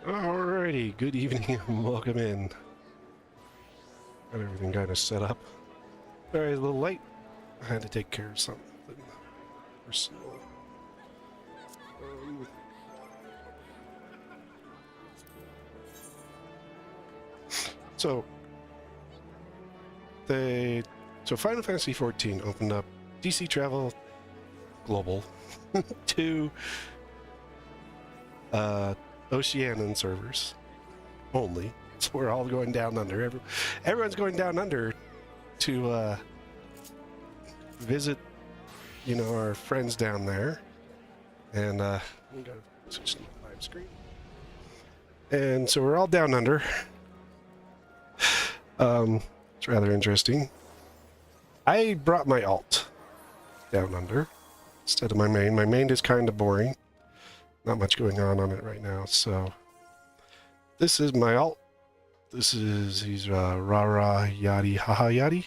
Alrighty, good evening and welcome in. Got everything kind of set up. Sorry, a little late. I had to take care of something personal. Um, so, Final Fantasy XIV opened up DC Travel Global to Oceanian servers only. So we're all going down under. Everyone's going down under to visit, our friends down there. And I'm gonna switch to the live screen. And so we're all down under. It's rather interesting. I brought my alt down under instead of my main. My main is kind of boring. Not much going on it right now. So this is my alt. He's Rarayadi Hahayadi.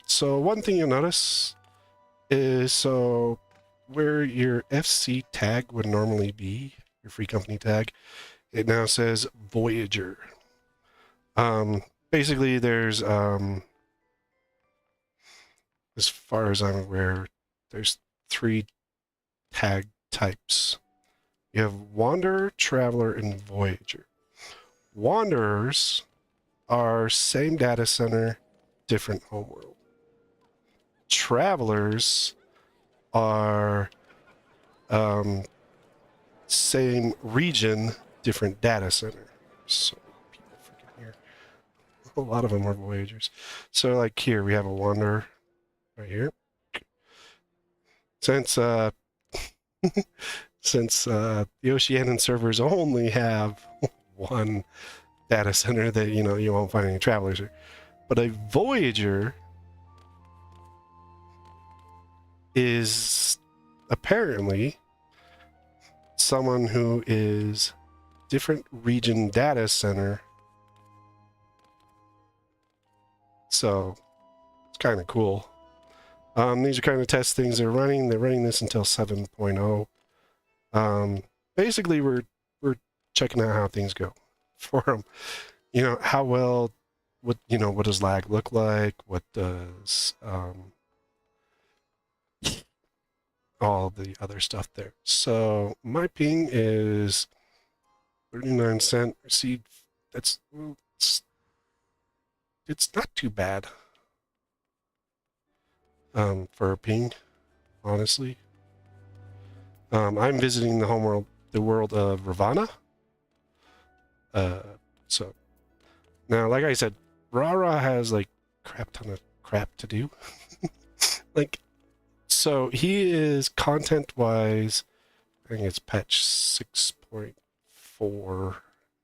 So one thing you'll notice is where your FC tag would normally be, your free company tag, it now says Voyager. Basically there's as far as I'm aware, there's 3 tag types. You have Wanderer, Traveler, and Voyager. Wanderers are same data center, different homeworld. Travelers are same region, different data center. So people freaking here. A lot of them are Voyagers. So like here we have a Wanderer right here. Since the Oceanian servers only have one data center, that you won't find any travelers here. But a Voyager is apparently someone who is different region data center. So it's kind of cool. These are kind of test things they're running. They're running this until 7.0. Basically, we're checking out how things go for them. How well, what does lag look like? What does all the other stuff there. So my ping is 39 cent received. It's not too bad. For a ping, honestly. I'm visiting the world of Ravana. So now, like I said, Rara has like crap ton of crap to do. So he is content-wise, I think it's patch 6.4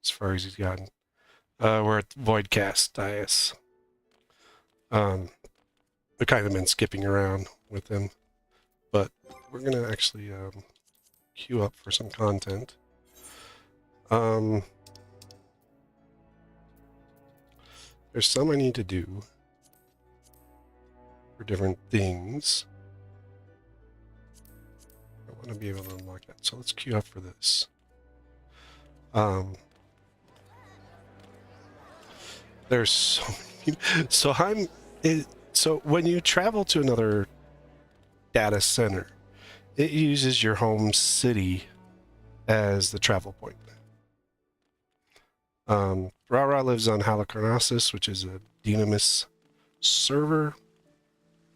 as far as he's gotten. We're at Voidcast Dias. We've kind of been skipping around with him, but we're gonna actually queue up for some content. There's some I need to do for different things. I want to be able to unlock that, so let's queue up for this. There's so many. So when you travel to another data center, it uses your home city as the travel point. Rara lives on Halicarnassus, which is a Dynamis server.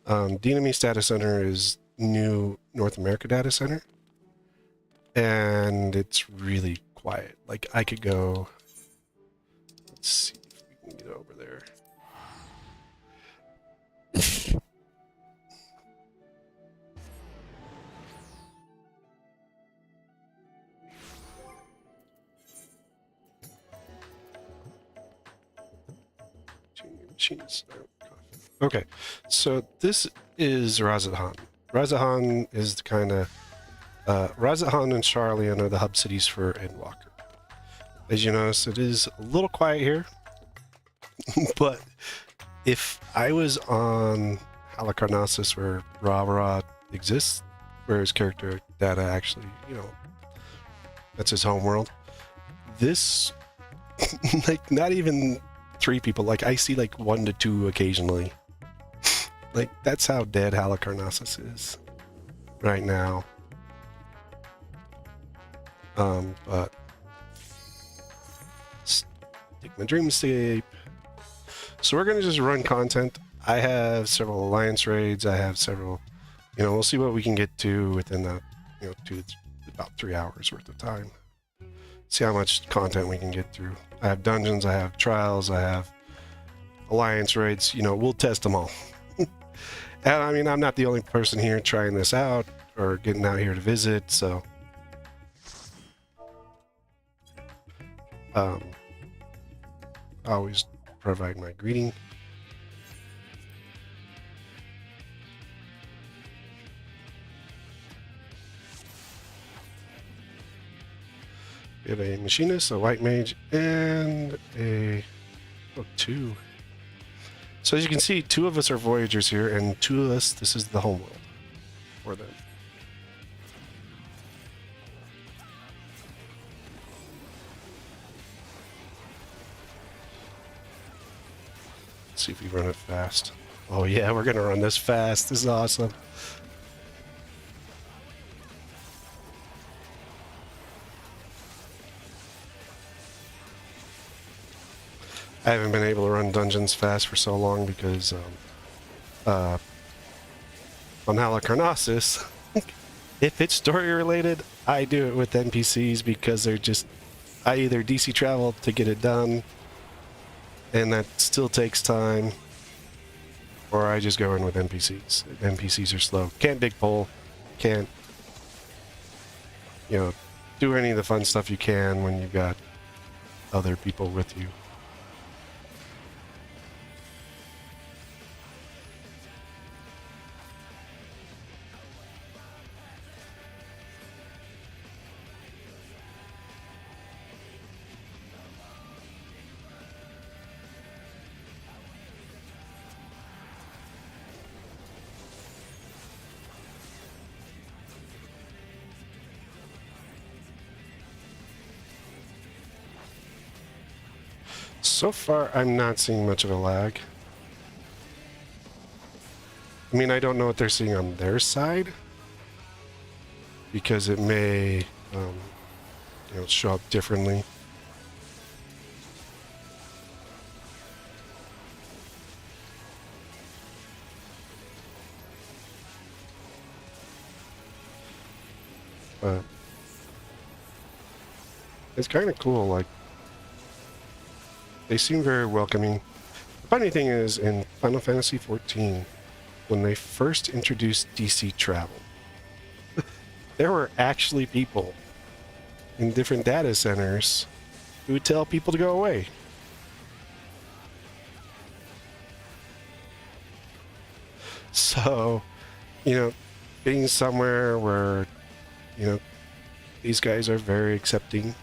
Dynamis data center is new North America data center, and it's really quiet. Like I could go. Let's see if we can get over there. Okay, so this is Razathan. Razathan is the kind of Razathan and Charlian are the hub cities for Endwalker. As you notice, it is a little quiet here, but if I was on Halicarnassus where Ra exists, where his character data actually, That's his homeworld. This, like, not even 3 people. Like, I see like 1 to 2 occasionally. Like, that's how dead Halicarnassus is right now. But take my dreamscape. So we're gonna just run content. I have several alliance raids. I have several, we'll see what we can get to within that, about 3 hours worth of time. See how much content we can get through. I have dungeons, I have trials, I have alliance raids. We'll test them all. And I mean, I'm not the only person here trying this out or getting out here to visit, so I always provide my greeting. We have a machinist, a white mage, and a 2. So as you can see, 2 of us are voyagers here, and 2 of us, this is the homeworld for them. Let's see if we run it fast. Oh yeah, we're gonna run this fast. This is awesome. I haven't been able to run dungeons fast for so long because on Halicarnassus, if it's story related, I do it with NPCs because they're just, I either DC travel to get it done, and that still takes time, or I just go in with NPCs. NPCs are slow. Can't dig pole, can't, do any of the fun stuff you can when you've got other people with you. So far, I'm not seeing much of a lag. I mean, I don't know what they're seeing on their side, because it may, show up differently. But it's kind of cool, like, they seem very welcoming. The funny thing is, in Final Fantasy XIV, when they first introduced DC travel, there were actually people in different data centers who would tell people to go away. So, being somewhere where, these guys are very accepting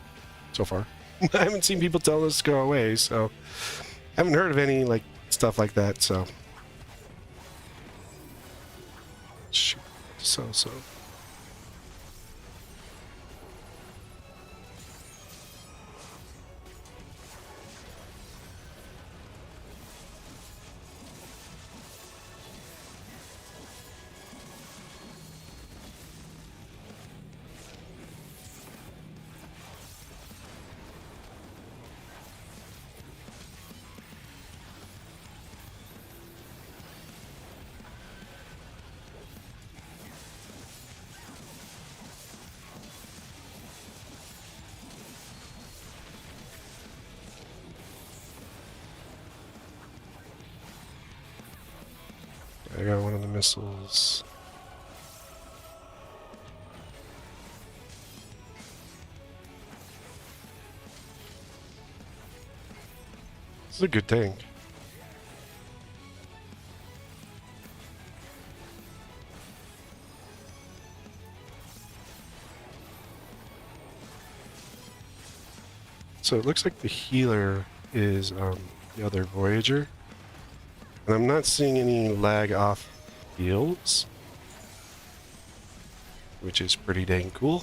so far. I haven't seen people tell us to go away, so I haven't heard of any stuff like that. So, shoot, so. I got one of the missiles. This is a good tank. So it looks like the healer is the other Voyager. And I'm not seeing any lag off fields, which is pretty dang cool.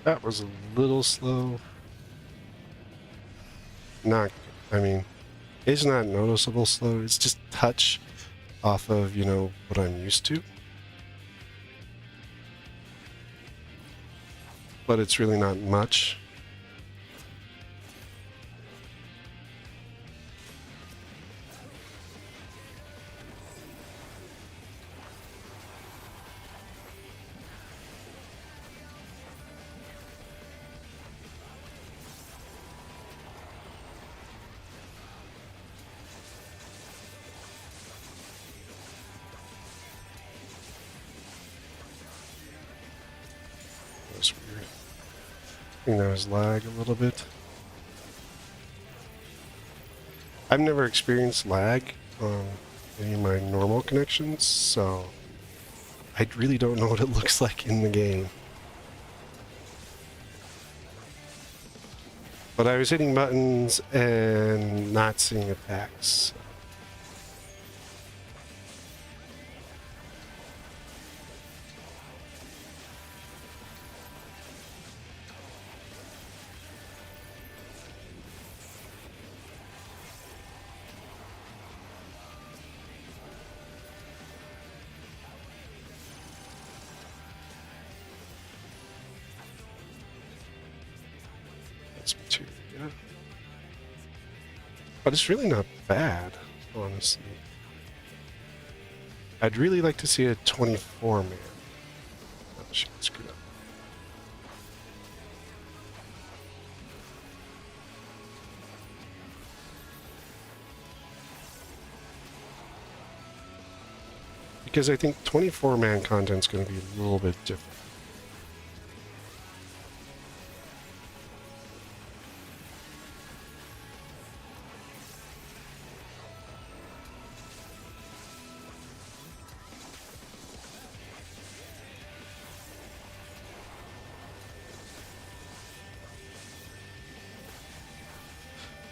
That was a little slow. Not, I mean, it's not noticeable slow. It's just touch off of, you know, what I'm used to. But it's really not much. That's weird. I think there was lag a little bit. I've never experienced lag on any of my normal connections, so I really don't know what it looks like in the game. But I was hitting buttons and not seeing attacks. That's materia. But it's really not bad, honestly. I'd really like to see a 24-man. Oh, shit, screwed up. Because I think 24-man content's going to be a little bit different.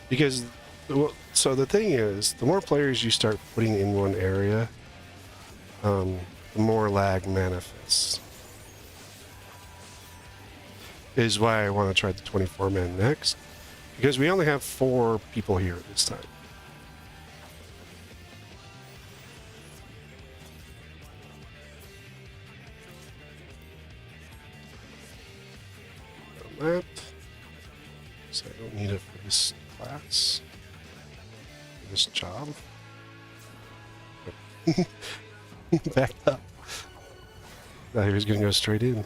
Because, so the thing is, the more players you start putting in one area, the more lag manifests. Is why I want to try the 24-man next. Because we only have 4 people here this time. That. So I don't need it for this class. For this job. Backed up. Thought he was going to go straight in.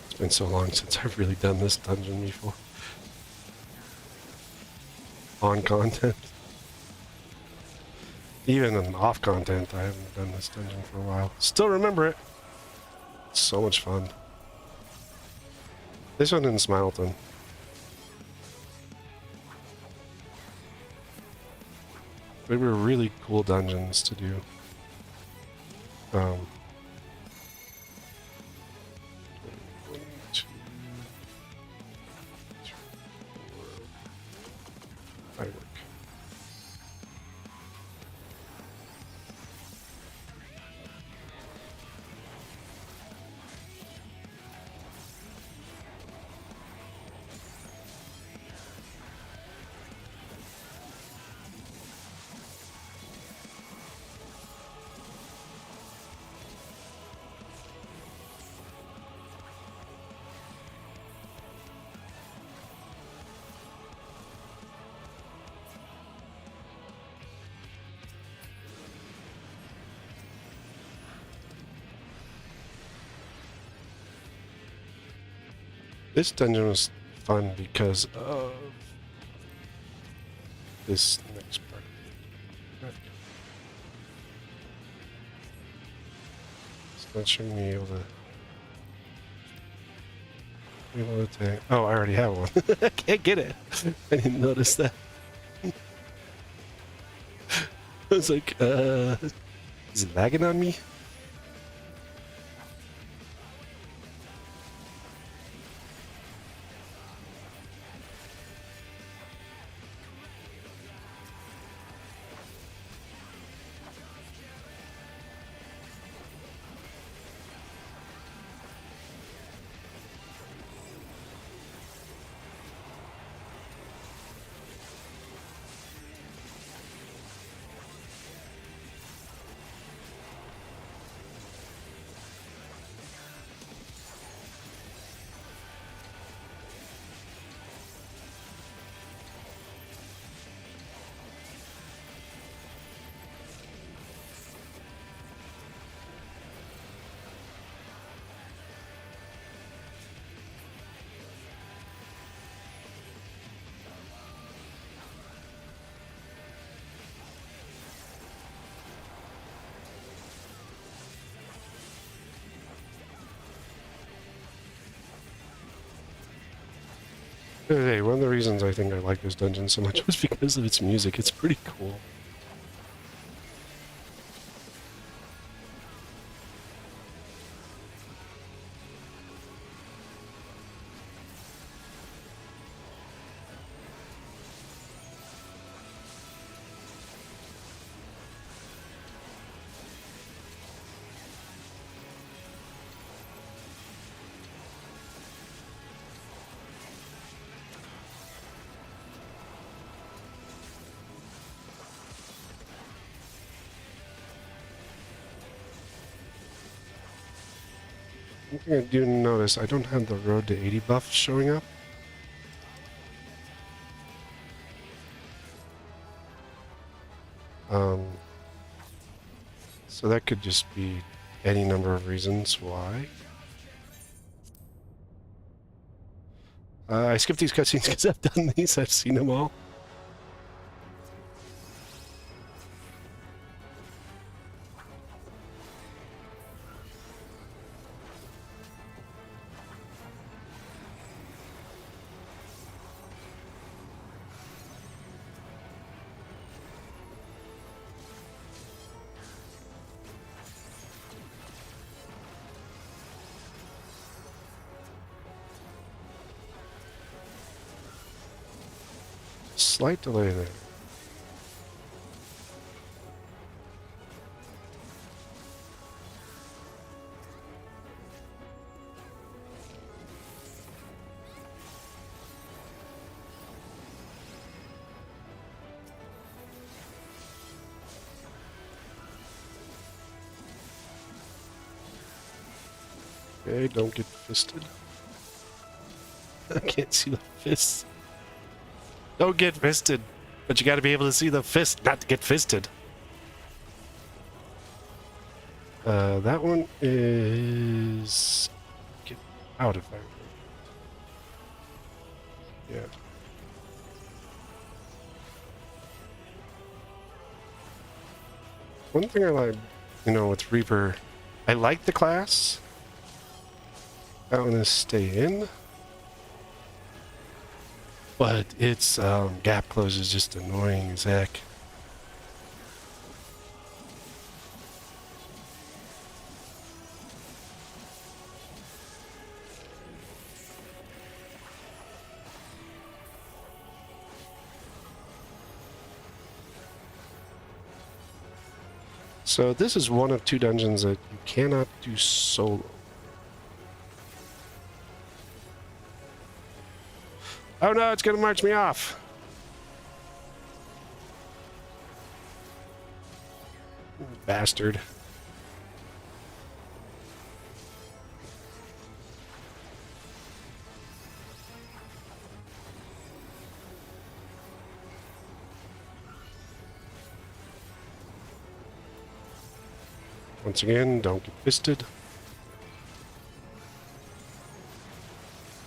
It's been so long since I've really done this dungeon before. On content. Even on off content, I haven't done this dungeon for a while. Still remember it. It's so much fun. This one in Smileton. They were really cool dungeons to do. One, two, 4, 5 work. This dungeon was fun because of this next part. It's not showing me able to... Reload tank. Oh, I already have one. I can't get it. I didn't notice that. I was like, is it lagging on me? Hey, one of the reasons I think I like this dungeon so much was because of its music. It's pretty cool. One thing I do notice, I don't have the Road to 80 buff showing up. So that could just be any number of reasons why. I skipped these cutscenes because I've done these, I've seen them all. Slight delay there. Okay, don't get fisted. I can't see the fists. Don't get fisted. But you gotta be able to see the fist, not to get fisted. That one is... Get out if I... Yeah. One thing I like, with Reaper, I like the class. That one is stay in. But its gap close is just annoying as heck. So this is one of two dungeons that you cannot do solo. Oh no, it's gonna march me off. Bastard. Once again, don't get fisted.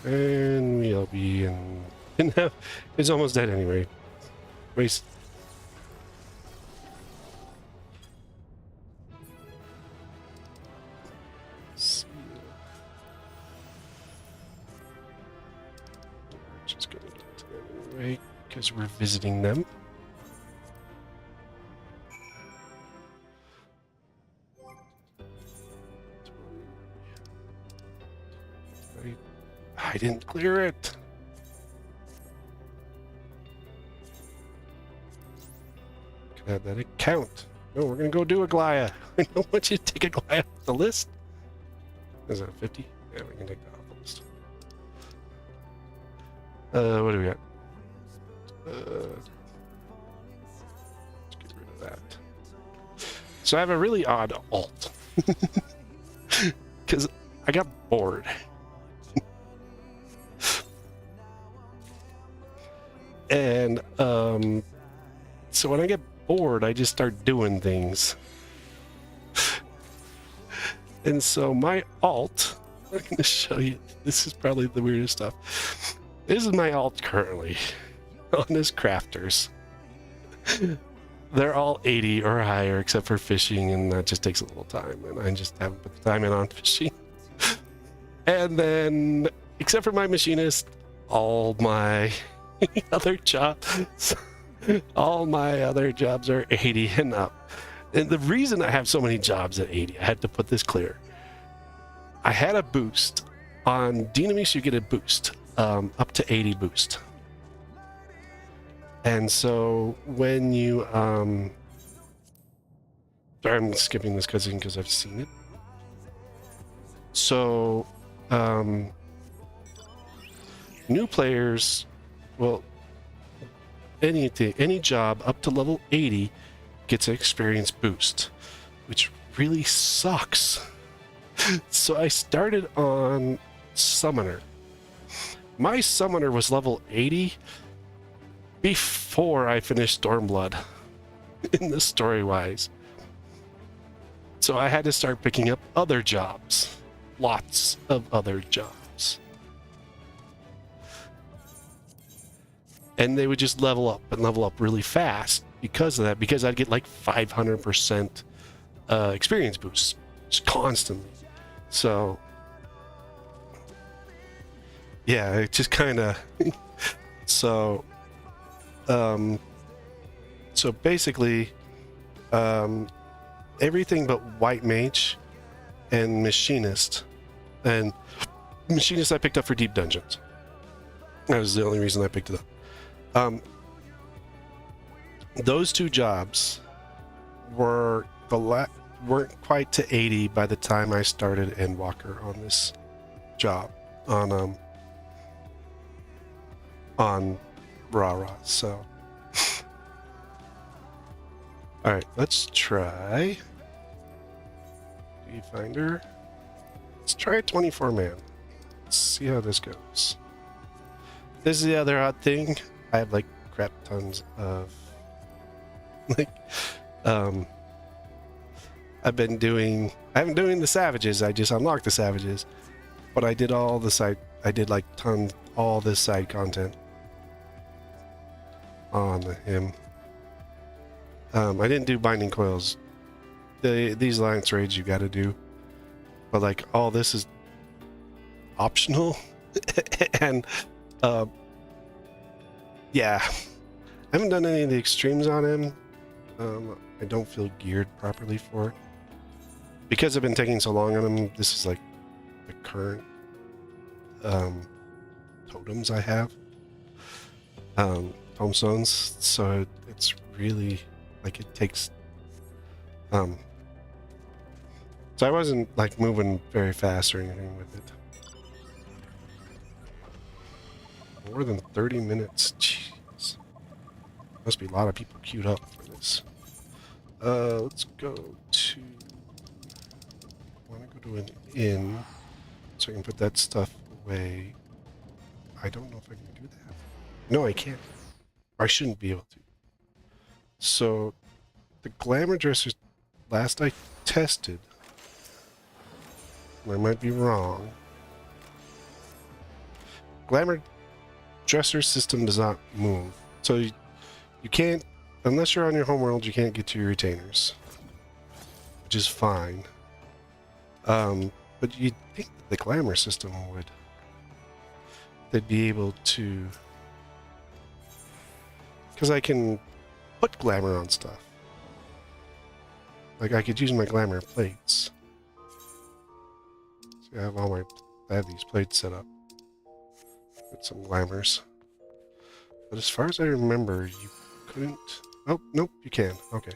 And we'll be in... It's almost dead anyway. Waste. anyway, because we're visiting them. I didn't clear it. Can add that account. No, we're gonna go do a Glaya. I don't want you to take a Glaya off the list. Is that 50? Yeah, we can take that off the list. What do we got? Let's get rid of that. So I have a really odd alt. Because I got bored. And so when I get bored, I just start doing things. And so my alt, I'm going to show you, this is probably the weirdest stuff. This is my alt currently on this crafters. They're all 80 or higher except for fishing, and that just takes a little time, and I just haven't put the time in on fishing. And then, except for my machinist, all my other jobs, all my other jobs are 80 and up. And the reason I have so many jobs at 80, I had to put this clear. I had a boost. On Dynamis, you get a boost, up to 80 boost. And so when you, sorry, I'm skipping this cutscene because I've seen it. So, new players, well, any job up to level 80 gets an experience boost, which really sucks. So I started on Summoner. My Summoner was level 80 before I finished Stormblood in the story-wise. So I had to start picking up other jobs. Lots of other jobs. And they would just level up and level up really fast because of that, because I'd get like 500% experience boosts just constantly. So yeah, it just kind of so basically everything but White Mage and Machinist, and Machinist I picked up for Deep Dungeons. That was the only reason I picked it up. Those two jobs weren't quite to 80 by the time I started Endwalker on this job on Rara. So all right, let's try Viewfinder. Let's try 24 man. Let's see how this goes. This is the other odd thing. I have like crap tons of like I haven't doing the savages. I just unlocked the savages, but I did all the side. I did like all this side content on him. I didn't do binding coils. These alliance raids you got to do, but like all this is optional. And yeah, I haven't done any of the extremes on him. I don't feel geared properly for it because I've been taking so long on him. This is like the current totems I have, tomestones. So it's really like it takes. So I wasn't like moving very fast or anything with it. More than 30 minutes. Jeez. Must be a lot of people queued up for this. Let's go to... I want to go to an inn so I can put that stuff away. I don't know if I can do that. No, I can't. I shouldn't be able to. So, the glamour dressers, last I tested, I might be wrong. Glamour dresser system does not move. So you can't, unless you're on your homeworld, you can't get to your retainers, which is fine. But you'd think that the glamour system would, they'd be able to Because I can put glamour on stuff. Like I could use my glamour plates. See, I have these plates set up with some glamours. But as far as I remember, you couldn't. Oh, nope, you can. Okay.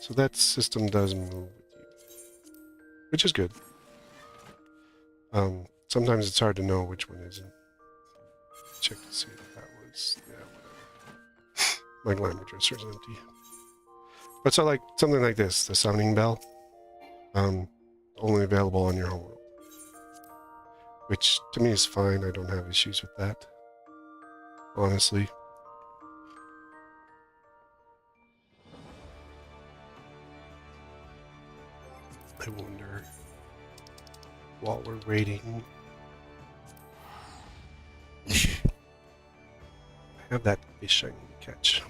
So that system does move with you, which is good. Sometimes it's hard to know which one isn't. Check to see if that was, yeah, whatever. My glamour dresser's empty. But so like something like this, the summoning bell, only available on your homeworld, which to me is fine. I don't have issues with that, honestly. I wonder, while we're waiting, I have that fish I need to catch.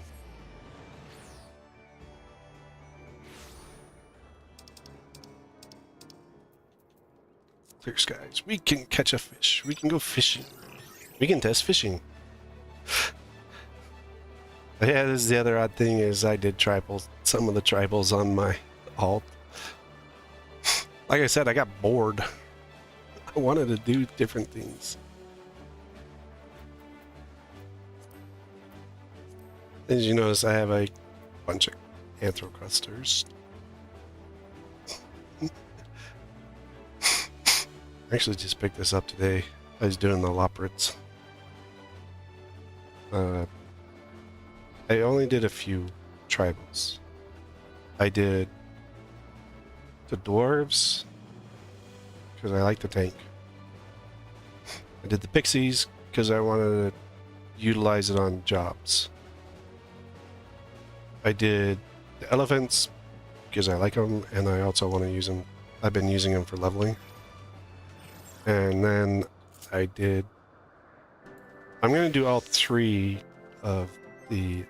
Clear skies. We can catch a fish. We can go fishing. We can test fishing. Yeah, this is the other odd thing is I did tribals, some of the tribals on my alt. Like I said, I got bored. I wanted to do different things. As you notice, I have a bunch of anthroclusters. I actually just picked this up today. I was doing the loprits. I only did a few tribals. I did the dwarves because I like the tank. I did the pixies because I wanted to utilize it on jobs. I did the elephants because I like them and I also want to use them. I've been using them for leveling. And then I'm going to do all three of the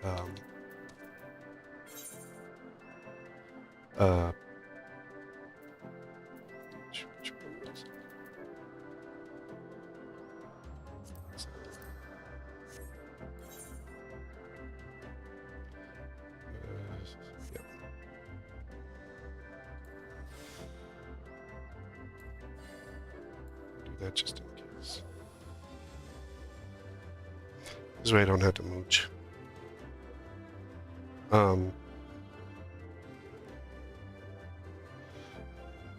yep. Do that just in case. This way I don't have to mooch.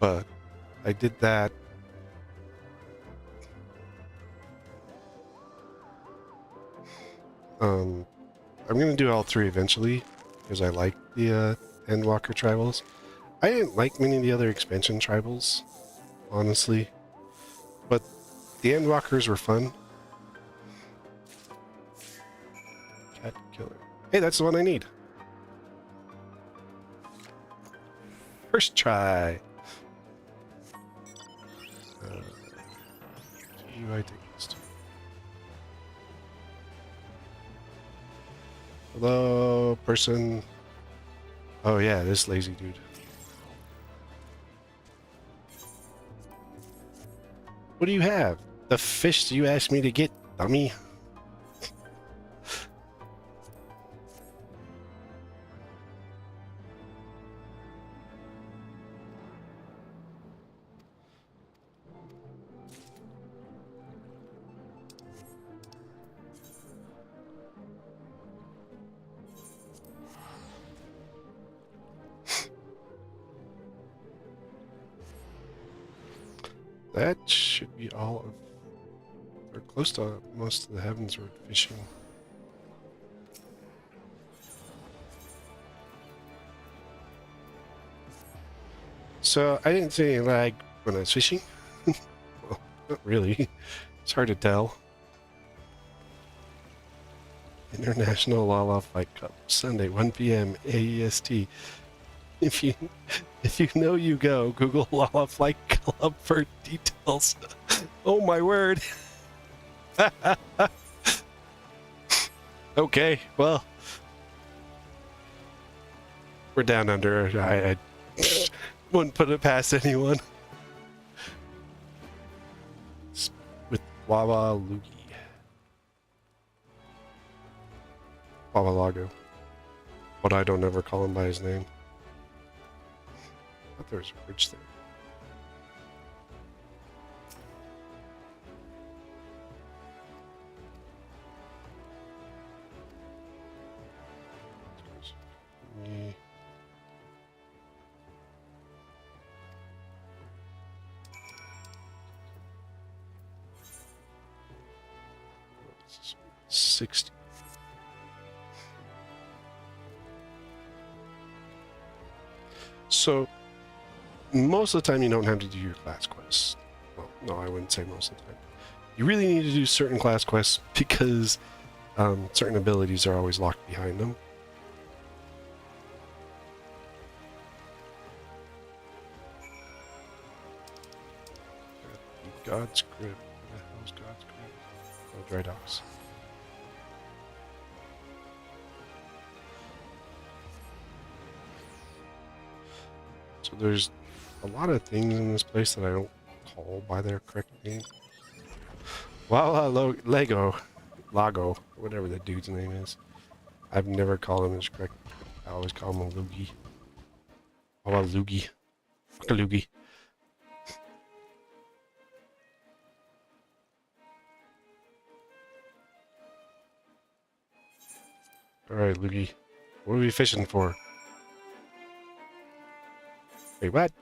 But I did that. I'm going to do all three eventually because I like the Endwalker tribals. I didn't like many of the other expansion tribals, honestly, but the Endwalkers were fun. Cat killer. Hey, that's the one I need. First try. I take this too. Hello, person. Oh yeah, this lazy dude. What do you have? The fish you asked me to get, dummy. That should be all of, or close to most of the Heavensward fishing. So I didn't see any lag when I was fishing. Well, not really. It's hard to tell. International Lala Fight Cup, Sunday, 1 p.m. AEST. If you know, you go. Google Lala Flight Club for details. Oh my word. Okay, well, we're down under. I wouldn't put it past anyone. With Wawa Lugi. Babalago. But I don't ever call him by his name. I thought there was a bridge there. This is 60. So most of the time you don't have to do your class quests. Well, no, I wouldn't say most of the time. You really need to do certain class quests because certain abilities are always locked behind them. God's grip. What the hell is God's grip? Oh, dry docks. So there's a lot of things in this place that I don't call by their correct name. Wow, Lago, whatever the dude's name is. I've never called him his correct. I always call him a Loogie. Oh, a Loogie. Fuck a Loogie. Alright, Loogie. What are we fishing for? Wait, what?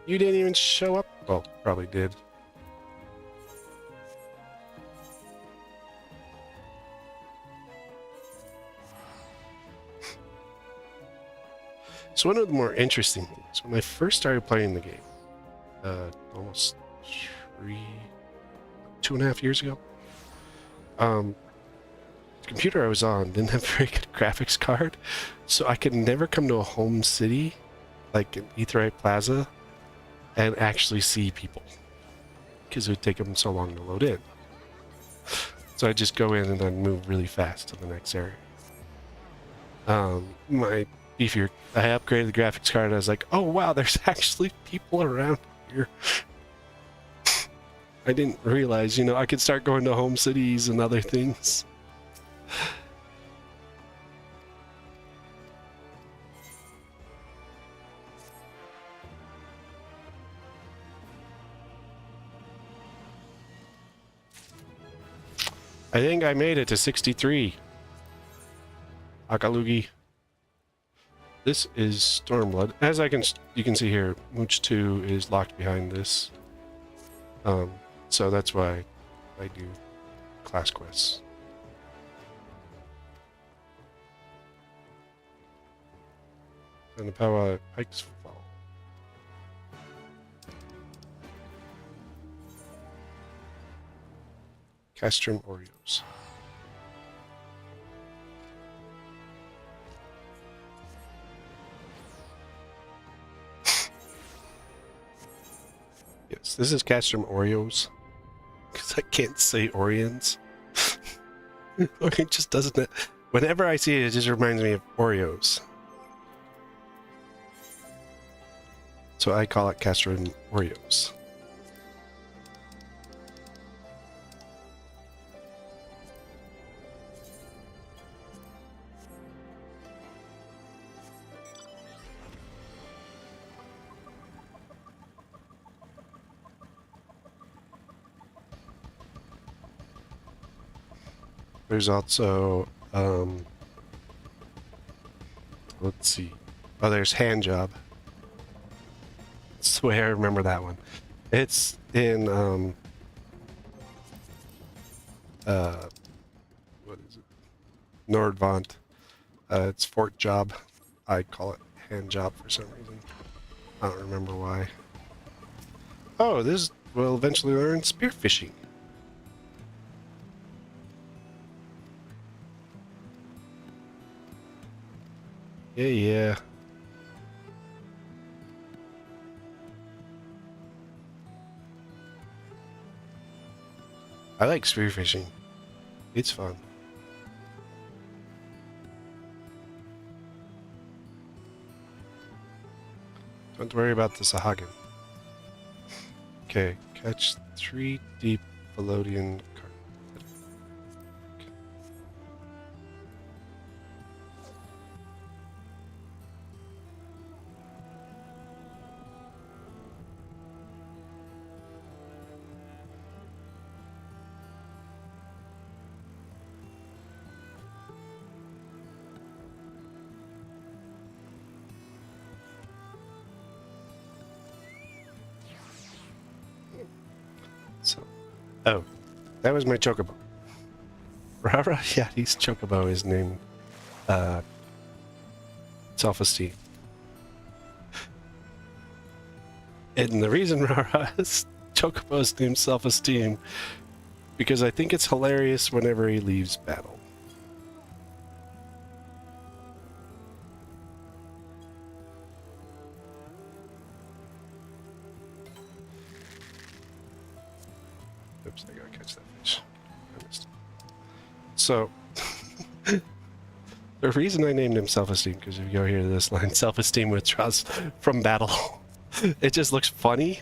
You didn't even show up? Well, probably did. So one of the more interesting things, when I first started playing the game, almost 2.5 years ago, the computer I was on didn't have a very good graphics card, so I could never come to a home city, like in Aetheryte Plaza, and actually see people, because it would take them so long to load in. So I'd just go in and then move really fast to the next area. My beefier, I upgraded the graphics card, and I was like, oh wow, there's actually people around here. I didn't realize, you know, I could start going to home cities and other things. I think I made it to 63. Akalugi. This is Stormblood. As you can see here, Mooch 2 is locked behind this. So that's why I do class quests. And the power Pikes Fall. Castrum Oreos. Yes, this is Castrum Oreos. Because I can't say Orions. Or it just doesn't. Whenever I see it, it just reminds me of Oreos. So I call it Castrum Oreos. There's also, let's see. Oh, there's Hand Job. That's the way I remember that one. It's in, what is it? Nordvant. It's Fort Job. I call it Hand Job for some reason. I don't remember why. Oh, this will eventually learn spearfishing. Yeah. I like spearfishing. It's fun. Don't worry about the Sahagin. Okay, catch 3 deep Velodian carp. Oh, that was my chocobo. Rarayadi's chocobo is named Self-Esteem. And the reason Rara's chocobo is named Self-Esteem because I think it's hilarious whenever he leaves battle. Oops, I gotta catch that fish. I missed it. So, the reason I named him Self-Esteem, because if you go here to this line, self-esteem withdraws from battle. It just looks funny.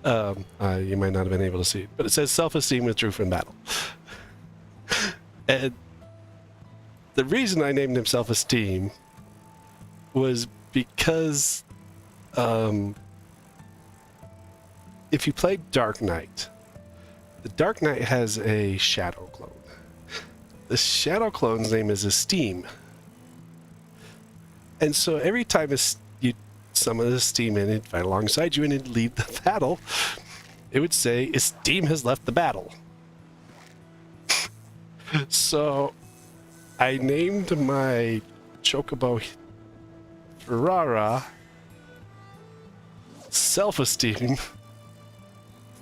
You might not have been able to see it, but it says self-esteem withdrew from battle. And the reason I named him Self-Esteem was because if you play Dark Knight, the Dark Knight has a shadow clone. The shadow clone's name is Esteem. And so every time you summon Esteem in and fight alongside you and it'd leave the battle, it would say, Esteem has left the battle. So I named my chocobo Ferrara Self-Esteem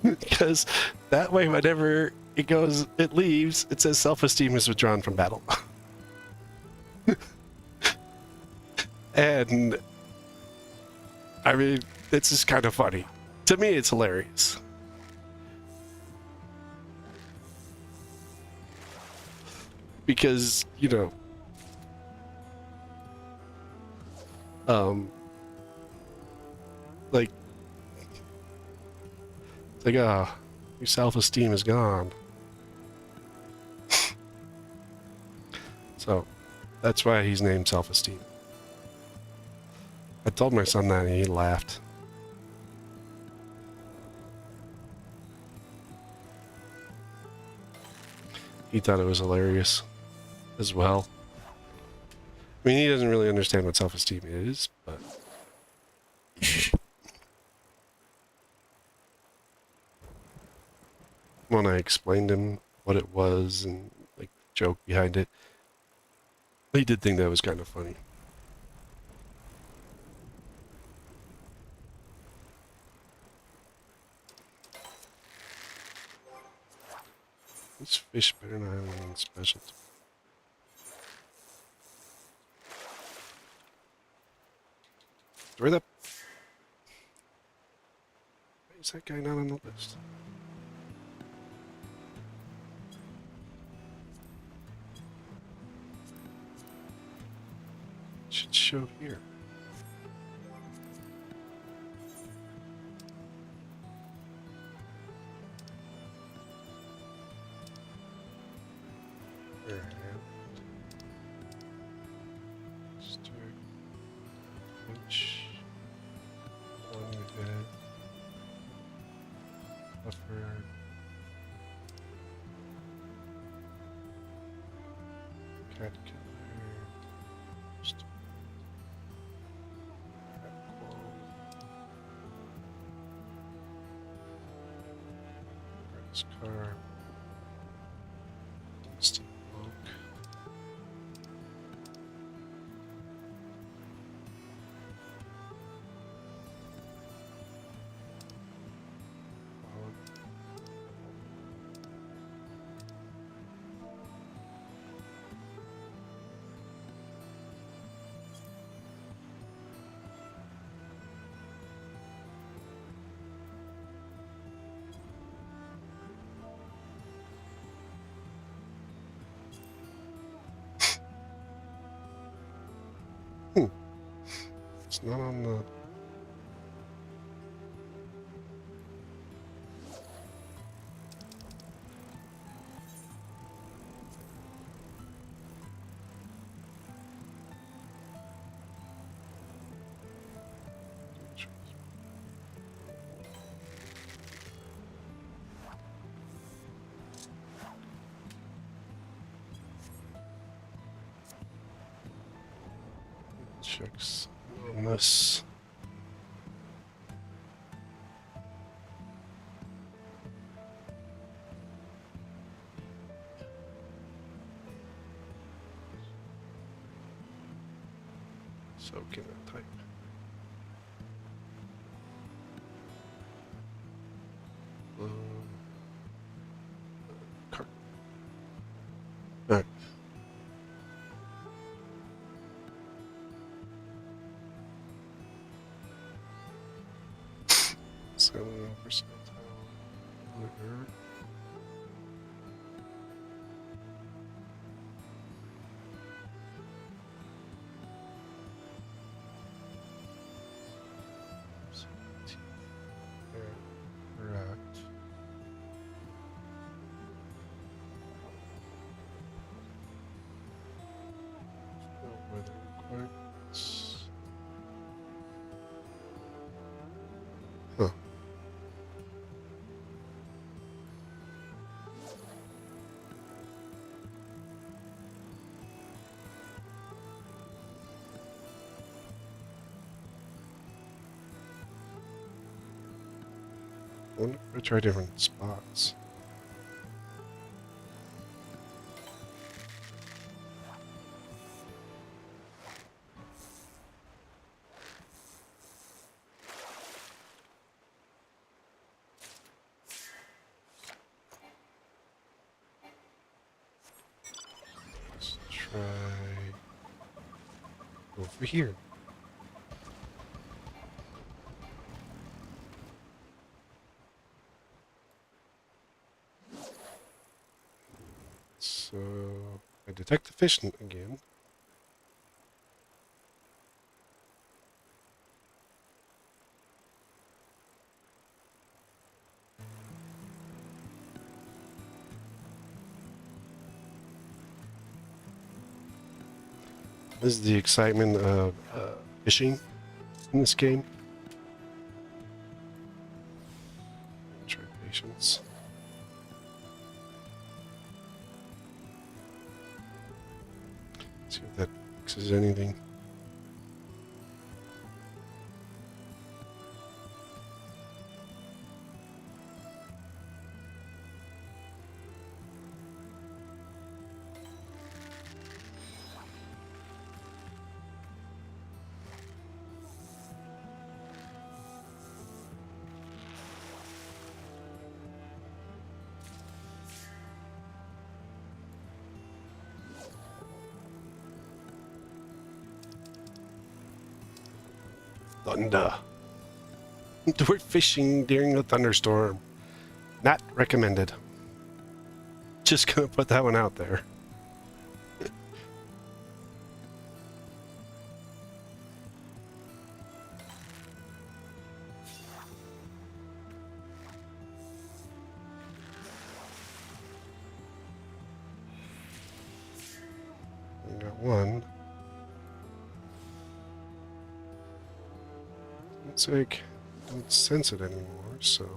because that way whenever it leaves, it says self-esteem is withdrawn from battle. And I mean, it's just kind of funny. To me, it's hilarious. Because, you know, like, it's like, your self-esteem is gone. So, that's why he's named Self-Esteem. I told my son that and he laughed. He thought it was hilarious as well. I mean, he doesn't really understand what self-esteem is, but... when I explained him what it was and, like, the joke behind it, he did think that was kind of funny. This fish better not have anything special to where the... Why is that guy not on the list? It should show here. Car. Instant lock. It's not on the... Checks on this. So can I type? Cart. All right. 70%. Correct. Weather requirements. Huh. I wonder if I try different spots. Let's try over here. So I detect the fish again. This is the excitement of fishing in this game. Try patience. See if that fixes anything. Thunder. We're fishing during a thunderstorm. Not recommended. Just gonna put that one out there. We got one. It's like, I don't sense it anymore, so.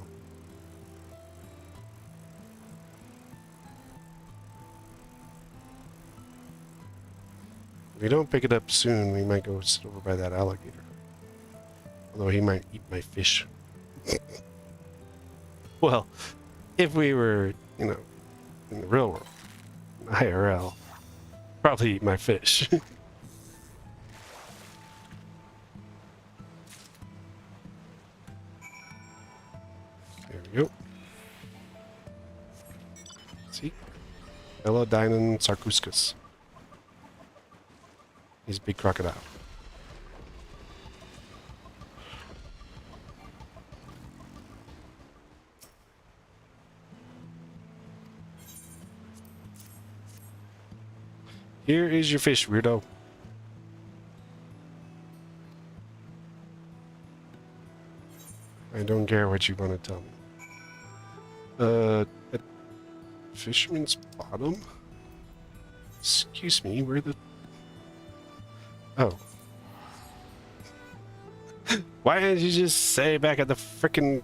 If we don't pick it up soon, we might go sit over by that alligator. Although he might eat my fish. Well, if we were, you know, in the real world, IRL, probably eat my fish. There we go. See? Elodinum sarcouscus. He's a big crocodile. Here is your fish, weirdo. I don't care what you want to tell me. At Fisherman's Bottom? Excuse me, where the... Oh. Why didn't you just say back at the frickin'...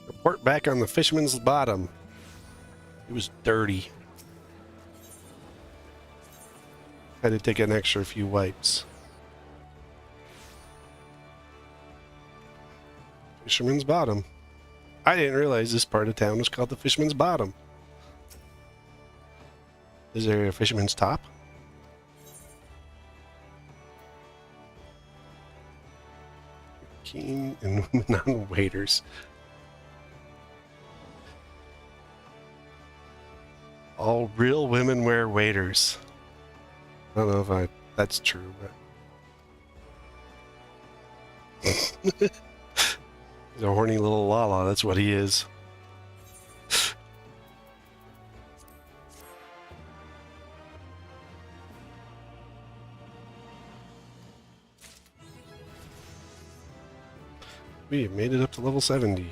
Report back on the Fisherman's Bottom. It was dirty. Had to take an extra few wipes. Fisherman's Bottom. I didn't realize this part of town was called the Fisherman's Bottom. Is there a fisherman's top? Keen and women on waders. All real women wear waders. I don't know if that's true, but he's a horny little Lala, that's what he is. We have made it up to level 70.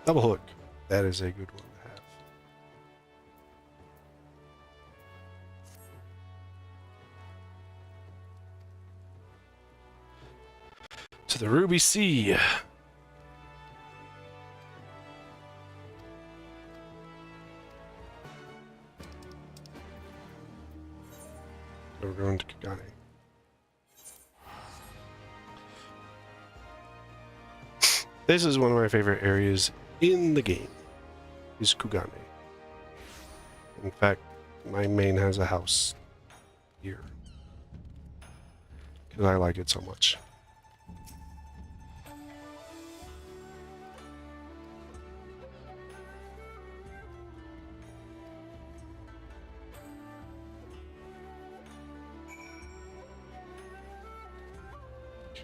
Double hook. That is a good one to have. To the Ruby Sea. So we're going to Kagane. This is one of my favorite areas in the game, is Kugane. In fact, my main has a house here because I like it so much.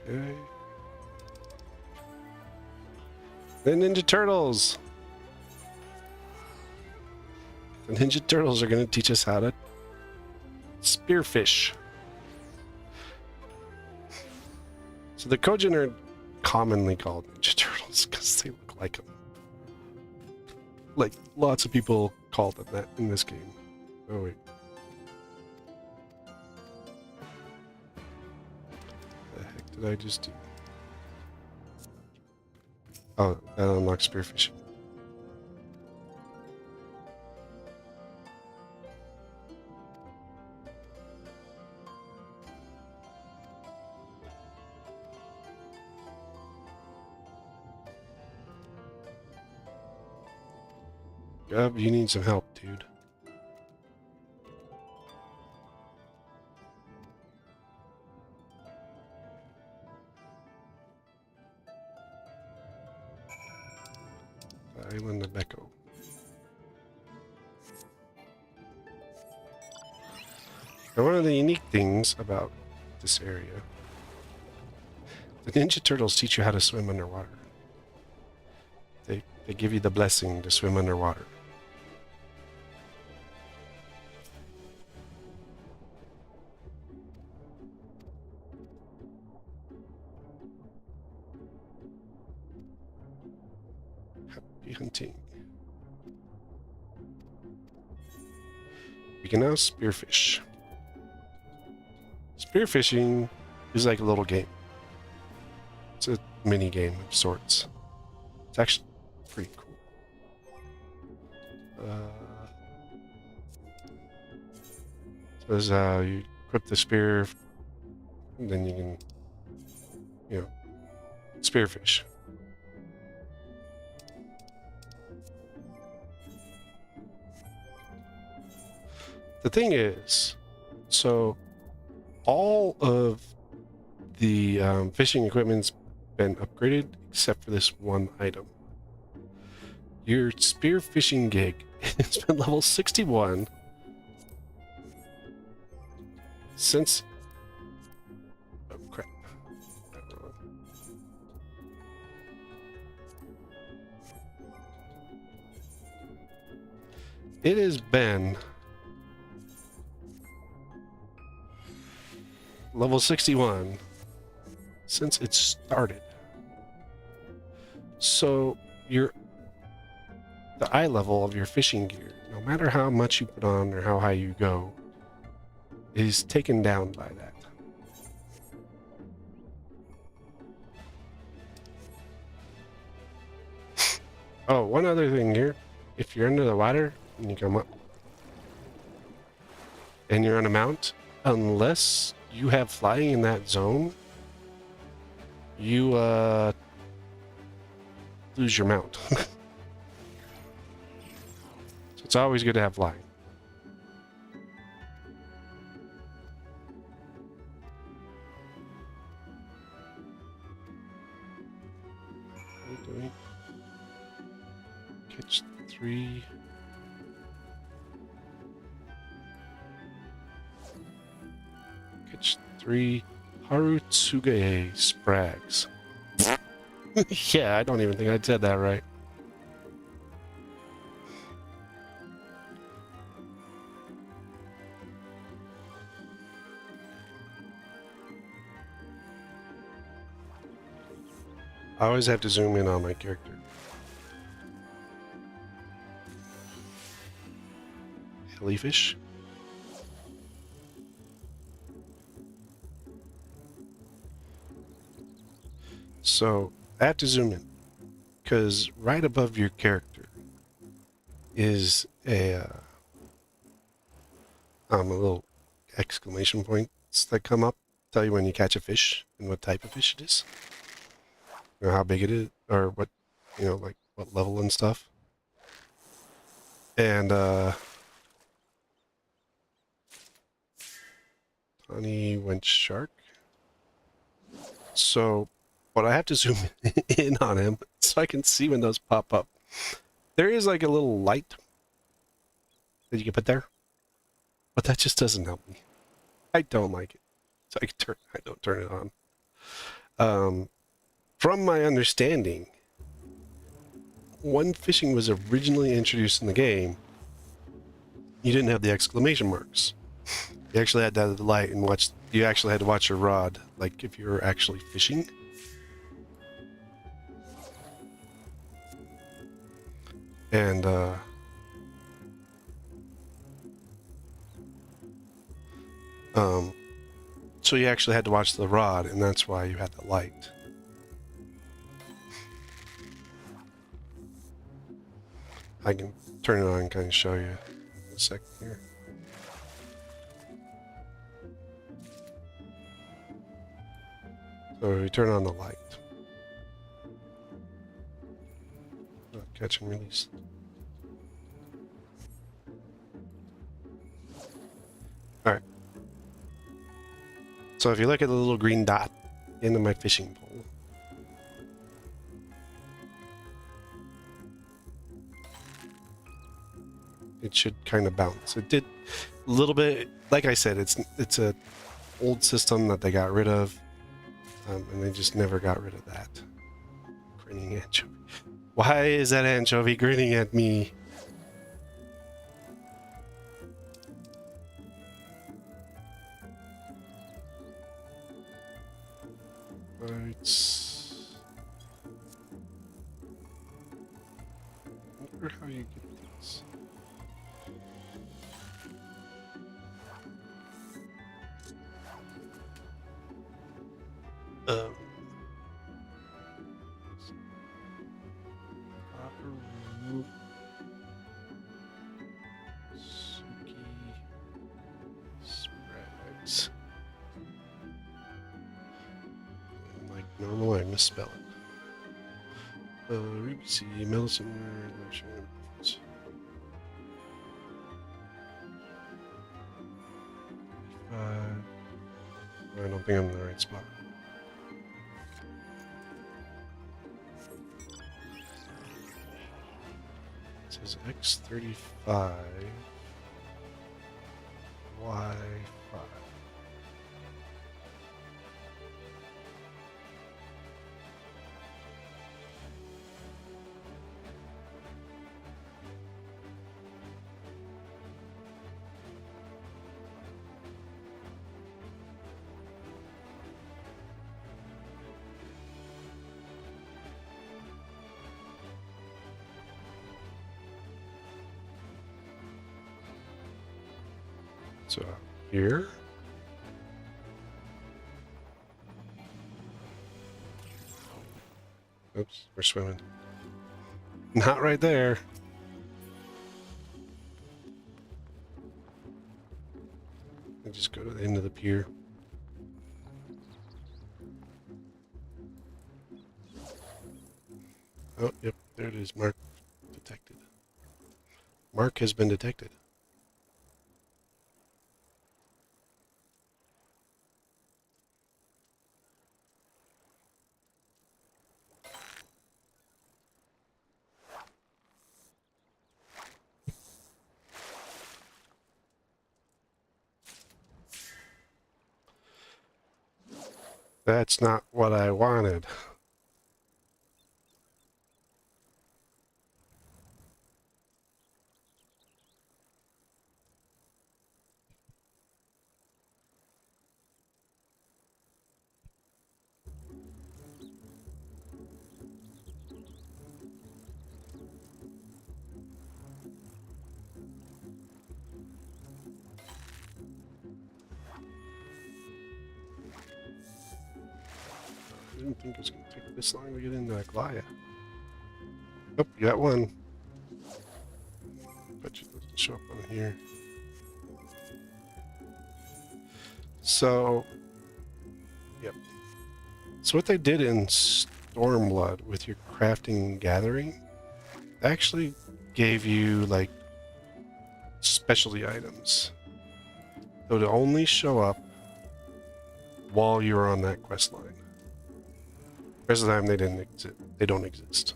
Okay. The Ninja Turtles! The Ninja Turtles are going to teach us how to spearfish. So the Kojin are commonly called Ninja Turtles because they look like them. Like, lots of people call them that in this game. Oh, wait. What the heck did I just do? Oh, that unlocks spearfishing. Gub, you need some help, dude. Island of Echo. Now, one of the unique things about this area, the Ninja Turtles teach you how to swim underwater. They give you the blessing to swim underwater. Hunting. We can now spearfish. Spearfishing is like a little game. It's a mini game of sorts. It's actually pretty cool. You equip the spear, and then you can, spearfish. The thing is, so all of the fishing equipment's been upgraded except for this one item. Your spear fishing gig has been level 61 since... Oh, crap. It has been... level 61 since it started. So the eye level of your fishing gear, no matter how much you put on or how high you go, is taken down by that. Oh, one other thing here. If you're under the water and you come up and you're on a mount, unless you have flying in that zone, you lose your mount. It's always good to have line. What are we doing? Catch 3. Catch 3 Harutsuge Sprags. Yeah, I don't even think I said that right. I always have to zoom in on my character. Jellyfish. So I have to zoom in because right above your character is a little exclamation points that come up, tell you when you catch a fish and what type of fish it is, or how big it is, or what, like what level and stuff. And Tawny went shark. So, but I have to zoom in on him so I can see when those pop up. There is like a little light that you can put there, but that just doesn't help me. I don't like it, so I don't turn it on. From my understanding, when fishing was originally introduced in the game, you didn't have the exclamation marks. You actually had to have the light and watch. You actually had to watch your rod, like if you were actually fishing. And so you actually had to watch the rod, and that's why you had the light. I can turn it on and kind of show you in a second here. So we turn on the light. Catch and release. Alright. So if you look at the little green dot into my fishing pole, it should kind of bounce. It did a little bit. Like I said, it's a old system that they got rid of, and they just never got rid of that. Grinning anchovy. Why is that anchovy grinning at me? It's... I wonder how you get these. Suki Sprags. Like normal, I misspell it. Ruby C, medicine, lotion, I don't think I'm in the right spot. It says X35 Y5. So here. Oops, we're swimming. Not right there. I just go to the end of the pier. Oh, yep, there it is, mark detected. Mark has been detected. That's not what I wanted. I didn't think it was going to take this long to get into Aglaya. Oh, you got one. Bet you doesn't show up on here. So, yep. So what they did in Stormblood with your crafting and gathering actually gave you like specialty items. They would only show up while you're on that quest line. The rest of the time they didn't exist. They don't exist.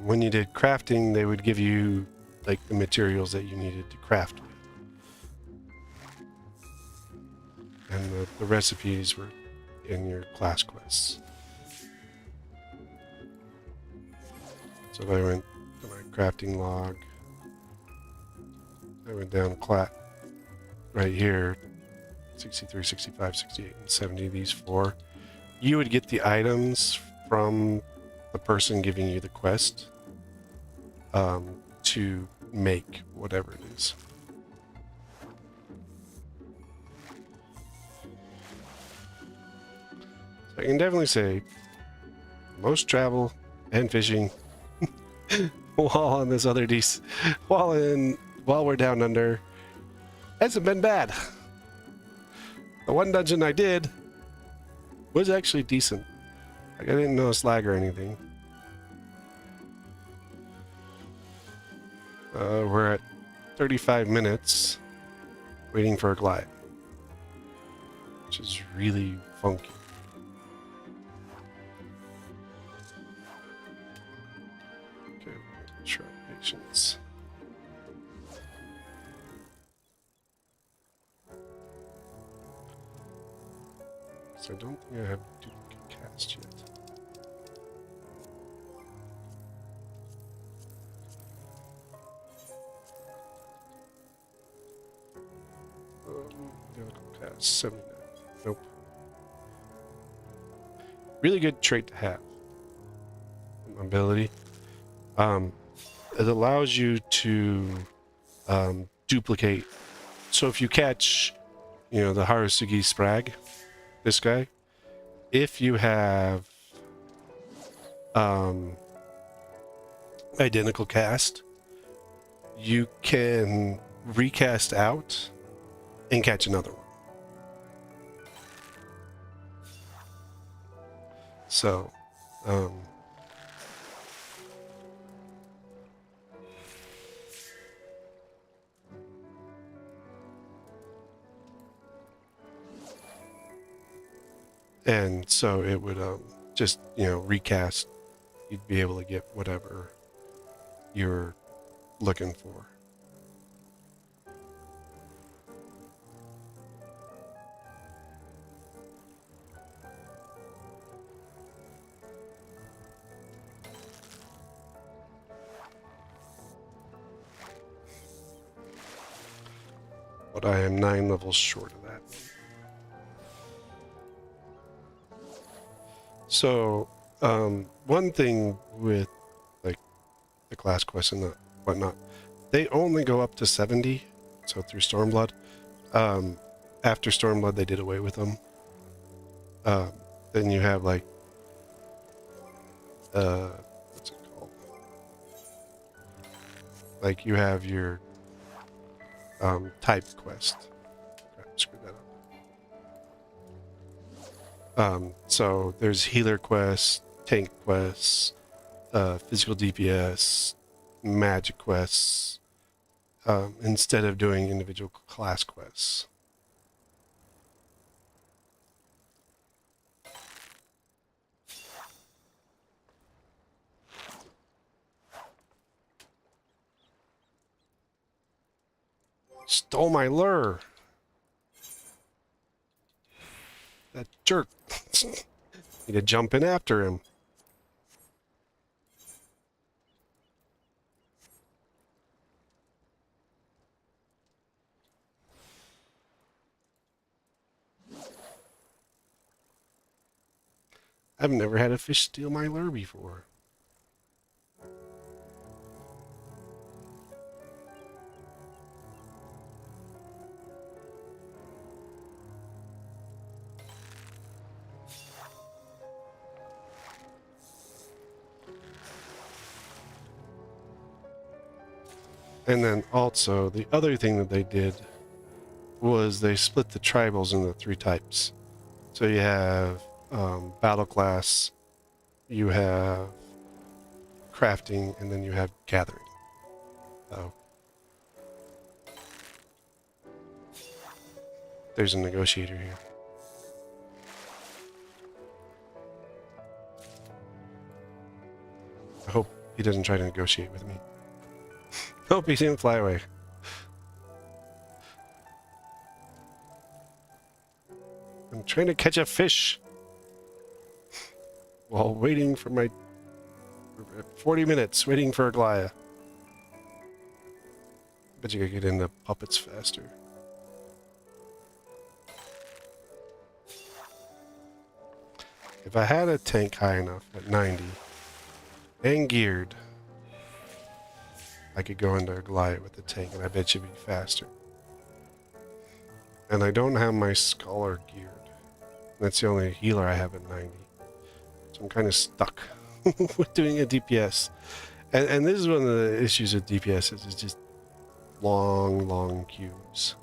When you did crafting, they would give you like the materials that you needed to craft with. And the recipes were in your class quests. So if I went to my crafting log, I went down right here, 63, 65, 68, and 70, these four. You would get the items from the person giving you the quest to make whatever it is. So I can definitely say most travel and fishing while on this other while we're down under hasn't been bad. The one dungeon I did was actually decent. Like I didn't notice lag or anything. We're at 35 minutes waiting for a glide, which is really funky. Okay, try patience. So I don't think I have duplicate cast yet. Difficult cast 79. Nope. Really good trait to have. Ability. It allows you to duplicate. So if you catch, the Harusugi Sprag, this guy, if you have identical cast, you can recast out and catch another one. So, and so it would just, recast. You'd be able to get whatever you're looking for. But I am 9 levels short of that. So, one thing with like the class quests and whatnot, they only go up to 70. So through Stormblood, after Stormblood, they did away with them. Then you have like, what's it called? Like you have your type quest. Crap, screwed that up. So there's healer quests, tank quests, physical DPS, magic quests, instead of doing individual class quests. Stole my lure. That jerk. Need to jump in after him. I've never had a fish steal my lure before. And then also, the other thing that they did was they split the tribals into 3 types. So you have battle class, you have crafting, and then you have gathering. So there's a negotiator here. I hope he doesn't try to negotiate with me. Hope he didn't fly away. I'm trying to catch a fish while waiting for my 40 minutes waiting for a Glaya. Bet you could get into puppets faster. If I had a tank high enough at 90 and geared, I could go into a Goliath with the tank, and I bet you'd be faster. And I don't have my Scholar geared. That's the only healer I have at 90. So I'm kind of stuck with doing a DPS. And this is one of the issues with DPS is just long queues.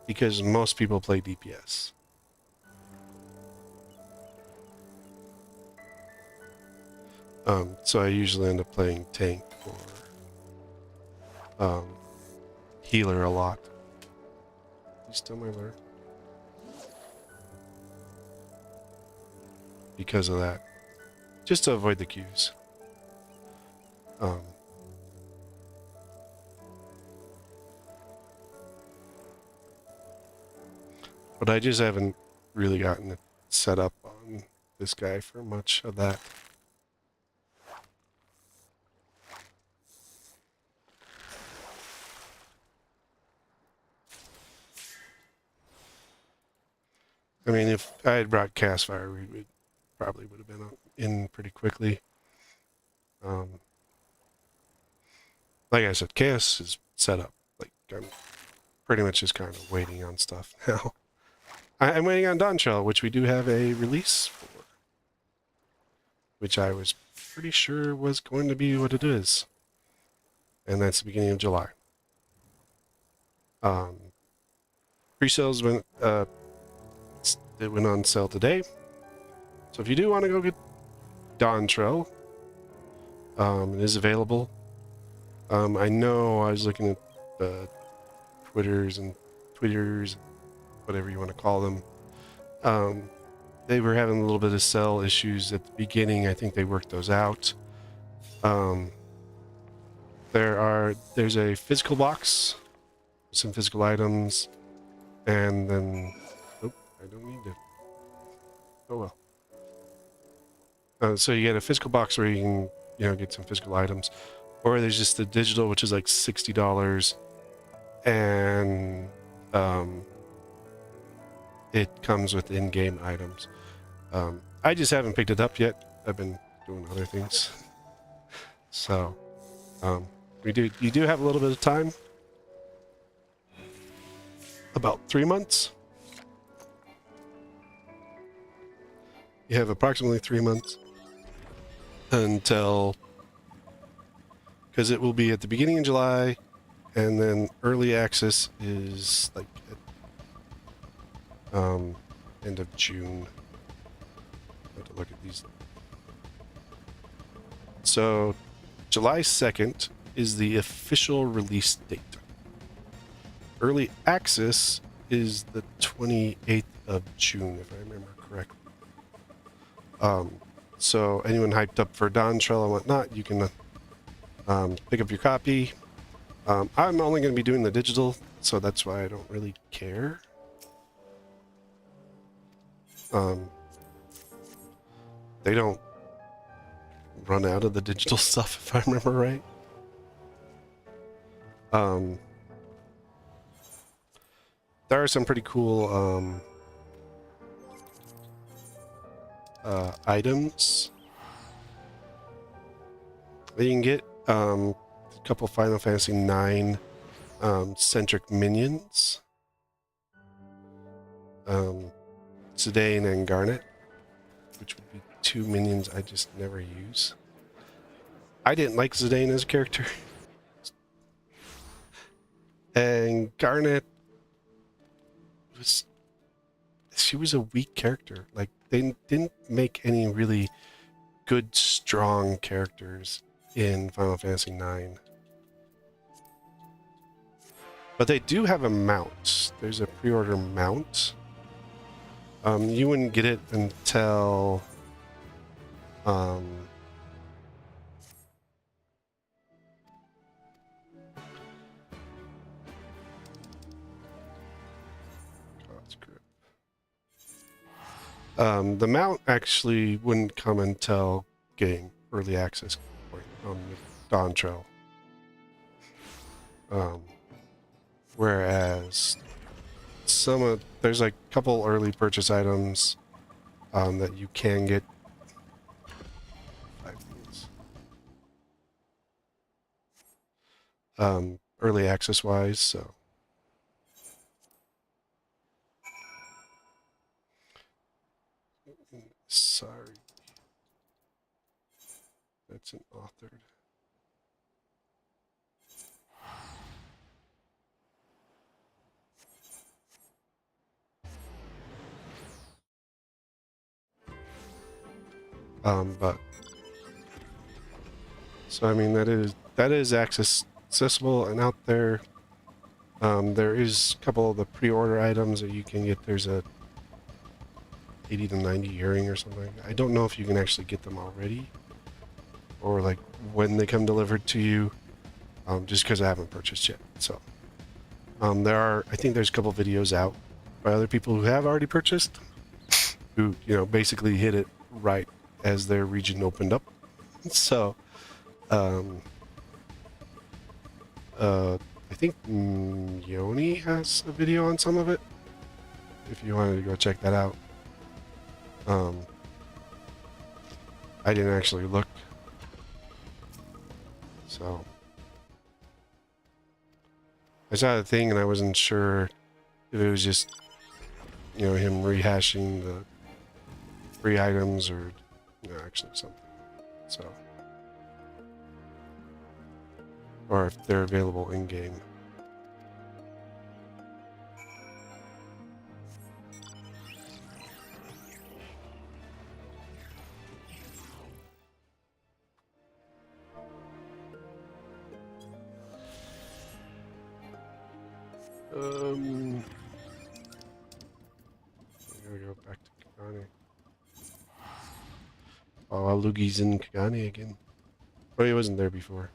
Because most people play DPS. So I usually end up playing tank or healer a lot. You still my lure? Because of that. Just to avoid the queues. But I just haven't really gotten it set up on this guy for much of that. I mean, if I had brought Castfire, we would probably would have been in pretty quickly. Like I said, Chaos is set up. Like, I'm pretty much just kind of waiting on stuff now. I'm waiting on Dawn Shell, which we do have a release for. Which I was pretty sure was going to be what it is. And that's the beginning of July. Pre-sales went it went on sale today. So if you do want to go get Dawn Trail, it is available. I know I was looking at Twitters, whatever you want to call them. They were having a little bit of sell issues at the beginning. I think they worked those out. There's a physical box, some physical items, and then I don't need to. Oh well. So you get a physical box where you can, get some physical items, or there's just the digital, which is like $60, and it comes with in-game items. I just haven't picked it up yet. I've been doing other things. So you do have a little bit of time. About 3 months. You have approximately 3 months until, because it will be at the beginning of July, and then early access is like end of June. I have to look at these. So July 2nd is the official release date. Early access is the 28th of June, if I remember correctly. So anyone hyped up for Dawn Trail and whatnot, you can pick up your copy. I'm only going to be doing the digital, so that's why I don't really care. They don't run out of the digital stuff, if I remember right. There are some pretty cool items that you can get. A couple Final Fantasy IX centric minions. Zidane and Garnet, which would be two minions I just never use. I didn't like Zidane as a character. And Garnet she was a weak character. Like, they didn't make any really good, strong characters in Final Fantasy IX. But they do have a mount. There's a pre-order mount. You wouldn't get it until the mount actually wouldn't come until getting early access point on the Dawn Trail. Whereas there's like a couple early purchase items that you can get. 5 minutes. Early access wise, so. Sorry. That's an authored. But so I mean that is accessible and out there. There is a couple of the pre-order items that you can get. There's a 80 to 90 earring or something. I don't know if you can actually get them already or like when they come delivered to you, just because I haven't purchased yet. So I think there's a couple videos out by other people who have already purchased, who, basically hit it right as their region opened up. So I think Yoni has a video on some of it, if you wanted to go check that out. I didn't actually look, so I saw the thing and I wasn't sure if it was just, him rehashing the free items or, actually something. So, or if they're available in game. I'm gonna go back to Kagane. Oh, Alugi's in Kagane again. Oh, he wasn't there before.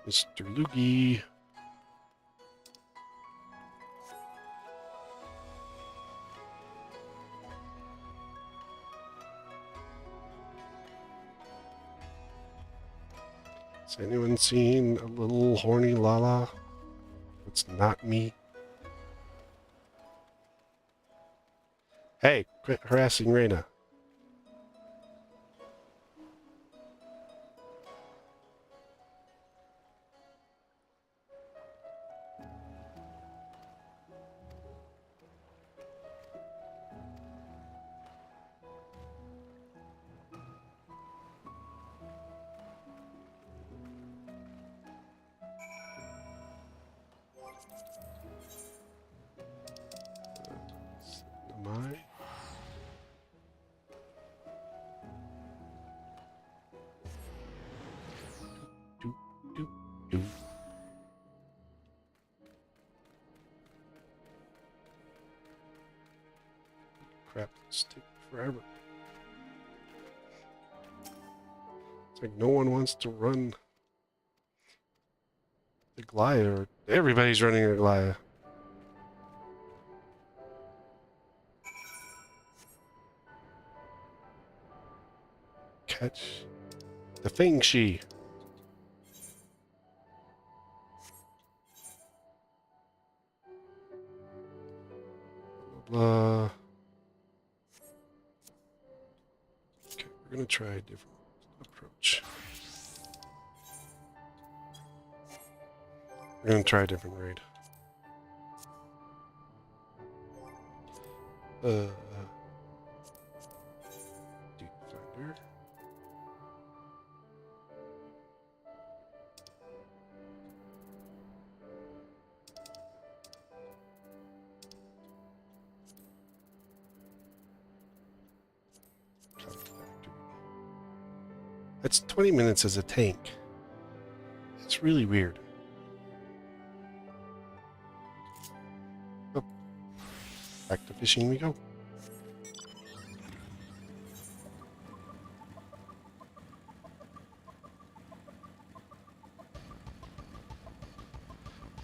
Mr. Lugi. Has anyone seen a little horny Lala? It's not me. Hey, quit harassing Reina. It's taking forever. It's like no one wants to run the glider. Everybody's running a glider. Catch the thing she. Blah. Okay, we're gonna try a different approach. We're gonna try a different raid. Dude, Thunder. That's 20 minutes as a tank. It's really weird. Oh. Back to fishing we go.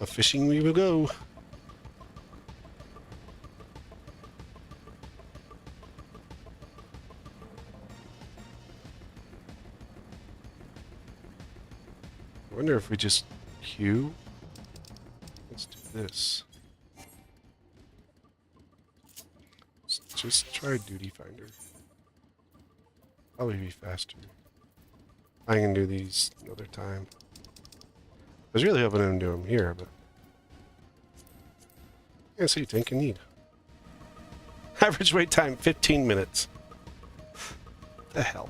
Fishing we will go. I wonder if we just queue. Let's do this. Let's just try Duty Finder. Probably be faster. I can do these another time. I was really hoping to do them here, but yeah, so you think you need. Average wait time 15 minutes. The hell.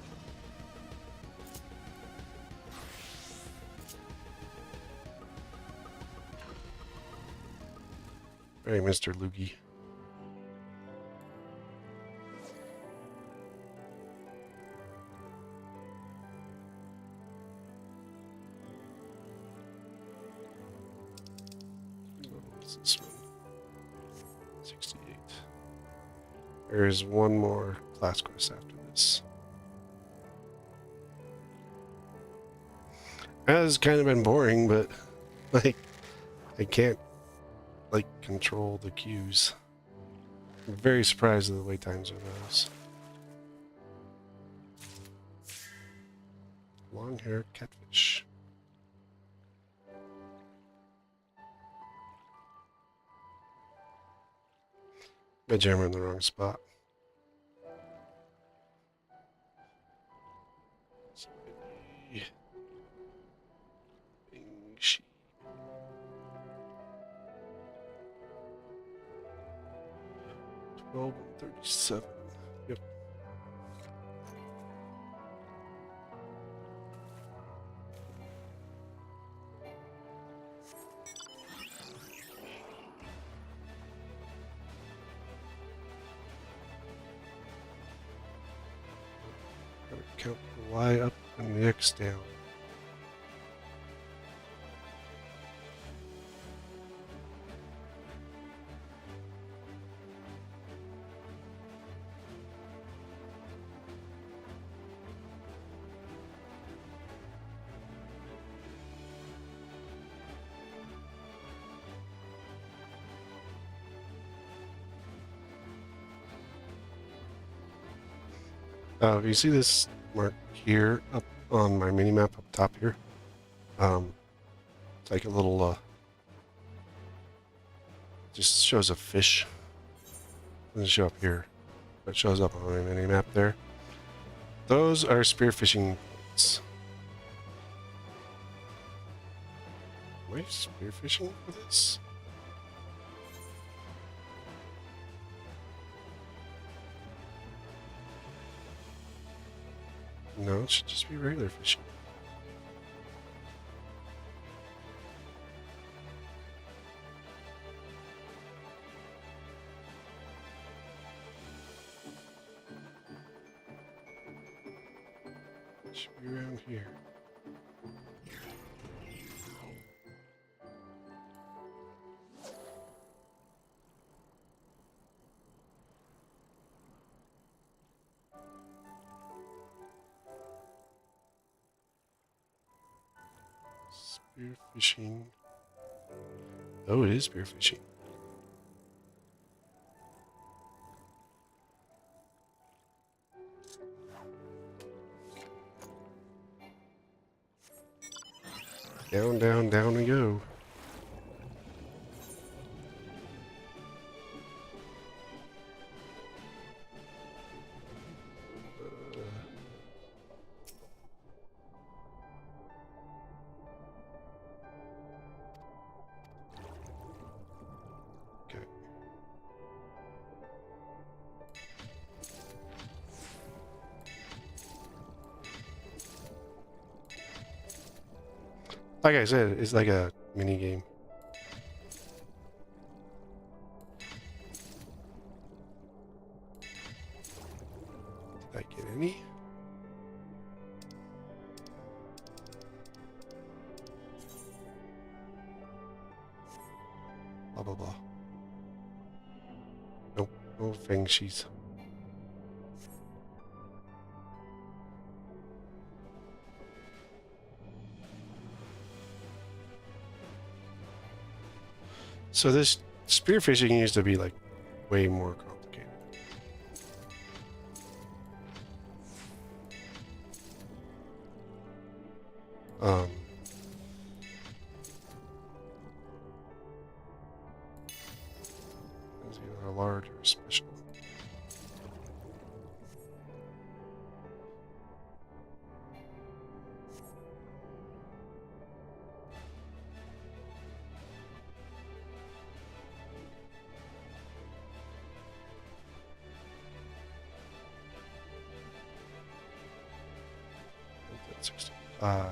Hey, Mr. Loogie. What is this one? 68. There's one more class quest after this. That has kind of been boring, but like I can't like control the queues. I'm very surprised at the wait times of those. Long-haired catfish. I jammer in the wrong spot. Sheep. 12 and 37. Yep. Gotta count the Y up and the X down. If you see this mark here up on my mini map up top here, it's like a little, just shows a fish. It doesn't show up here, but it shows up on my mini map there. Those are spearfishing boats. Am I spearfishing for this? No, it should just be regular fishing. It should be around here. Spear fishing. Oh, it is spear fishing. Down, down, down we go. Okay. Like I said, it's like a mini game. Did I get any? Blah, blah, blah. Nope, no feng she's. So this spearfishing used to be like way more complicated. Is either large or special. That's 65.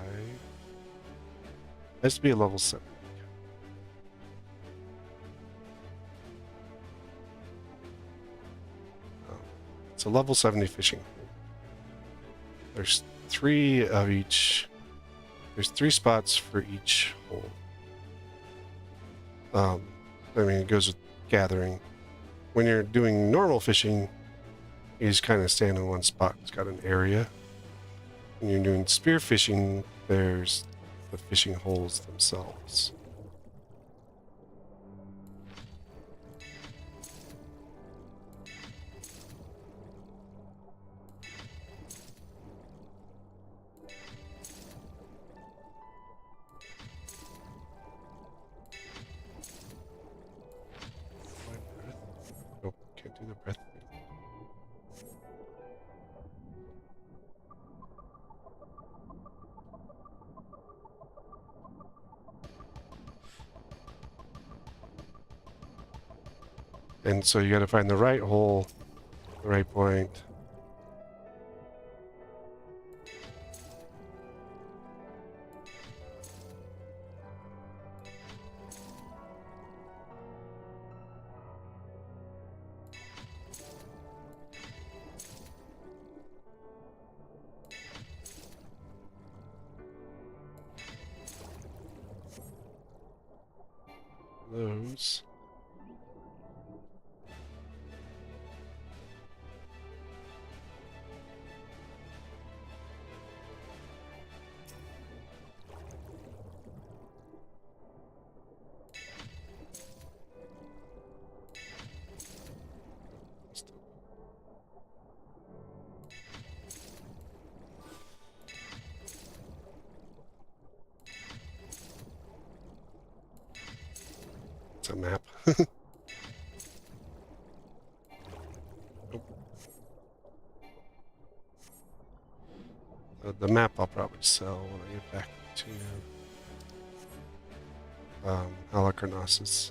Has to be a level 7. It's a level 70 fishing hole. There's 3 of each. There's 3 spots for each hole. I mean, it goes with gathering. When you're doing normal fishing, you just kind of stand in one spot. It's got an area. When you're doing spear fishing, there's the fishing holes themselves. Nope, can't do the breath thing. And so you got to find the right hole, the right point. Those. It's a map. Nope. The map I'll probably sell when I get back to Halicarnassus.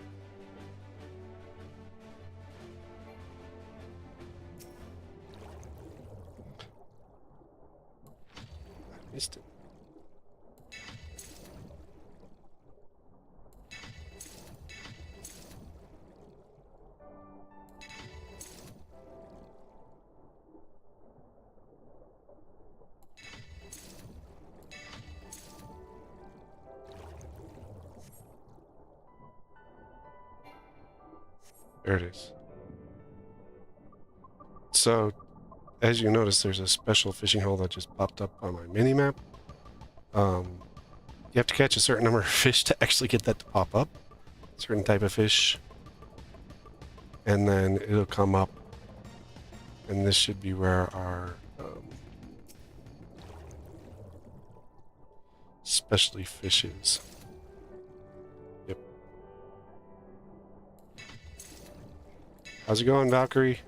I missed it. There it is. So, as you notice, there's a special fishing hole that just popped up on my mini-map. You have to catch a certain number of fish to actually get that to pop up. Certain type of fish. And then it'll come up. And this should be where our specialty fish is. Yep. How's it going, Valkyrie?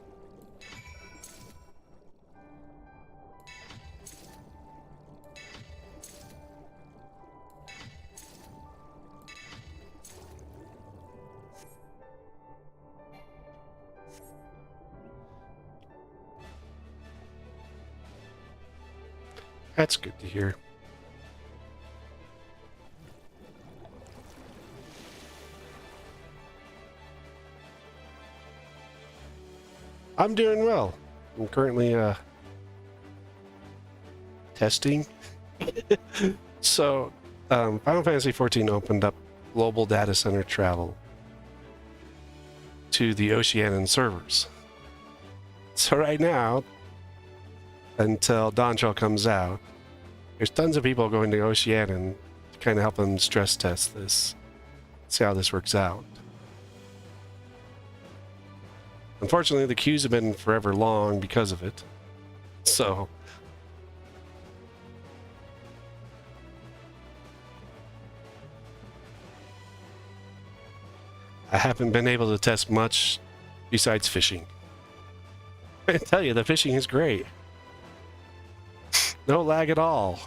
That's good to hear. I'm doing well. I'm currently testing. So, Final Fantasy XIV opened up global data center travel to the Oceanian servers. So right now, until Dawntrail comes out, there's tons of people going to Oceanian to kind of help them stress test this, see how this works out. Unfortunately, the queues have been forever long because of it. So I haven't been able to test much besides fishing. I tell you, the fishing is great. No lag at all.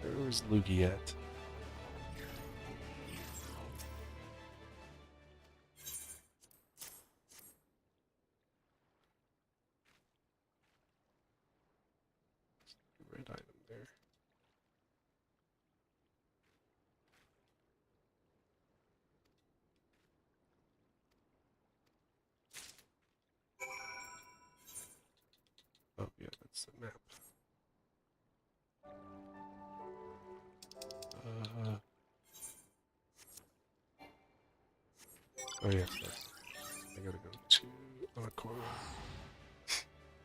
Where's Luigi at? Red item there. Oh yeah, that's the map. Oh yeah, sorry. I gotta go to Oceania.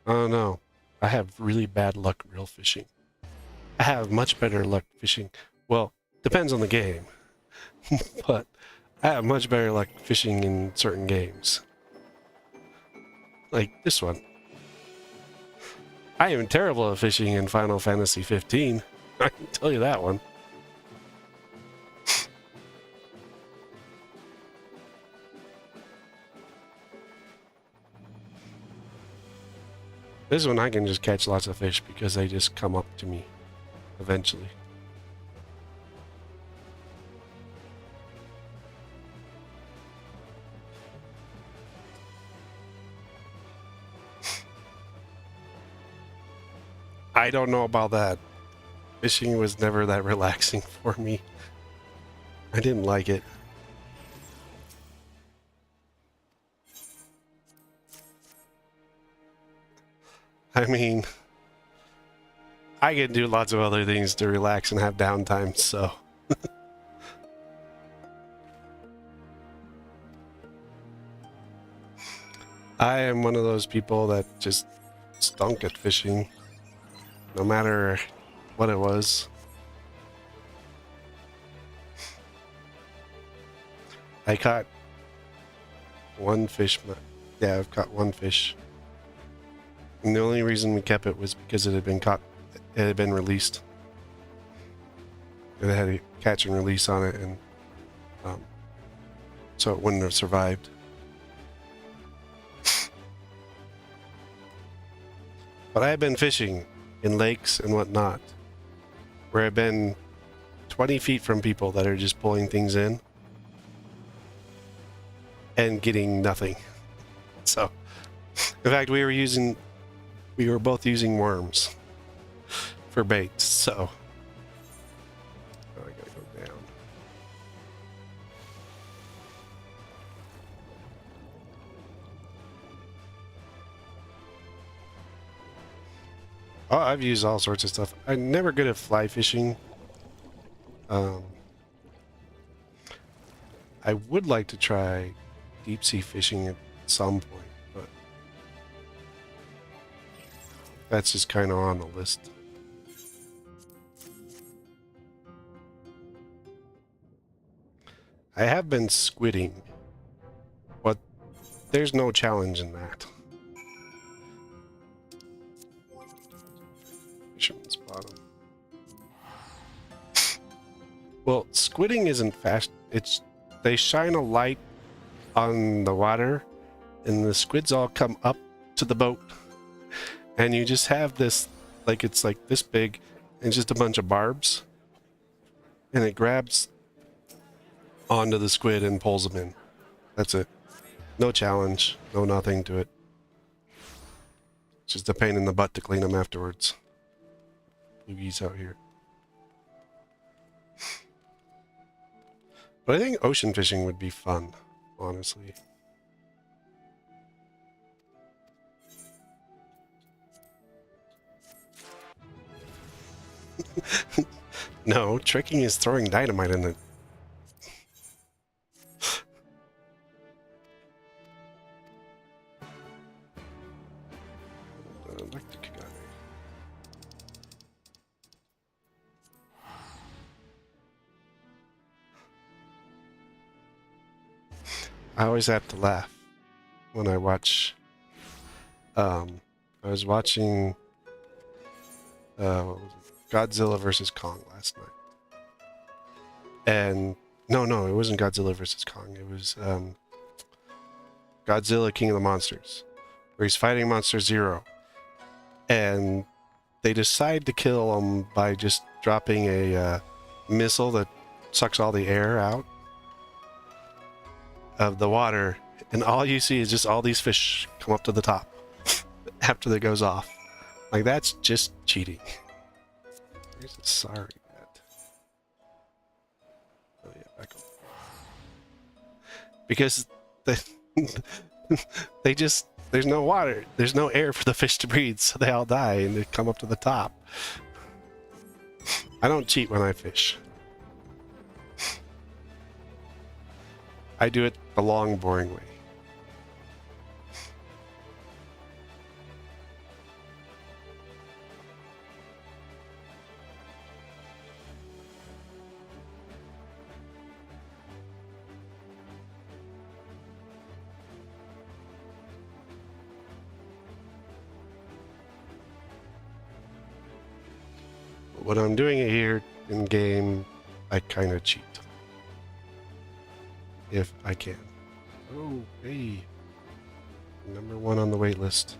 Oh no, I have really bad luck real fishing. I have much better luck fishing. Well, depends on the game, but I have much better luck fishing in certain games. Like this one. I am terrible at fishing in Final Fantasy XV. I can tell you that one. This one I can just catch lots of fish because they just come up to me eventually. I don't know about that. Fishing was never that relaxing for me. I didn't like it. I mean, I can do lots of other things to relax and have downtime, so. I am one of those people that just stunk at fishing, no matter what it was. I caught one fish. Yeah, I've caught one fish. And the only reason we kept it was because it had been caught, it had been released. It had a catch and release on it, and so it wouldn't have survived. But I have been fishing in lakes and whatnot, where I've been 20 feet from people that are just pulling things in and getting nothing. So, in fact, we were both using worms for bait, so. Oh, I gotta go down. Oh, I've used all sorts of stuff. I'm never good at fly fishing. I would like to try deep sea fishing at some point, but that's just kind of on the list. I have been squidding, but there's no challenge in that. Fisherman's bottom. Well, squidding isn't fast. It's they shine a light on the water, and the squids all come up to the boat, and you just have this, like it's like this big, and just a bunch of barbs, and it grabs onto the squid and pulls them in. That's it. No challenge, no nothing to it. It's just a pain in the butt to clean them afterwards. Blue geese out here. But I think ocean fishing would be fun, honestly. No, tricking is throwing dynamite in it. I always have to laugh when I watch. I was watching what was it? Godzilla versus Kong last night, and no, it wasn't Godzilla versus Kong. It was Godzilla King of the Monsters, where he's fighting Monster Zero, and they decide to kill him by just dropping a missile that sucks all the air out of the water, and all you see is just all these fish come up to the top after that goes off. Like, that's just cheating. Here's a sorry at. Oh yeah, back up. Because they just, there's no water, there's no air for the fish to breathe, so they all die and they come up to the top. I don't cheat when I fish. I do it the long, boring way. But when I'm doing it here in game, I kind of cheat. If I can. Oh, hey. Number 1 on the wait list.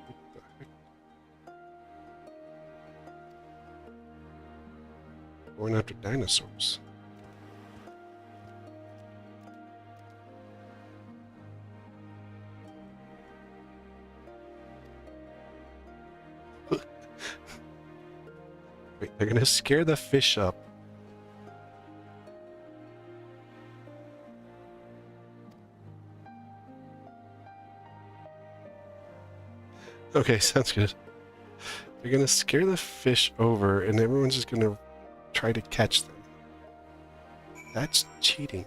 What the heck? Going after dinosaurs. Wait, they're gonna scare the fish up. Okay, sounds good. They're gonna scare the fish over, and everyone's just gonna try to catch them. That's cheating.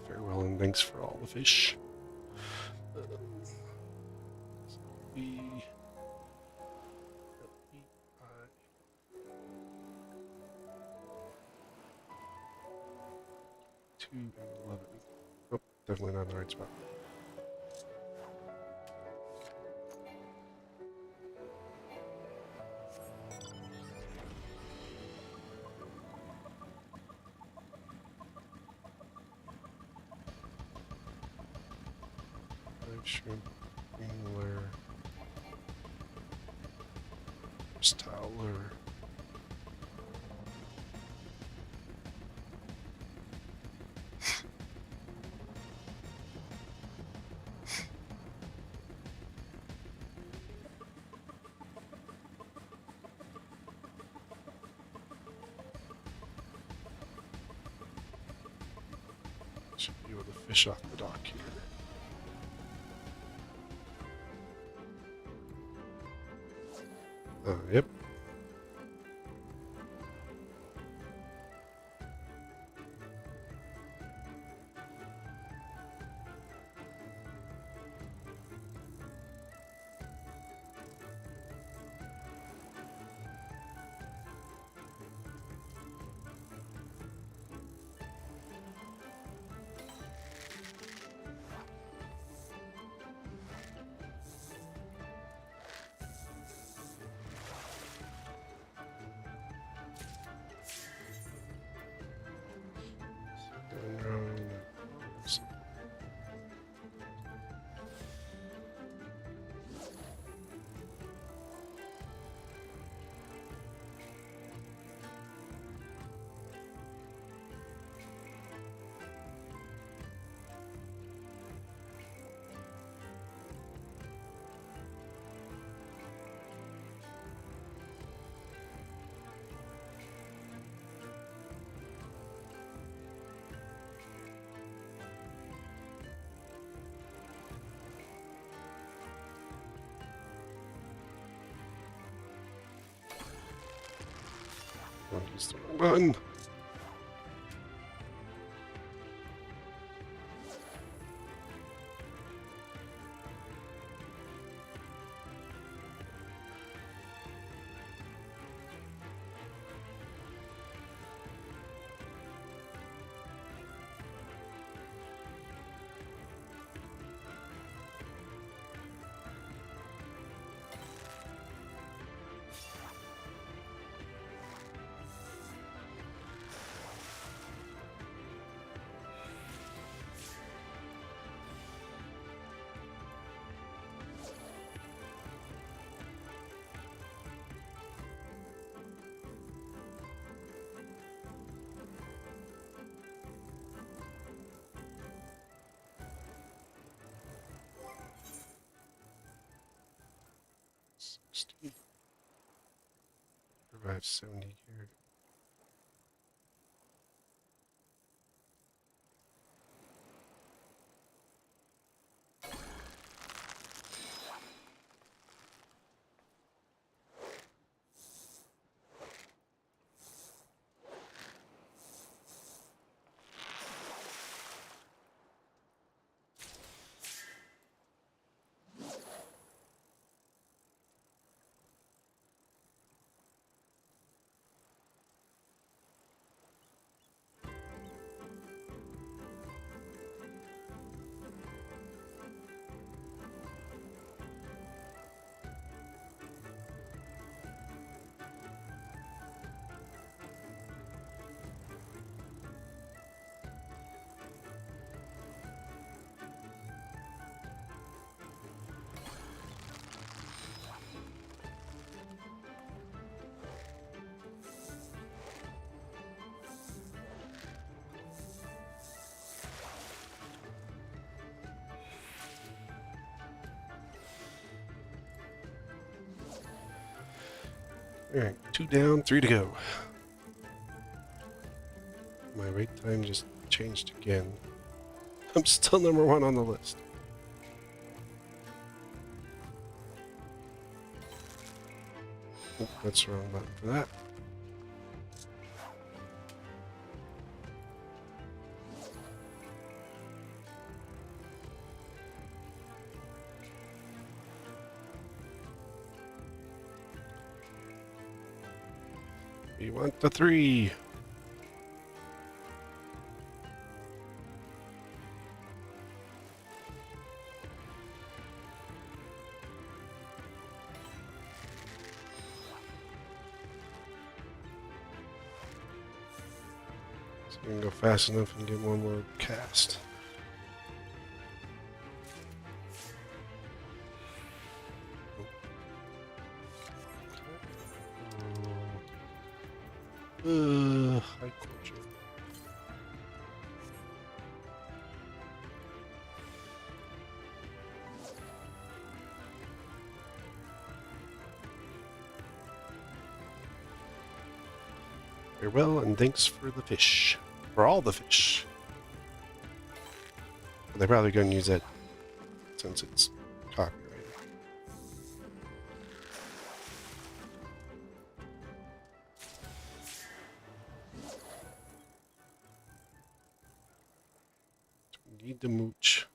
Farewell and thanks for all the fish. And 11. Oh, definitely not in the right spot. Shrimp, green style lure. Should be able to fish off the dock here. Yep. Don't use the wrong button. Survive 70 here. Alright, 2 down, 3 to go. My wait time just changed again. I'm still number 1 on the list. Oh, that's the wrong button for that. We want the 3. So we can go fast enough and get one more cast. High culture. Very well, and thanks for the fish. For all the fish. They're probably going to use it since it's copyrighted. So we need the mooch.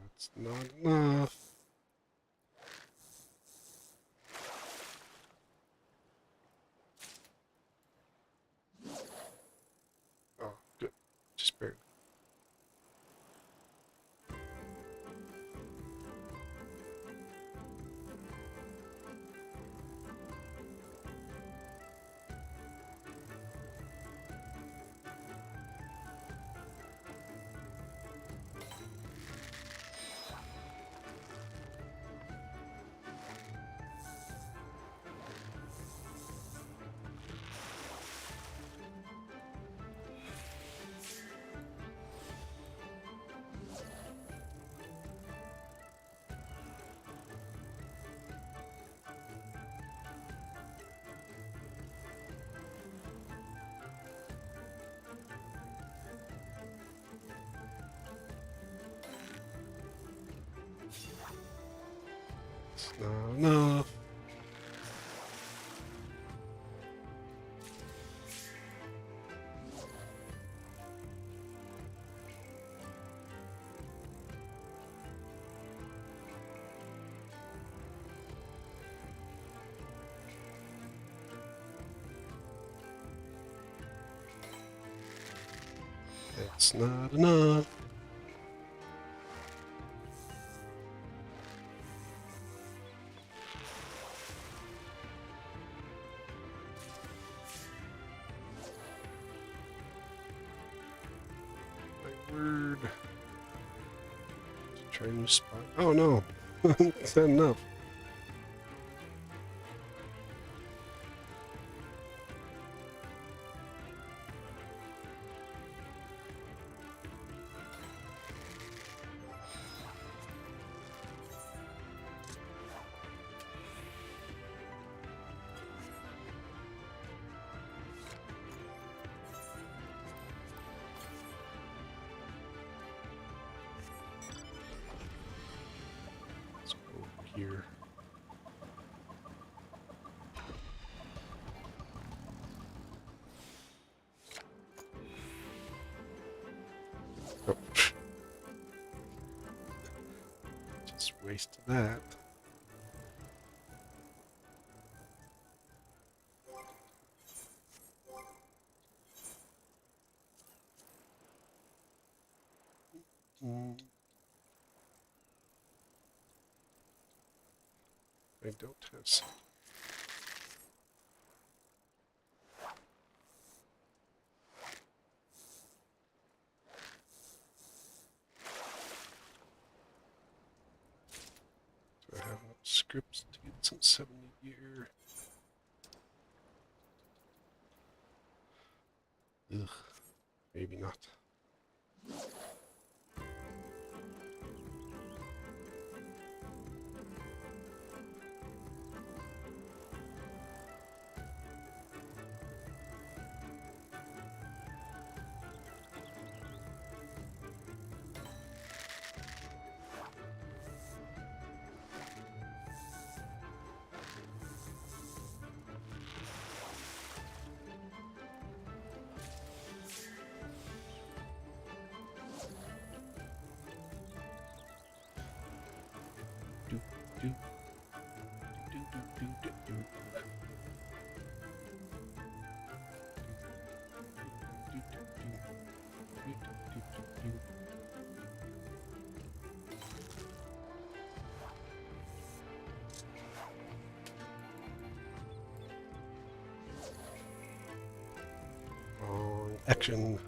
That's not enough. Oh, good. Just barely. It's not enough. It's not enough. My word. Try a new spot. Oh no. It's not enough. Let's go over here. Oh. Just wasted that. I don't have some. Do I have enough scripts to get some 70 gear? Ugh, maybe not. Do, do, do, do, do, do, do. Action.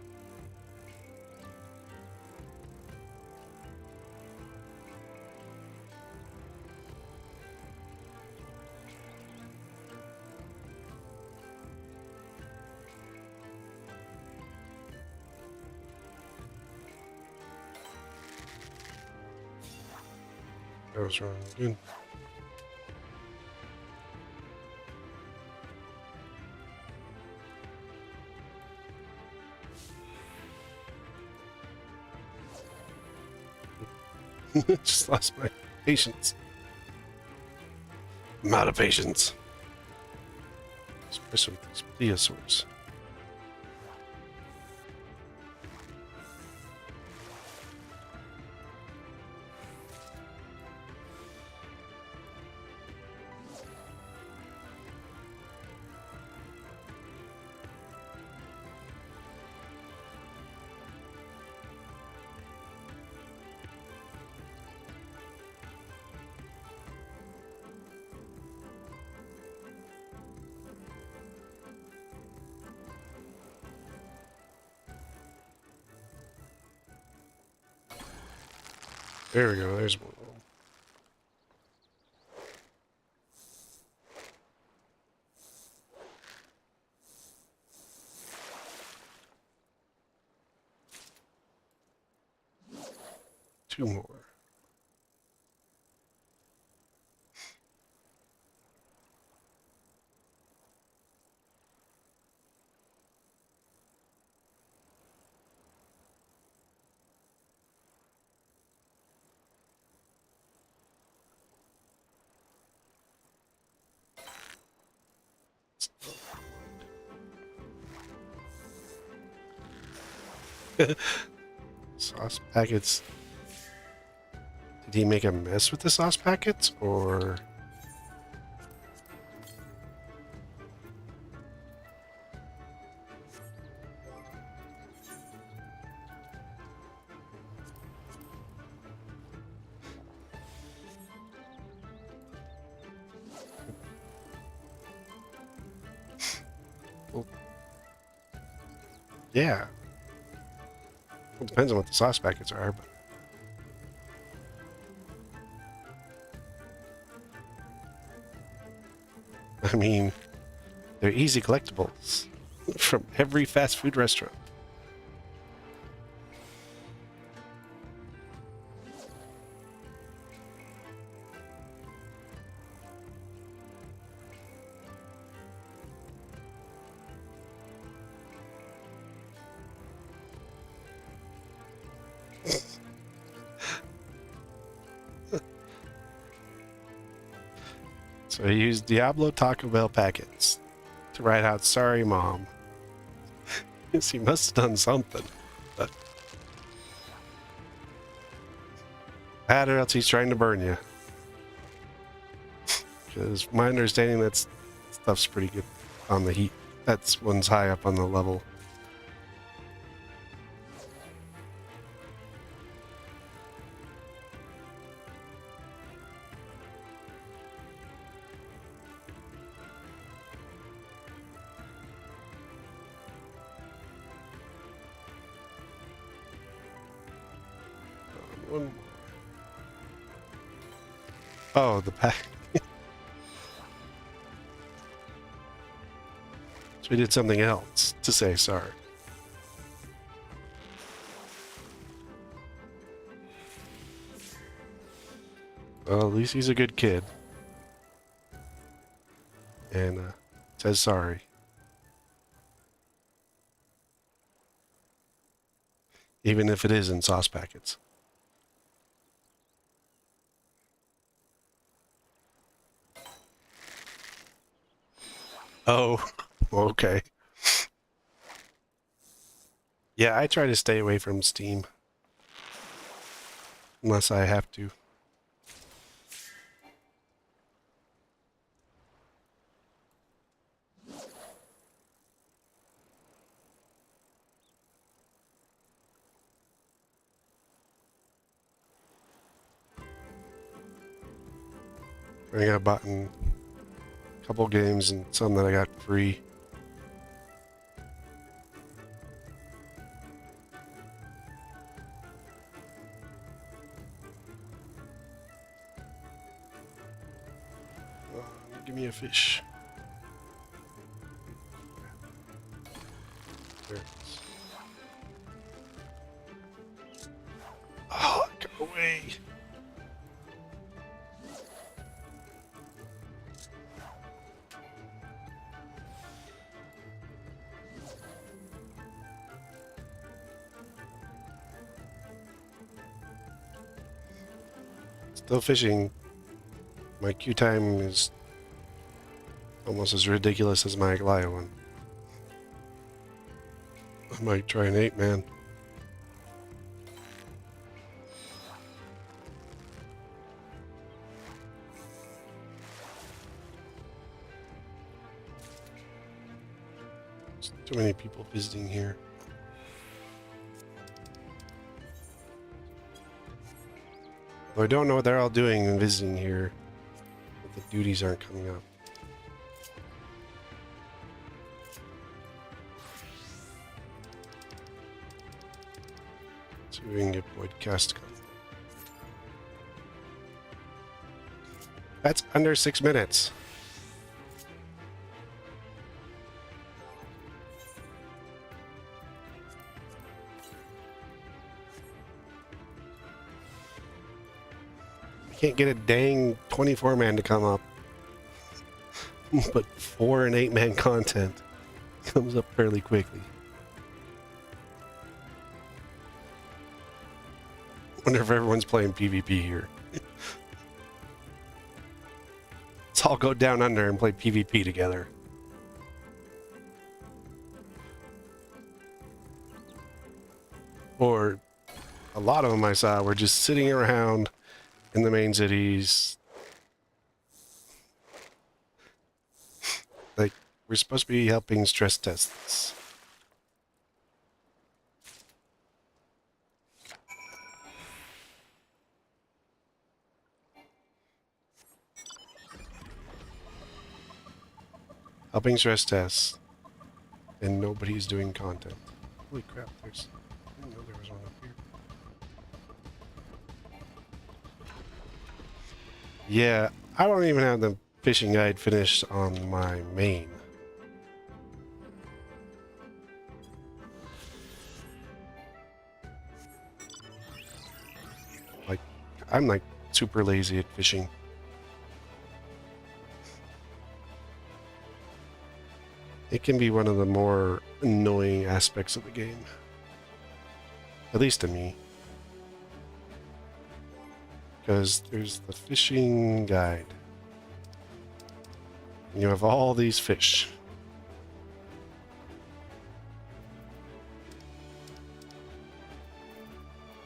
That was wrong again. Just lost my patience. I'm out of patience. Especially with these plesiosaurs. There we go, there's one of them. Two more. Sauce packets. Did he make a mess with the sauce packets, or? Well, yeah. Well, depends on what the sauce packets are, but. I mean, they're easy collectibles from every fast food restaurant. So he used Diablo Taco Bell packets to write out "Sorry, Mom." Yes, he must have done something. But bad, or else he's trying to burn you. Because my understanding, that stuff's pretty good on the heat. That's one's high up on the level. One more. Oh, the pack. So he did something else to say sorry. Well, at least he's a good kid. And says sorry. Even if it is in sauce packets. Oh, okay. Yeah, I try to stay away from Steam. Unless I have to. I got bought in a couple games and some that I got free. Give me a fish. There it is. Oh, go away. Still fishing. My queue time is almost as ridiculous as my Goliath one. I might try an 8-man. There's too many people visiting here. Well, I don't know what they're all doing and visiting here, but the duties aren't coming up. See if we can get Boyd Cast. That's under 6 minutes. Can't get a dang 24-man to come up. But 4 and 8-man content comes up fairly quickly. Wonder if everyone's playing PvP here. Let's all go down under and play PvP together. Or a lot of them I saw were just sitting around in the main cities. Like, we're supposed to be helping stress tests. Helping stress tests. And nobody's doing content. Holy crap, I didn't know there was one up here. Yeah, I don't even have the fishing guide finished on my main. Like, I'm like super lazy at fishing. It can be one of the more annoying aspects of the game. At least to me. Because there's the fishing guide. You have all these fish.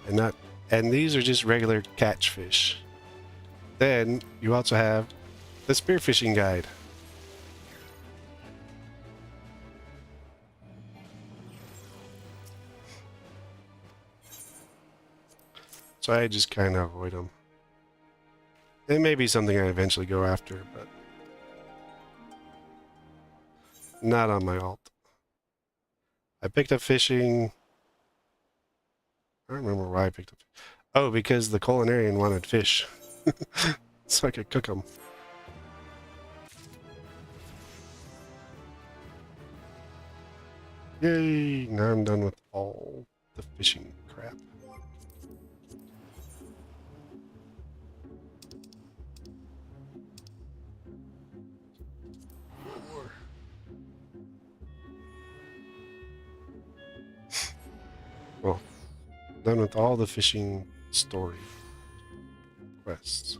And these are just regular catch fish. Then you also have the spearfishing guide. So I just kind of avoid them. It may be something I eventually go after, but not on my alt. I picked up fishing. I don't remember why I picked up. Oh, because the culinarian wanted fish. So I could cook them. Yay! Now I'm done with all the fishing crap. Well, done with all the fishing story quests.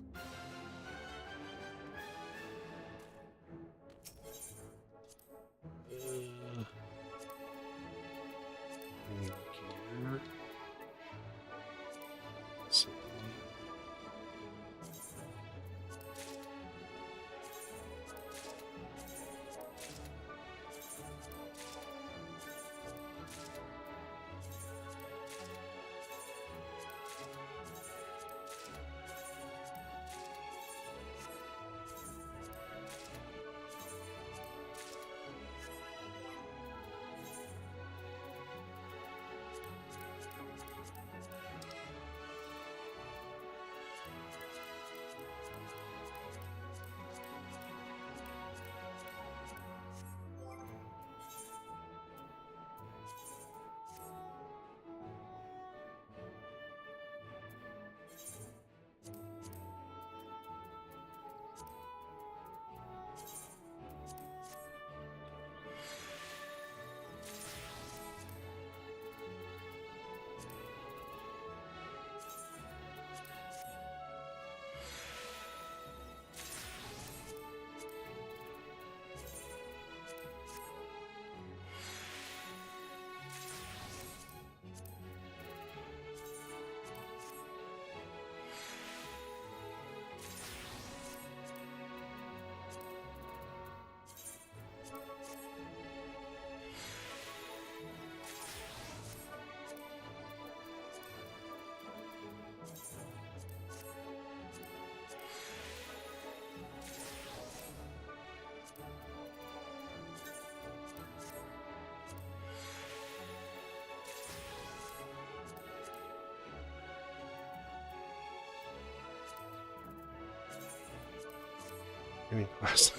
gaming class.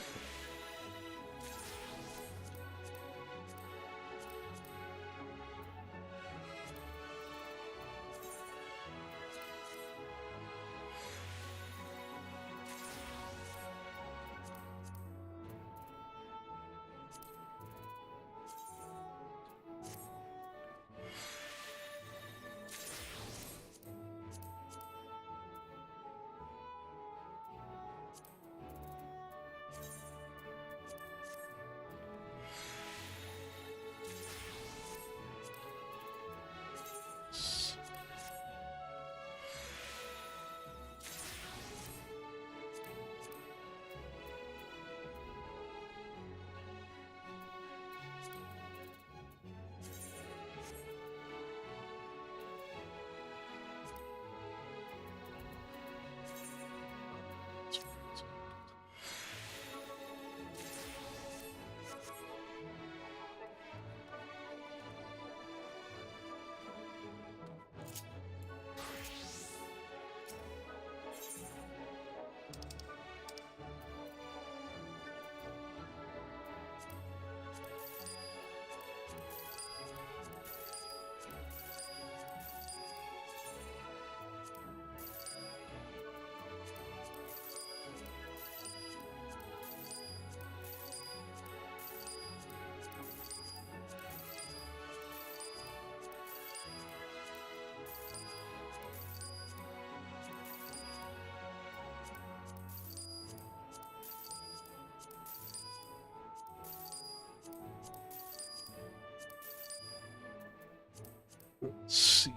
Let's see.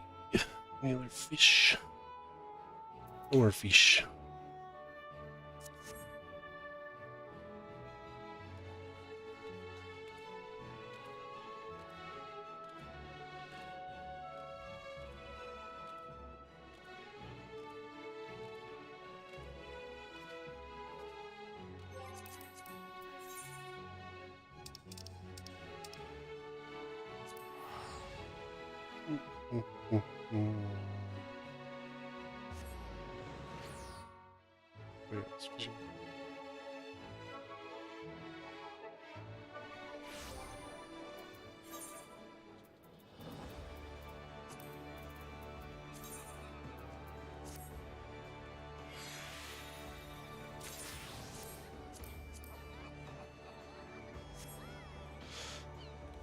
Any other fish? More fish. Wait, it's fishing.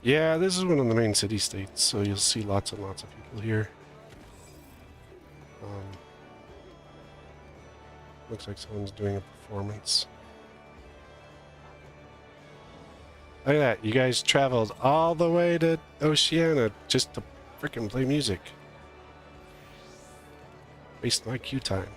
Yeah, this is one of the main city states, so you'll see lots and lots of people here. Looks like someone's doing a performance. Look at that, you guys traveled all the way to Oceania just to freaking play music. Waste my queue time.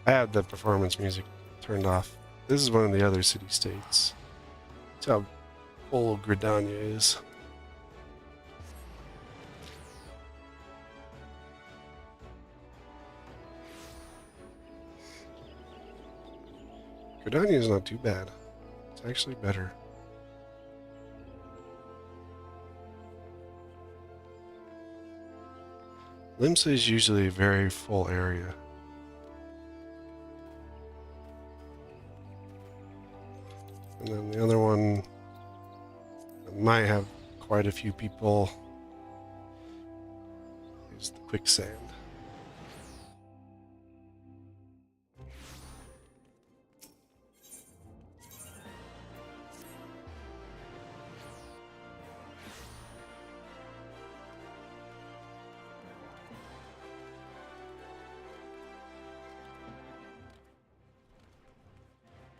I had the performance music turned off. This is one of the other city states. That's how full Gridania is. Gridania is not too bad. It's actually better. Limsa is usually a very full area. And then the other one might have quite a few people is the quicksand.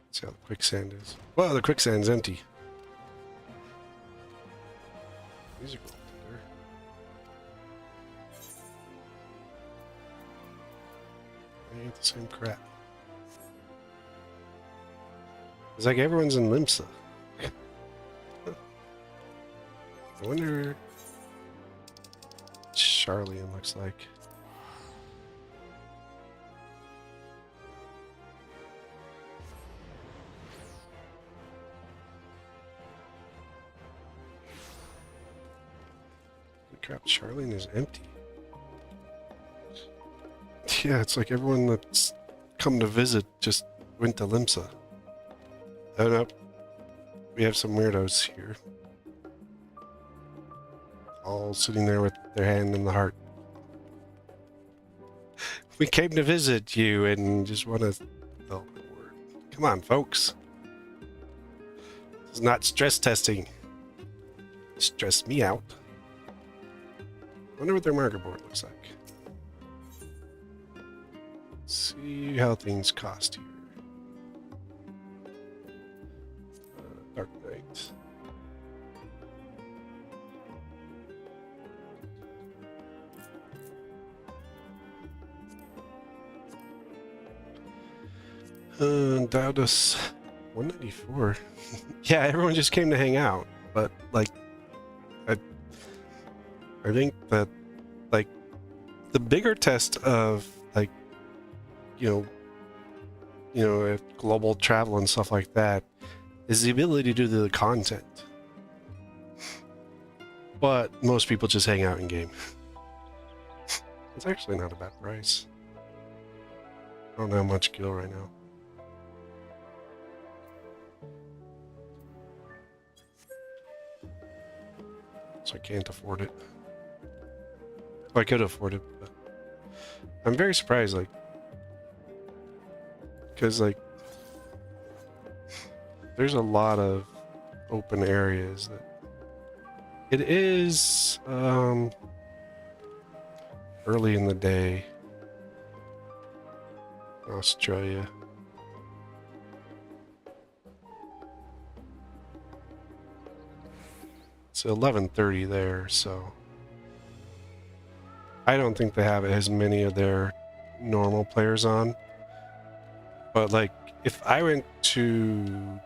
Let's see how the quicksand is. Well, the quicksand's empty. These are cool. They ain't the same crap. It's like everyone's in Limsa. I wonder what Charlian looks like. Crap, Charlene is empty. Yeah, it's like everyone that's come to visit just went to Limsa. Oh no, we have some weirdos here. All sitting there with their hand in the heart. We came to visit you and just want to... Oh, my word. Come on, folks. This is not stress testing. Stress me out. Wonder what their marker board looks like. Let's see how things cost here. Dark Knight. Dowdus 194. Yeah, everyone just came to hang out, but like I think that like the bigger test of like global travel and stuff like that is the ability to do the content. But most people just hang out in game. It's actually not a bad price. I don't have much gil right now. So I can't afford it. Well, I could afford it, but I'm very surprised, like, because like there's a lot of open areas that it is early in the day. Australia. It's 11:30 there, so I don't think they have as many of their normal players on. But like, if I went to,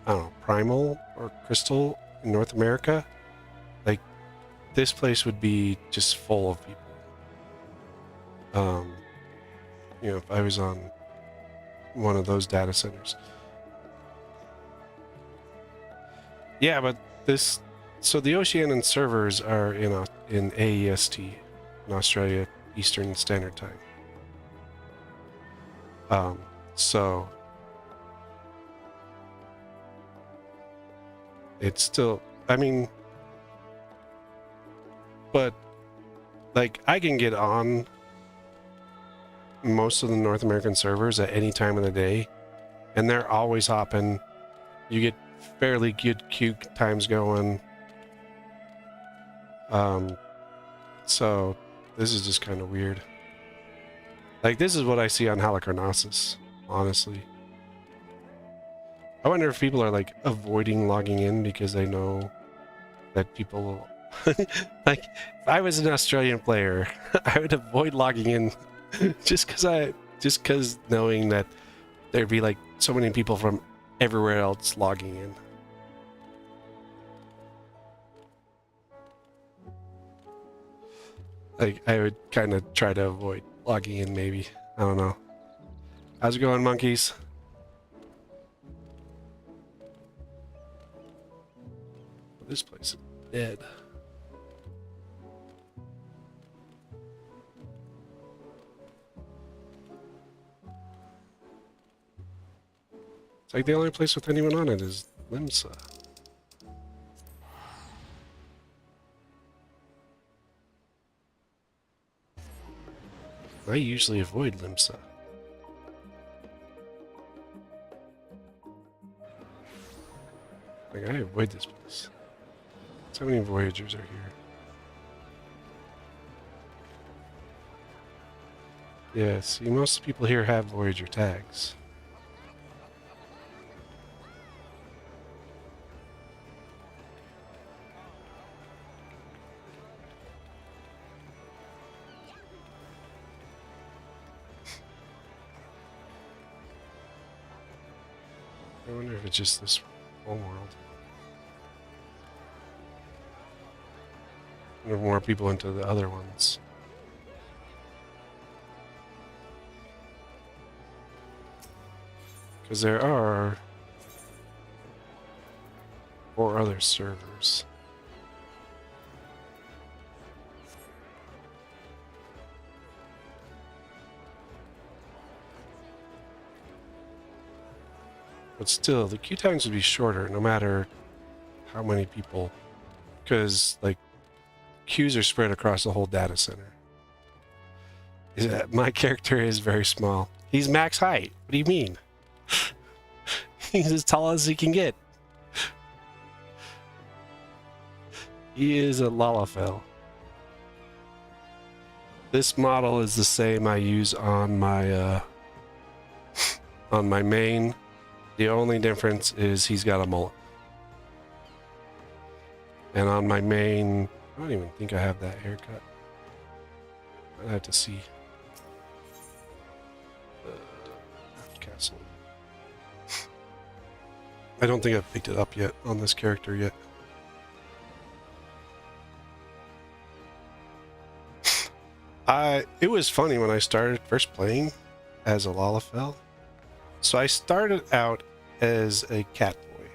I don't know, Primal or Crystal in North America, like this place would be just full of people. If I was on one of those data centers. Yeah, but so the Oceanian servers are in AEST, in Australia Eastern Standard Time. So it's still, I mean, but like I can get on most of the North American servers at any time of the day, and they're always hopping. You get fairly good queue times going. So this is just kind of weird. Like, this is what I see on Halicarnassus, honestly. I wonder if people are like avoiding logging in because they know that people will like, if I was an Australian player, I would avoid logging in just because knowing that there'd be like so many people from everywhere else logging in. Like, I would kind of try to avoid logging in, maybe. I don't know. How's it going, monkeys? This place is dead. It's like the only place with anyone on it is Limsa. I usually avoid Limsa. Like, I avoid this place. So many Voyagers are here. Yeah, see, most people here have Voyager tags. I wonder if it's just this whole world. I wonder if more people into the other ones. Because there are 4 other servers. But still, the queue times would be shorter no matter how many people, because like queues are spread across the whole data center. My character is very small. He's max height. What do you mean? He's as tall as he can get. He is a Lalafell. This model is the same I use on my main. The only difference is he's got a mullet. And on my main, I don't even think I have that haircut. I'd have to see. Castle. I don't think I've picked it up yet on this character yet. It was funny when I started first playing as a Lalafell. So I started out as a cat boy.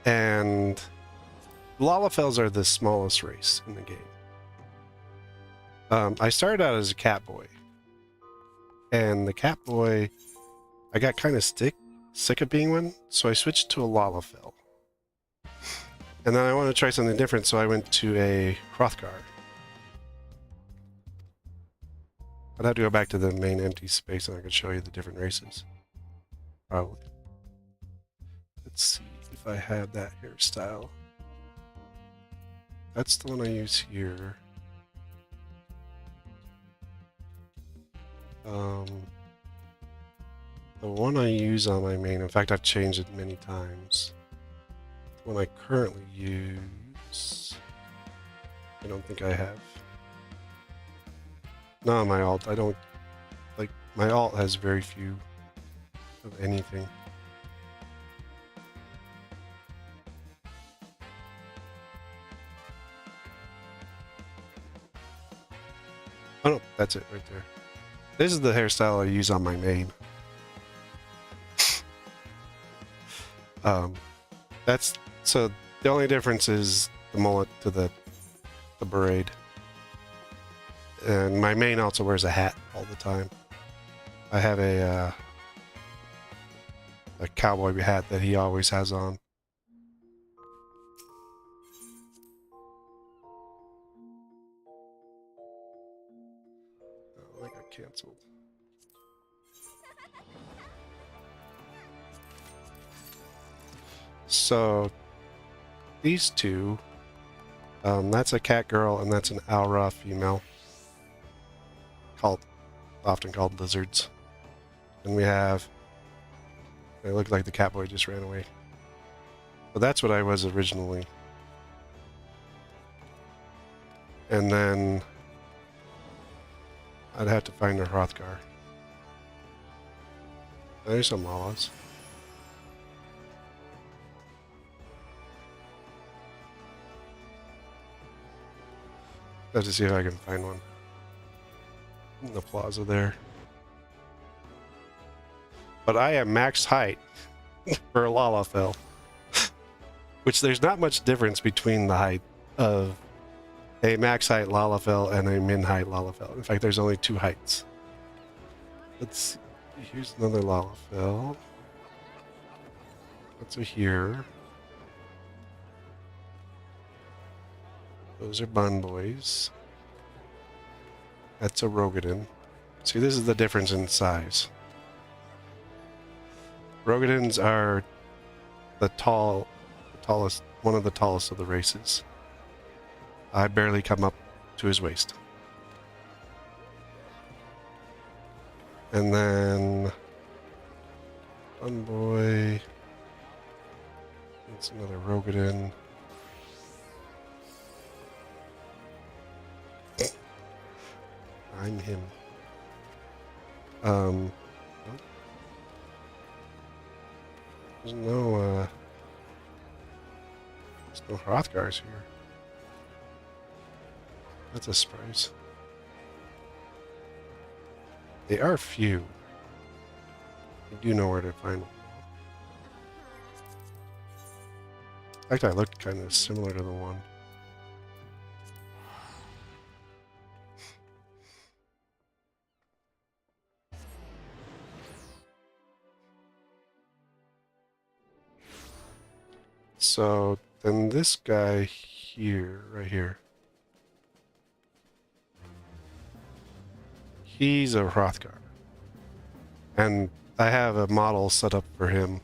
And Lalafells are the smallest race in the game. I started out as a cat boy. And the cat boy, I got kind of sick of being one, so I switched to a Lalafell. And then I wanted to try something different, so I went to a Hrothgar. I'd have to go back to the main empty space and I could show you the different races. Probably. Let's see if I have that hairstyle. That's the one I use here. The one I use on my main, in fact, I've changed it many times. The one I currently use, I don't think I have. No, my alt, I don't, like, my alt has very few of anything. Oh no, that's it right there. This is the hairstyle I use on my main. That's, so the only difference is the mullet to the braid. And my main also wears a hat all the time. I have a cowboy hat that he always has on. Oh, that got canceled. So these two, that's a cat girl and that's an Aura female, often called lizards. And we have, they look like the catboy just ran away. But that's what I was originally. And then I'd have to find a Hrothgar. There's some Lalas. I have to see if I can find one in the plaza there. But I am max height for a Lalafell, which there's not much difference between the height of a max height Lalafell and a min height Lalafell. In fact, there's only 2 heights. Let's see. Here's another Lalafell. What's here? Those are Bun Boys. That's a Rogadin. See, this is the difference in size. Rogadins are the tallest, one of the tallest of the races. I barely come up to his waist. And then Bun Boy. It's another Rogadin. I'm him. There's no Hrothgars here. That's a surprise. They are few. You do know where to find them. In fact, I looked kind of similar to the one. So then this guy here, right here, he's a Hrothgar. And I have a model set up for him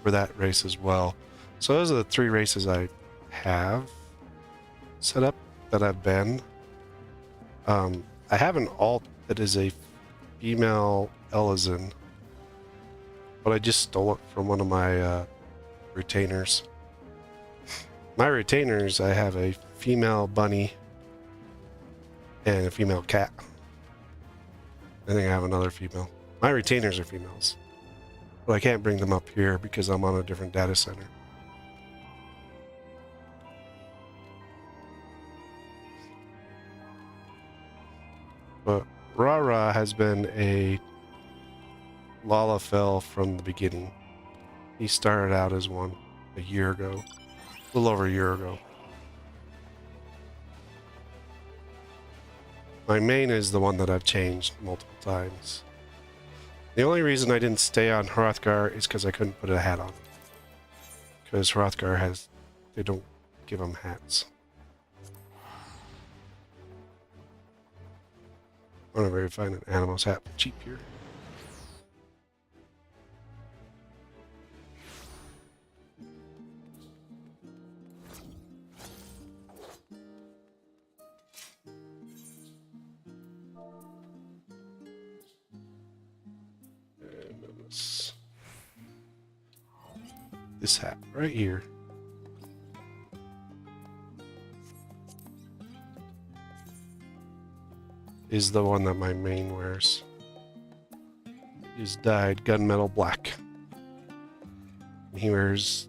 for that race as well. So those are the 3 races I have set up that I've been. I have an alt that is a female Elizin, but I just stole it from one of my retainers. My retainers, I have a female bunny and a female cat. I think I have another female. My retainers are females, but I can't bring them up here because I'm on a different data center. But Rara has been a Lalafell from the beginning. He started out as one a year ago, a little over a year ago. My main is the one that I've changed multiple times. The only reason I didn't stay on Hrothgar is because I couldn't put a hat on. Because Hrothgar has, they don't give him hats. I wonder if I find an Animos hat for cheap here. And then this hat right here. Is the one that my main wears. He's dyed gunmetal black. He wears,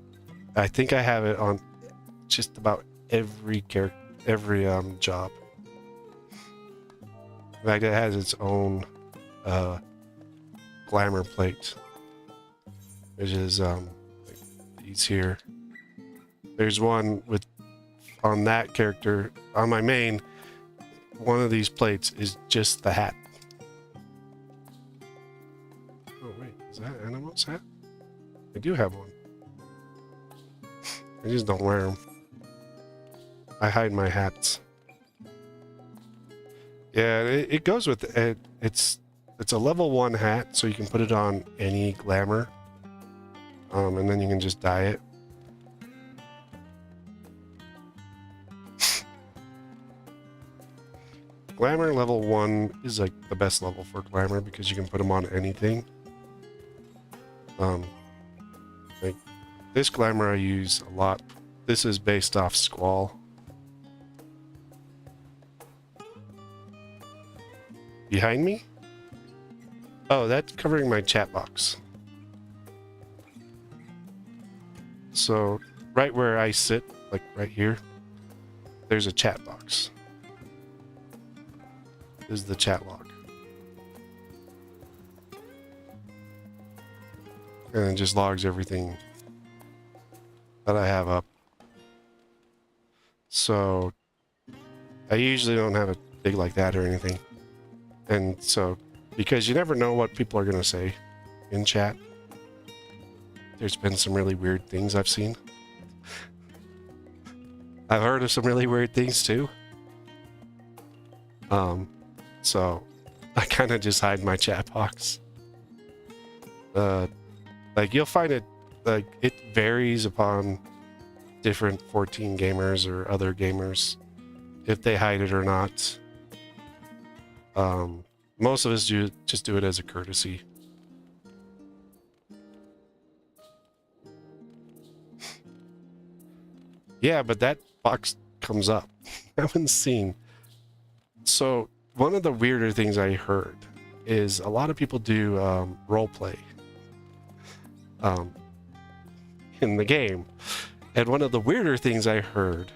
I think I have it on just about every character, every job. In fact, it has its own glamour plate, which is like these here. There's one with on that character on my main. One of these plates is just the hat. Oh wait, is that Animos hat? I do have one. I just don't wear them. I hide my hats. Yeah, it goes with it. It's a level 1 hat, so you can put it on any glamour, and then you can just dye it. Glamour level 1 is like the best level for glamour because you can put them on anything. Like this glamour I use a lot. This is based off Squall. Behind me? Oh, that's covering my chat box. So right where I sit, like right here, there's a chat box. This is the chat log. And it just logs everything that I have up. So I usually don't have it big like that or anything. And so, because you never know what people are going to say in chat. There's been some really weird things I've seen. I've heard of some really weird things too. So I kind of just hide my chat box. Like you'll find it, like it varies upon different 14 gamers or other gamers, if they hide it or not. Most of us just do it as a courtesy. Yeah, but that box comes up. I haven't seen. So one of the weirder things I heard is a lot of people do role play in the game. And one of the weirder things I heard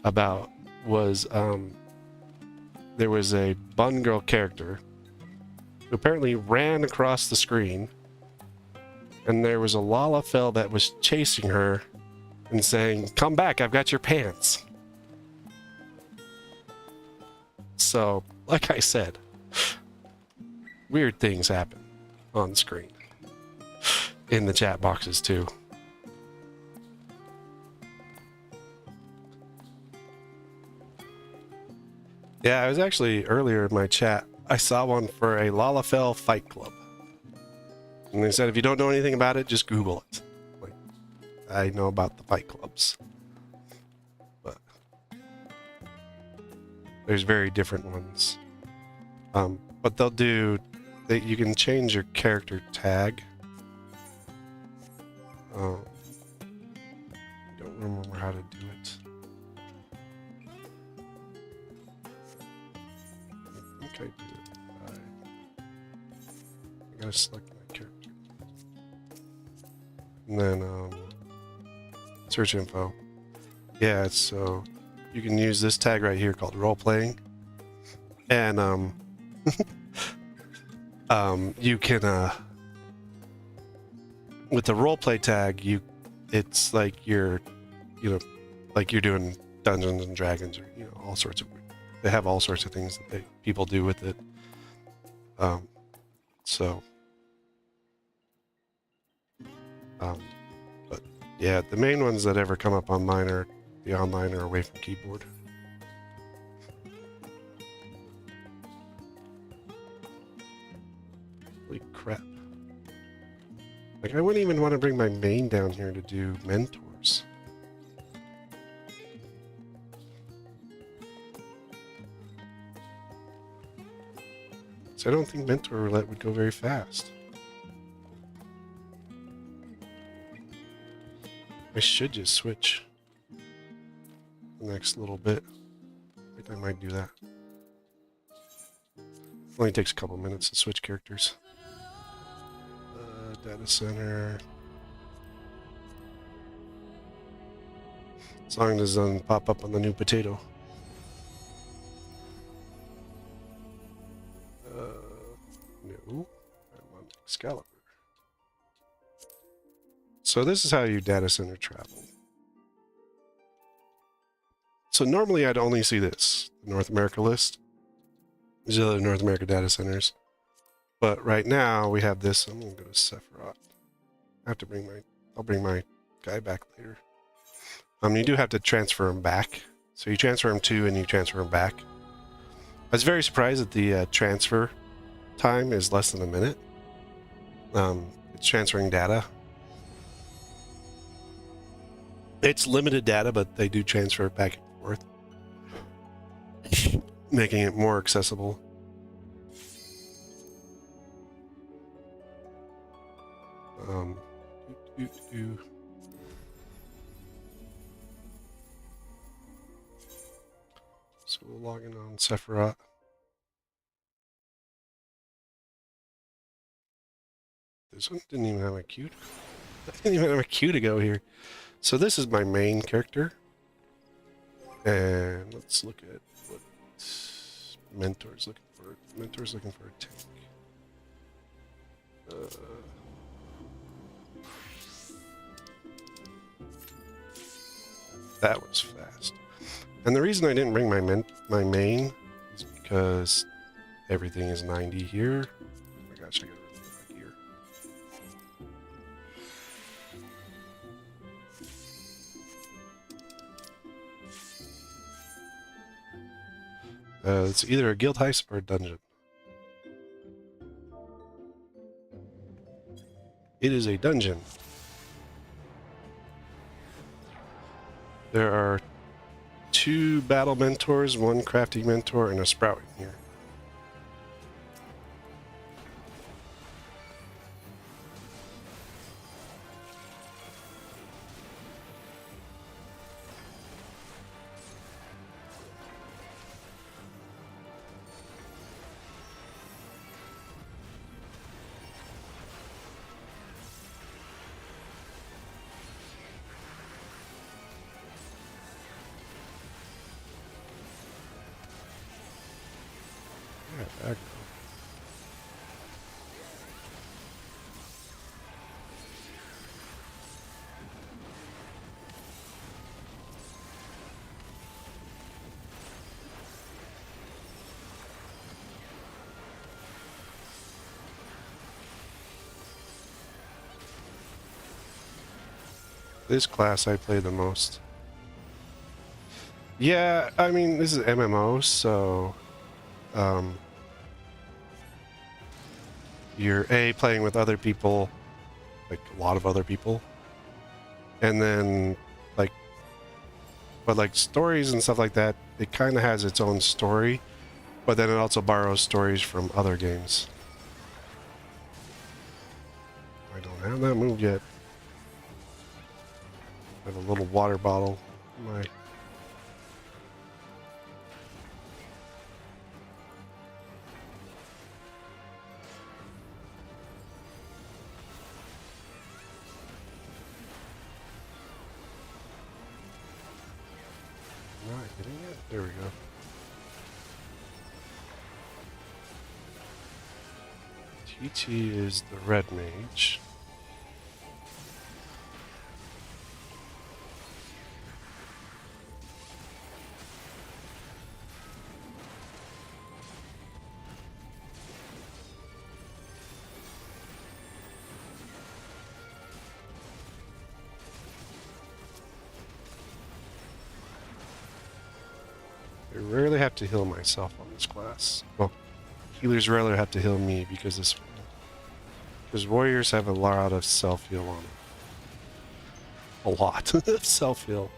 about was there was a Bun Girl character who apparently ran across the screen, and there was a Lalafell that was chasing her and saying, "Come back, I've got your pants." So, like I said, weird things happen on screen. In the chat boxes too. Yeah, I was actually earlier in my chat. I saw one for a Lalafell Fight Club, and they said if you don't know anything about it, just Google it. Like, I know about the fight clubs, but there's very different ones. But they'll do. You can change your character tag. I don't remember how to do it. I think I do it. I gotta select my character. And then search info. Yeah, so you can use this tag right here called role playing. And you can with the roleplay tag, it's like you're doing Dungeons and Dragons, or all sorts of. They have all sorts of things that people do with it. But yeah, the main ones that ever come up on mine are the online or away from keyboard. Holy crap. Like, I wouldn't even want to bring my main down here to do mentors. So I don't think mentor roulette would go very fast. I should just switch the next little bit. I think I might do that. Only takes a couple minutes to switch characters. Data center. As long as it doesn't pop up on the new potato. No, I'm on Excalibur. So this is how you data center travel. So normally I'd only see this, the North America list. These are the North America data centers. But right now we have this. I'm gonna go to Sephiroth. I have to I'll bring my guy back later. You do have to transfer him back. So you transfer him to and you transfer him back. I was very surprised that the transfer time is less than a minute. It's transferring data. It's limited data, but they do transfer it back and forth, making it more accessible. So we'll log in on Sephiroth. This one didn't even have a queue. I didn't even have a queue to go here. So this is my main character. And let's look at what Mentor's looking for. Mentor's looking for a tank. That was fast. And the reason I didn't bring my main is because everything is 90 here. Oh my gosh, I gotta really get back here. It's either a guild heist or a dungeon. It is a dungeon. There are 2 battle mentors, 1 crafting mentor, and a sprout in here. Yeah, this class I play the most. Yeah, I mean, this is MMO, so you're playing with other people, like a lot of other people, and then like, but like stories and stuff like that, it kind of has its own story, but then it also borrows stories from other games. I don't have that move yet. I have a little water bottle. My Am I getting it? There we go. TT is the red mage. I rarely have to heal myself on this class. Well, healers rarely have to heal me because warriors have a lot of self-heal on them. A lot of self-heal.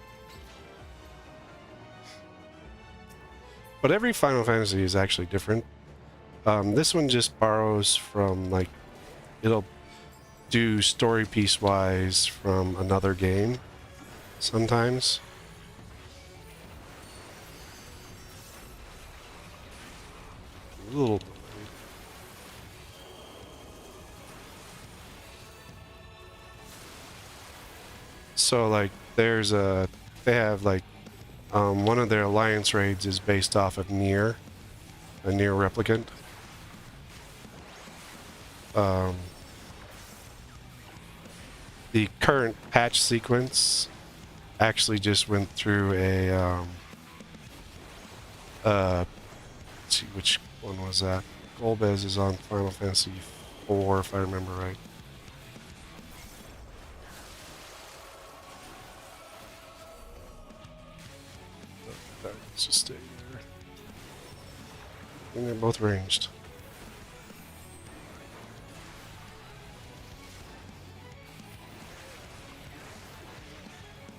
But every Final Fantasy is actually different. This one just borrows from, like, it'll do story piece-wise from another game sometimes. A little delayed. So, like, they have, like, one of their alliance raids is based off of a Nier replicant. The current patch sequence actually just went through a let's see, which one was that? Golbez is on Final Fantasy IV, if I remember right. Let's just stay there. I think they're both ranged.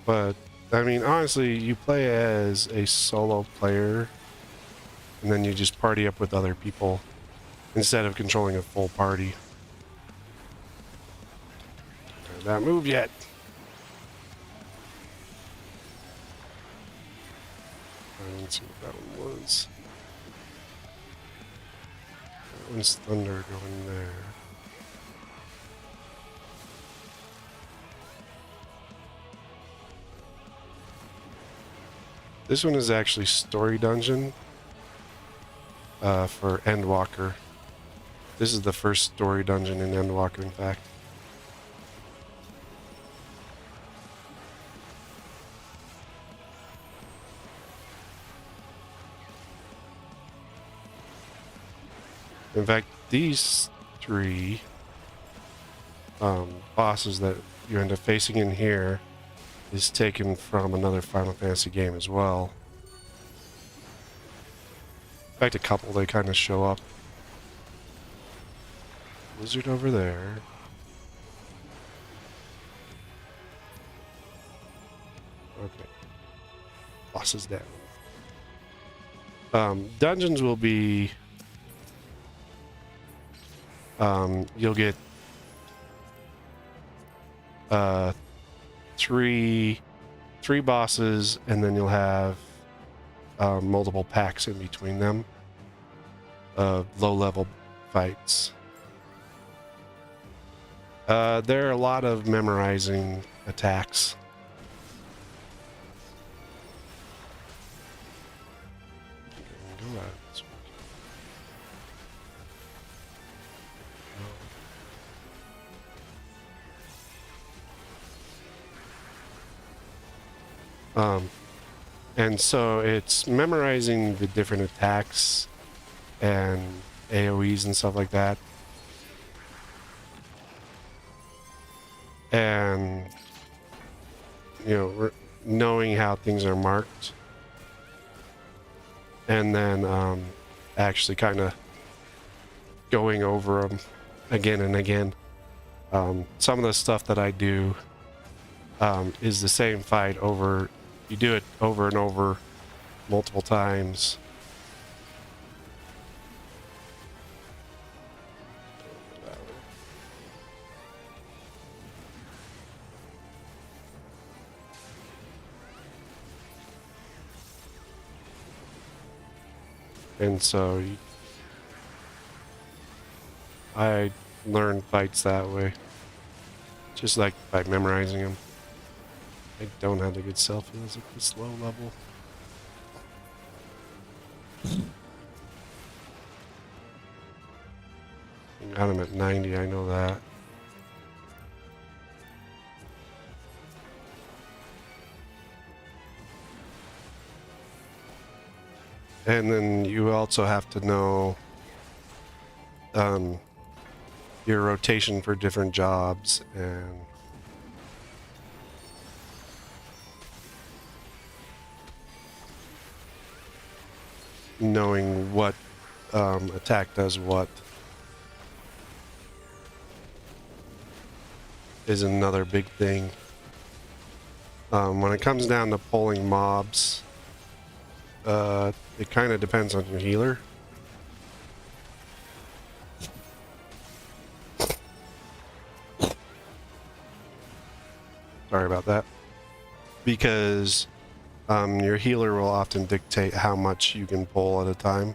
But, I mean, honestly, you play as a solo player, and then you just party up with other people instead of controlling a full party. Don't have that move yet. I didn't see what that one was. That one's thunder going there. This one is actually story dungeon for Endwalker. This is the first story dungeon in Endwalker, in fact. In fact, these three bosses that you end up facing in here is taken from another Final Fantasy game as well. In fact, a couple, they kind of show up. Wizard over there. Okay. Boss is down. Dungeons will be... you'll get three bosses, and then you'll have multiple packs in between them of low-level fights. There are a lot of memorizing attacks. And so it's memorizing the different attacks and AoEs and stuff like that. And, you know, knowing how things are marked. and then actually kind of going over them again and again. Some of the stuff that I do is the same fight over. You do it over and over multiple times. And so I learn fights that way, just like by memorizing them. I don't have the good self-heals at this low level. I got him at 90, I know that. And then you also have to know your rotation for different jobs and knowing what attack does what is another big thing. When it comes down to pulling mobs, it kind of depends on your healer. Sorry about that. Because your healer will often dictate how much you can pull at a time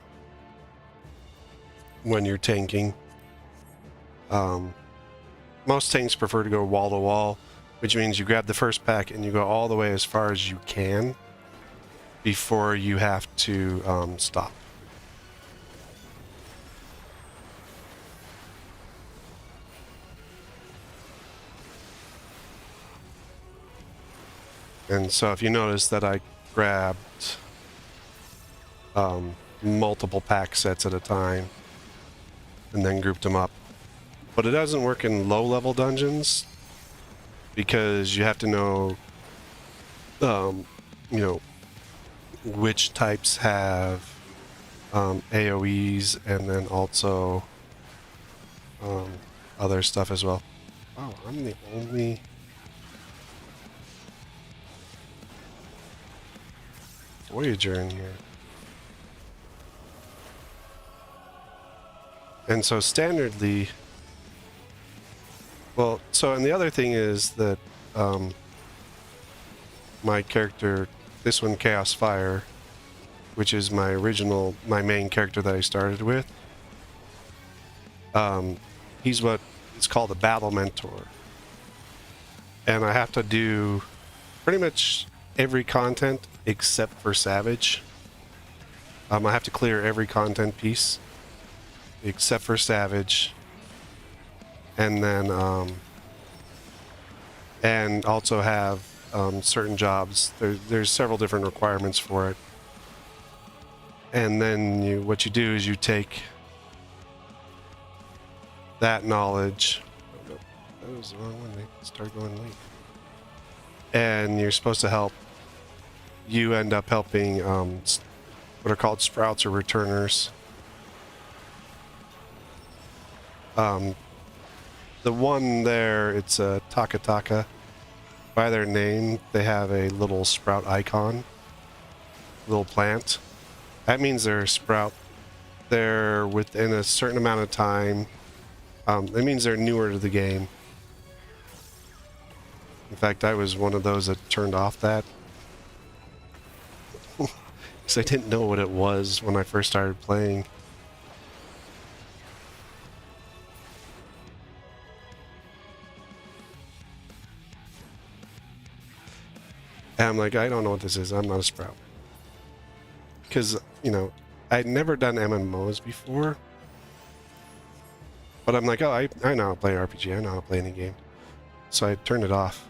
when you're tanking. Most tanks prefer to go wall to wall, which means you grab the first pack and you go all the way as far as you can before you have to stop. And so if you notice that I grabbed multiple pack sets at a time and then grouped them up. But it doesn't work in low level dungeons because you have to know, you know, which types have AoEs and then also other stuff as well. Oh, I'm the only... Voyager in here. And so standardly, well, so and the other thing is that my character, this one, Chaos Fire, which is my main character that I started with, he's what is called a battle mentor. And I have to do pretty much every content except for Savage. I have to clear every content piece except for Savage, and then and also have certain jobs. There's several different requirements for it, and then what you do is you take that knowledge. Oh, no, that was the wrong one. They started going late. And you're supposed to help. You end up helping what are called sprouts or returners. The one there, it's a Taka. By their name, they have a little sprout icon, little plant. That means they're a sprout. They're within a certain amount of time. That means they're newer to the game. In fact, I was one of those that turned off that. Because I didn't know what it was when I first started playing. And I'm like, I don't know what this is. I'm not a sprout. Because, you know, I'd never done MMOs before. But I'm like, oh, I know how to play RPG. I know how to play any game. So I turned it off.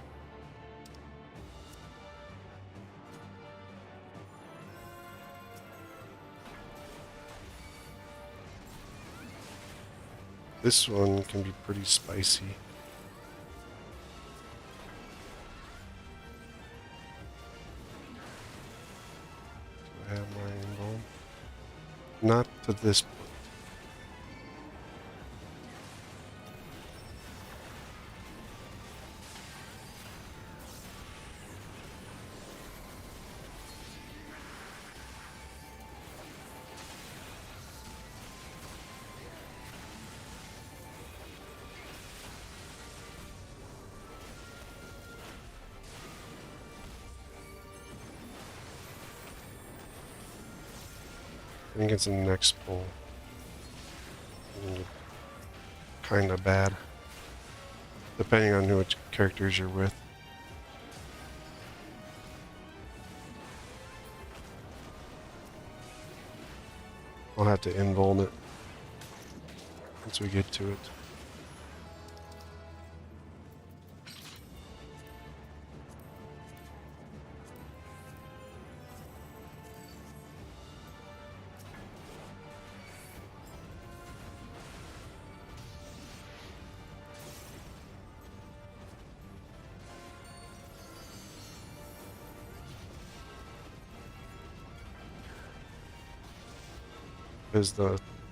This one can be pretty spicy. Do I have my bomb? not to this point. I think it's the next pull. Kind of bad, depending on which characters you're with. I'll have to invuln it once we get to it.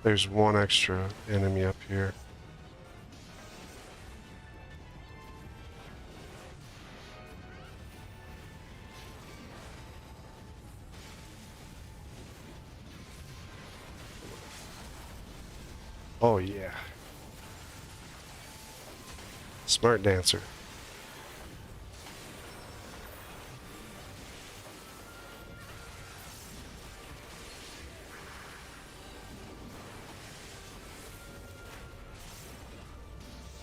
There's one extra enemy up here. Oh yeah. Smart dancer.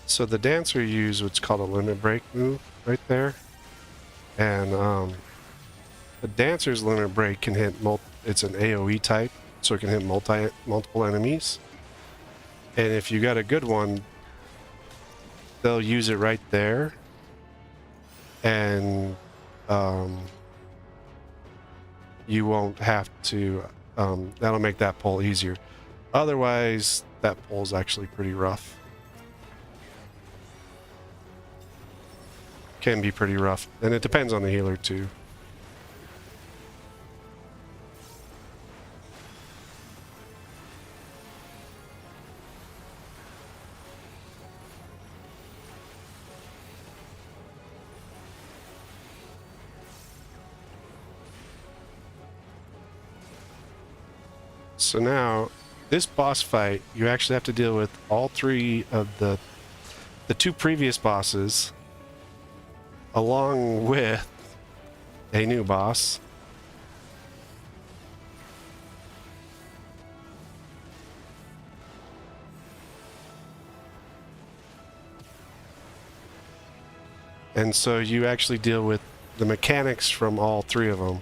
So the dancer used what's called a limit break move right there. And the dancer's limit break can hit it's an AoE type, so it can hit multiple enemies. And if you got a good one, they'll use it right there. And you won't have to, that'll make that pull easier. Otherwise, that pull is actually pretty rough. Can be pretty rough, and it depends on the healer too. So now, this boss fight, you actually have to deal with all three of the two previous bosses, along with a new boss. And so you actually deal with the mechanics from all three of them.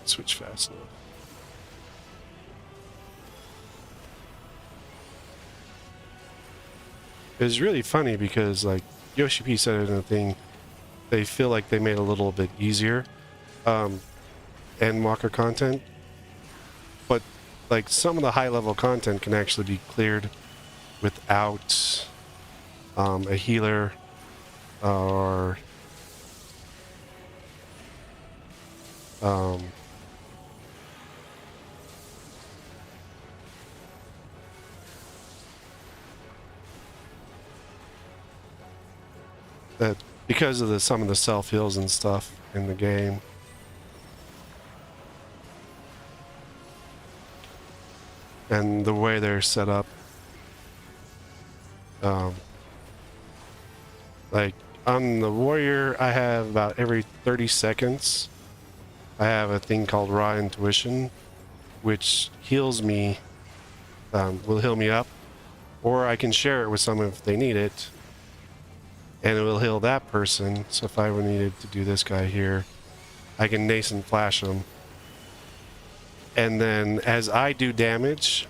Switch fast enough. It was really funny because, like, Yoshi P said it in the thing, they feel like they made it a little bit easier, Endwalker content, but like some of the high level content can actually be cleared without a healer or that because of some of the self heals and stuff in the game. And the way they're set up. Like on the warrior, I have about every 30 seconds, I have a thing called Raw Intuition, which heals me, will heal me up, or I can share it with someone if they need it, and it will heal that person. So if I needed to do this guy here, I can nascent flash him. And then as I do damage,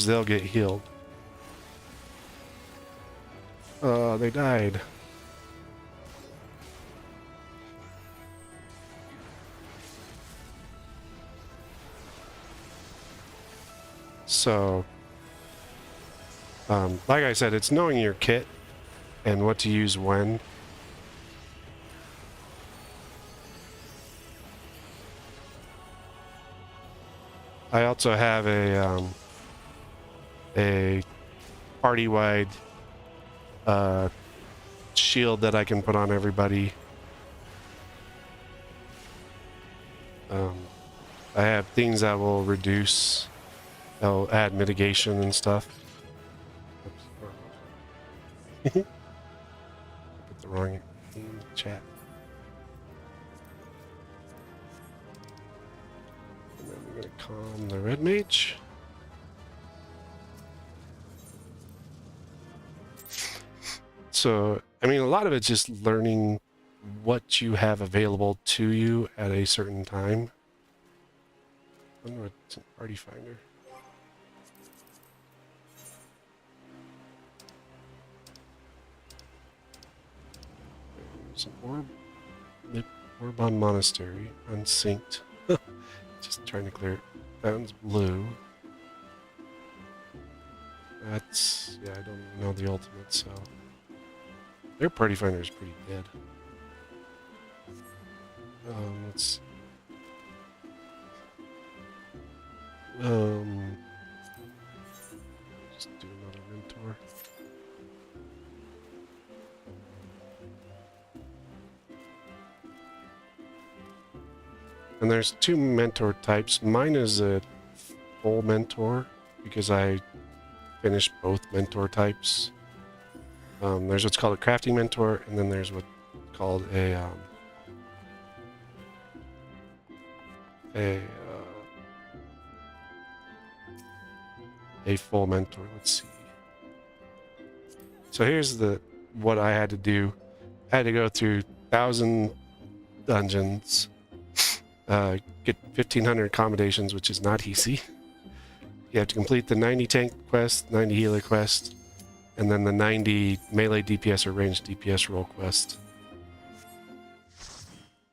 they'll get healed. They died. So, like I said, it's knowing your kit and what to use when. I also have a party-wide shield that I can put on everybody. I have things that will reduce, they'll add mitigation and stuff. Oops. Put the wrong in chat. And then we're gonna calm the red mage. So, I mean, a lot of it's just learning what you have available to you at a certain time. I wonder what's an party finder. There's an orb on monastery, unsynced. Just trying to clear it. That one's blue. That's, yeah, I don't even know the ultimate, so. Their party finder is pretty dead. Let's just do another mentor. And there's two mentor types. Mine is a full mentor because I finished both mentor types. There's what's called a crafting mentor, and then there's what's called a full mentor. Let's see. So here's what I had to do. I had to go through 1,000 dungeons, get 1,500 accommodations, which is not easy. You have to complete the 90 tank quest, 90 healer quest, and then the 90 melee DPS or ranged DPS role quest.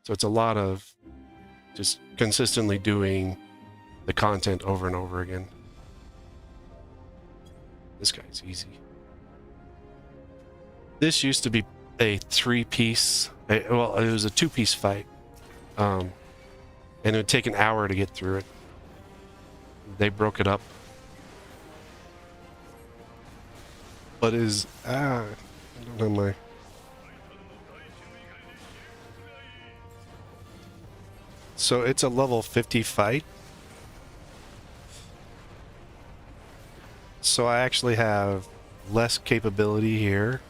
So it's a lot of just consistently doing the content over and over again. This guy's easy. This used to be a 3-piece, well, it was a 2-piece fight. And it would take an hour to get through it. They broke it up. But I don't know my... So it's a level 50 fight. So I actually have less capability here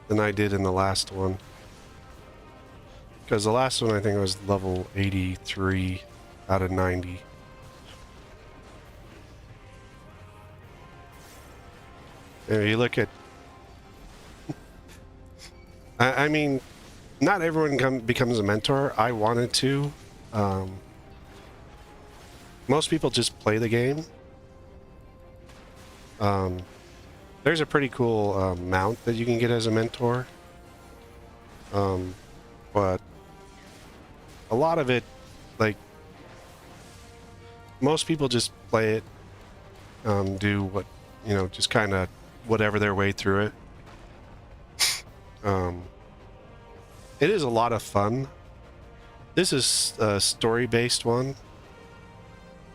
than I did in the last one. Because the last one I think was level 83 out of 90. And you look at... I mean, not everyone becomes a mentor. I wanted to. Most people just play the game. There's a pretty cool mount that you can get as a mentor. But a lot of it, like, most people just play it, do what, you know, just kind of whatever their way through it. It is a lot of fun. This is a story-based one.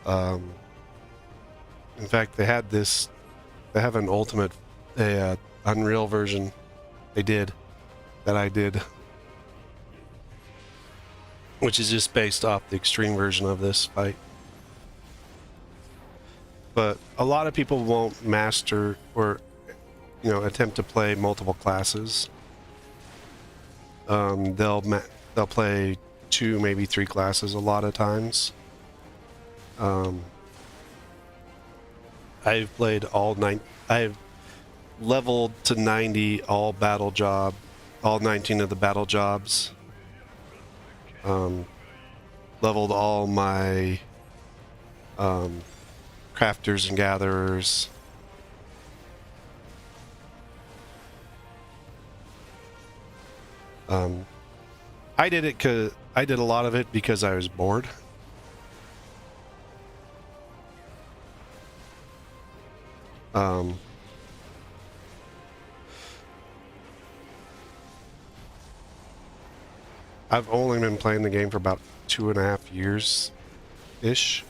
In fact, they had this. They have an ultimate, Unreal version. They did that I did, which is just based off the extreme version of this fight. But a lot of people won't master or, you know, attempt to play multiple classes. They'll play 2, maybe 3 classes a lot of times. I've played all 9. I've leveled to 90 all battle job, all 19 of the battle jobs. Leveled all my crafters and gatherers. I did it because I did a lot of it because I was bored. I've only been playing the game for about 2.5 years-ish.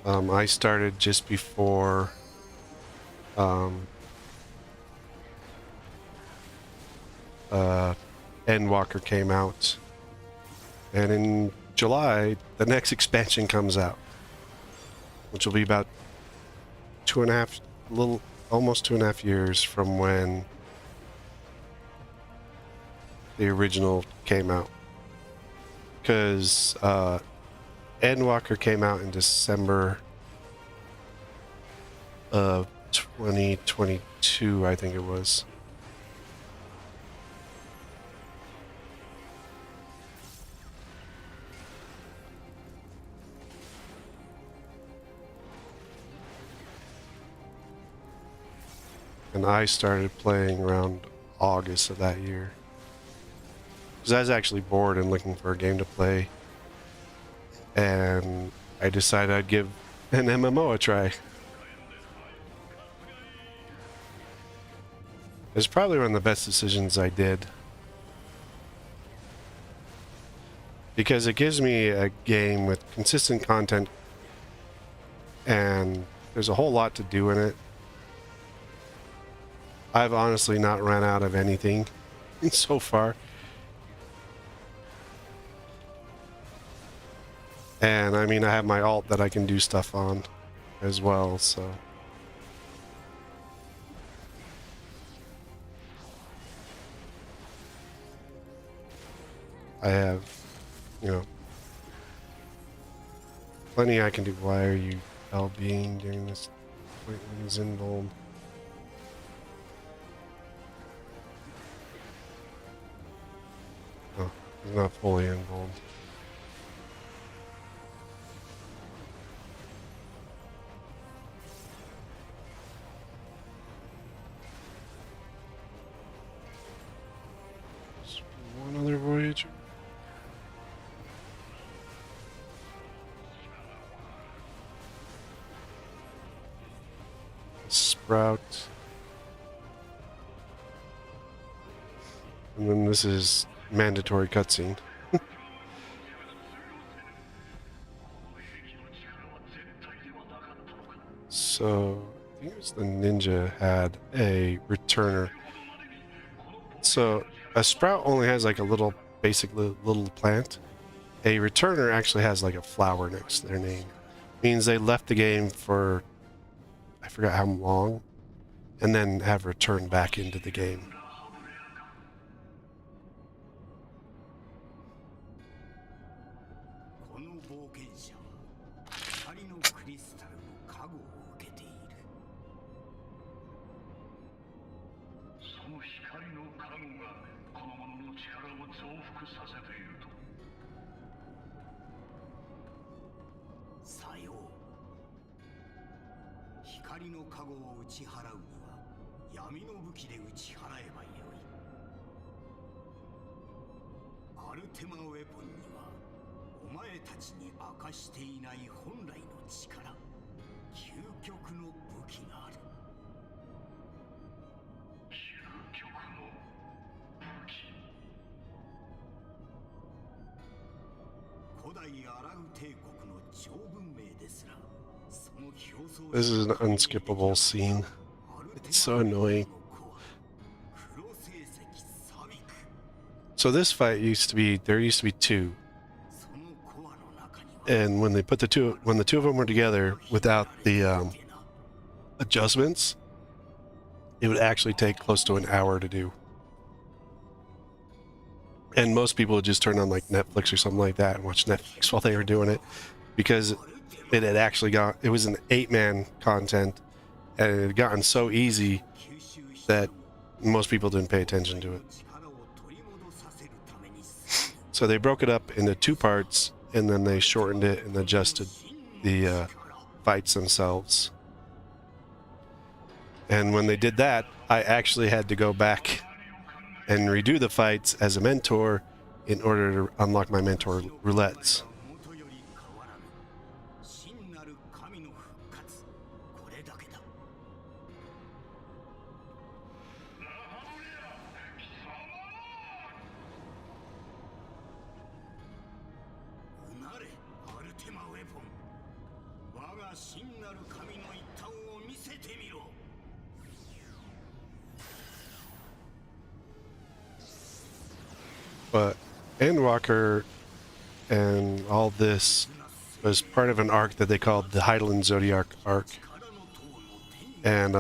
I started just before Endwalker came out. And in July, the next expansion comes out, which will be about 2.5, almost 2.5 years from when the original came out. Because Endwalker came out in December of 2022, I think it was. And I started playing around August of that year. Because I was actually bored and looking for a game to play. And I decided I'd give an MMO a try. It's probably one of the best decisions I did. Because it gives me a game with consistent content. And there's a whole lot to do in it. I've honestly not run out of anything so far. And I mean, I have my alt that I can do stuff on as well, so. I have, you know, plenty I can do. Why are you LBing during this point when he's invuln? Oh, he's not fully invuln. Just one other Voyager. Sprout. And then this is mandatory cutscene. So, I think it was the ninja had a returner. So, a sprout only has like a little, basic little plant. A returner actually has like a flower next to their name. Means they left the game for, I forgot how long, and then have returned back into the game. This is an unskippable scene. It's so annoying. So this fight used to be, there used to be two. And when they put the two of them were together without the adjustments, it would actually take close to an hour to do. And most people would just turn on like Netflix or something like that and watch Netflix while they were doing it, because it had actually it was an 8-man content, and it had gotten so easy that most people didn't pay attention to it. So they broke it up into 2 parts, and then they shortened it and adjusted the fights themselves. And when they did that, I actually had to go back and redo the fights as a mentor in order to unlock my mentor roulettes. But Endwalker and all this was part of an arc that they called the Highland Zodiac arc. And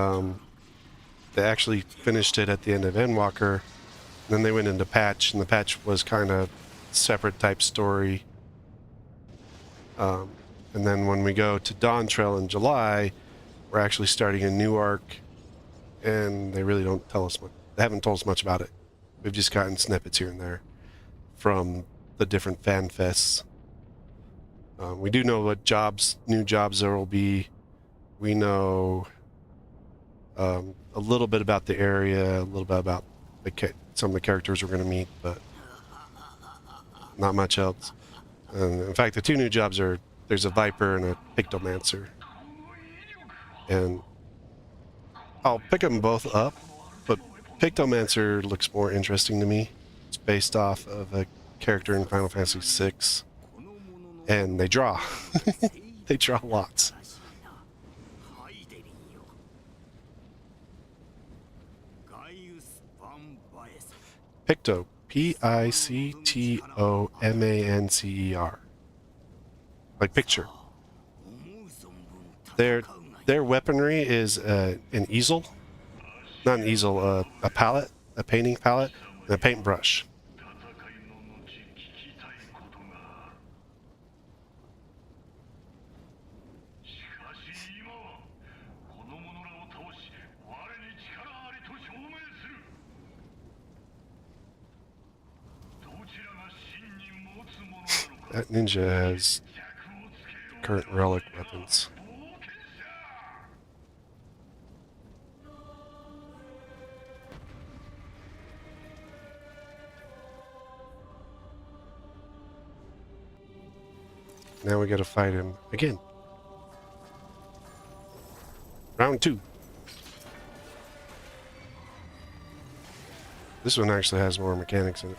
they actually finished it at the end of Endwalker. Then they went into Patch, and the Patch was kind of separate type story. And then when we go to Dawn Trail in July, we're actually starting a new arc, and they really don't tell us much. They haven't told us much about it. We've just gotten snippets here and there from the different fan fests. We do know what new jobs there will be. We know a little bit about the area, a little bit about some of the characters we're going to meet, but not much else. And in fact, the two new jobs are there's a Viper and a Pictomancer. And I'll pick them both up, but Pictomancer looks more interesting to me. It's based off of a character in Final Fantasy VI, and they draw. They draw lots. Picto, Pictomancer, like picture. Their weaponry is an easel, not an easel, a palette, a painting palette, and a paintbrush. That ninja has current relic weapons. Now we gotta fight him again. Round 2. This one actually has more mechanics in it.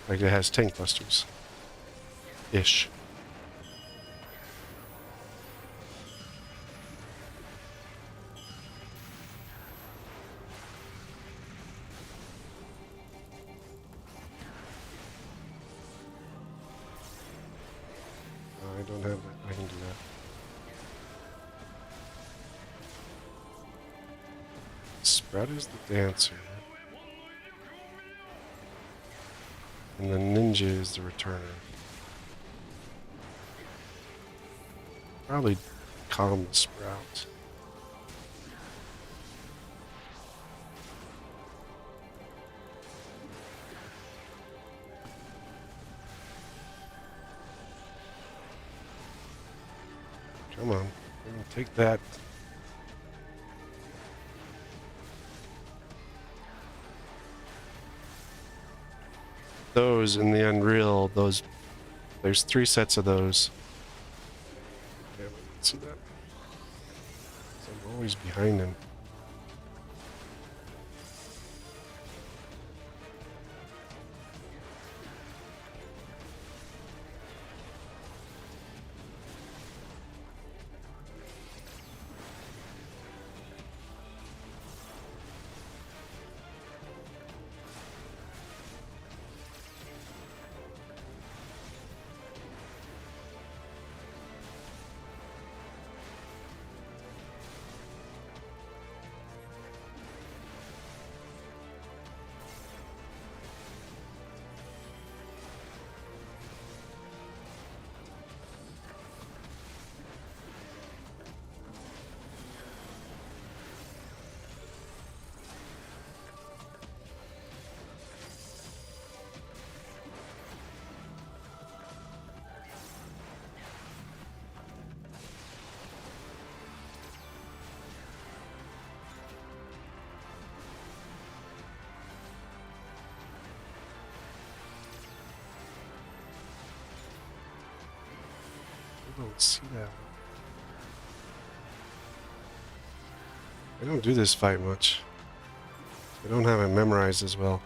Like it has tank busters. Ish. I don't have that. I can do that. Sprout is the dancer. And the ninja is the returner. Probably calm the Sprout. Come on, take that. Those in the Unreal, there's 3 sets of those. Yeah, let's see that. I'm always behind him. don't see that one. I don't do this fight much. I don't have it memorized as well.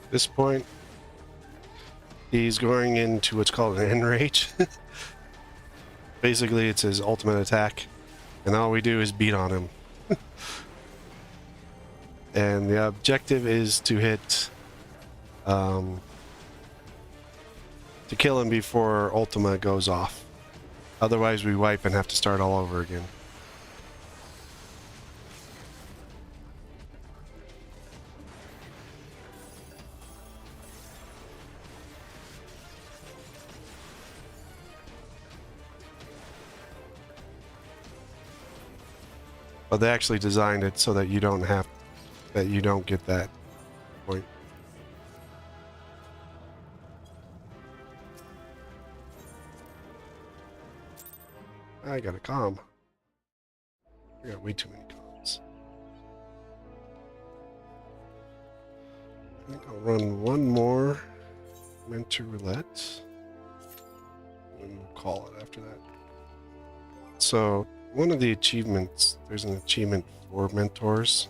At this point, he's going into what's called an enrage. Basically, it's his ultimate attack, and all we do is beat on him. And the objective is to hit, to kill him before Ultima goes off. Otherwise, we wipe and have to start all over again. But they actually designed it so that you don't get that point. I got a comm. I got way too many comms. I think I'll run one more mentor roulette, and we'll call it after that. So one of the achievements, there's an achievement for mentors.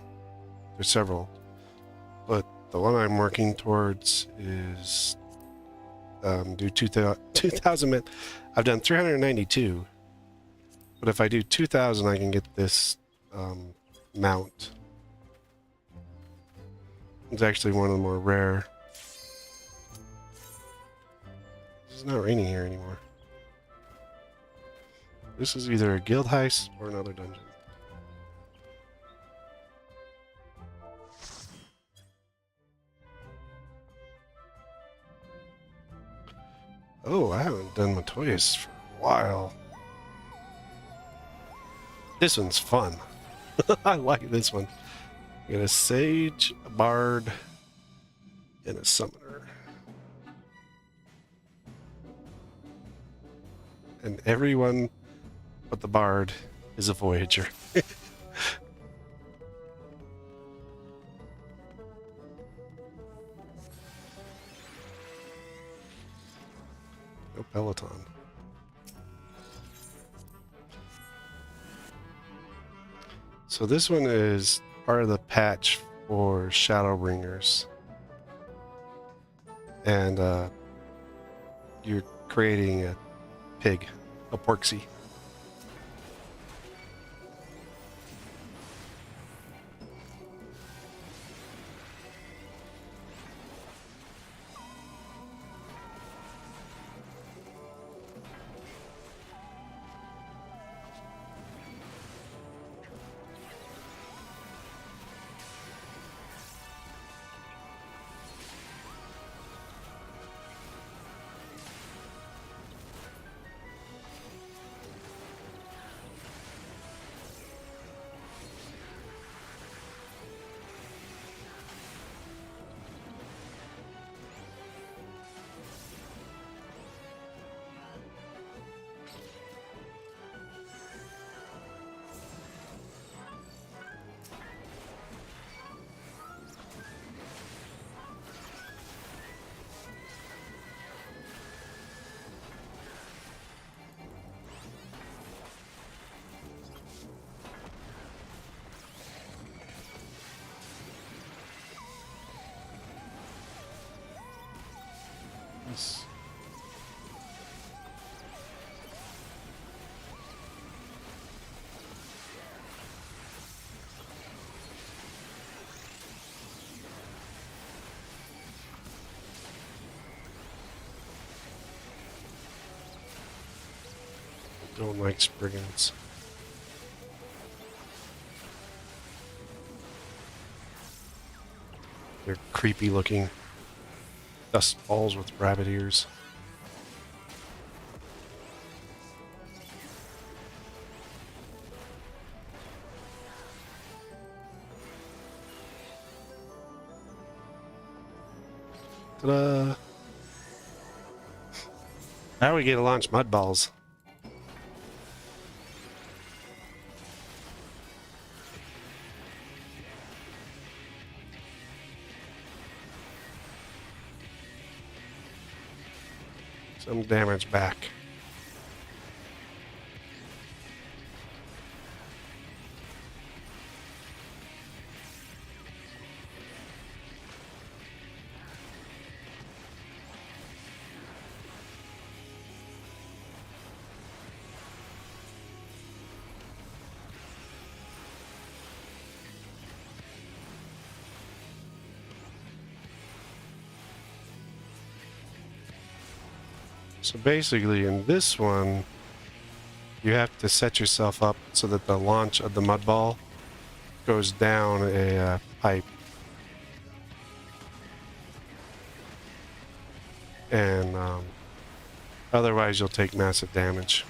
There's several, but the one I'm working towards is do 2,000. I've done 392, but if I do 2,000, I can get this mount. It's actually one of the more rare. It's not raining here anymore. This is either a guild heist or another dungeon. Oh, I haven't done Matoyas for a while. This one's fun. I like this one. You got a sage, a bard, and a summoner. And everyone but the bard is a voyager. No Peloton. So this one is part of the patch for Shadowbringers. And you're creating a pig, a porksy. Yes. Don't like Spriggans. They're creepy looking dust balls with rabbit ears. Ta-da! Now we get to launch mud balls. Some damage back. So basically in this one, you have to set yourself up so that the launch of the mud ball goes down a pipe. And otherwise you'll take massive damage.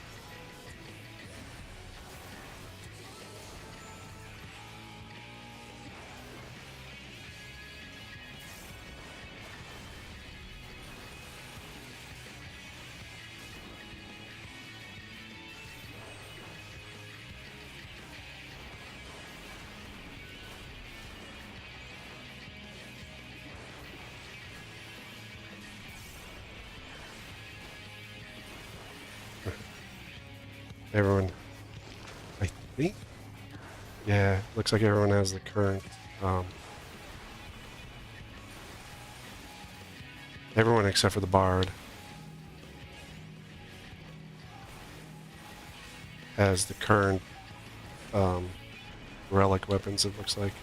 Everyone, I think, yeah, looks like everyone has the current, everyone except for the bard has the current, relic weapons, it looks like.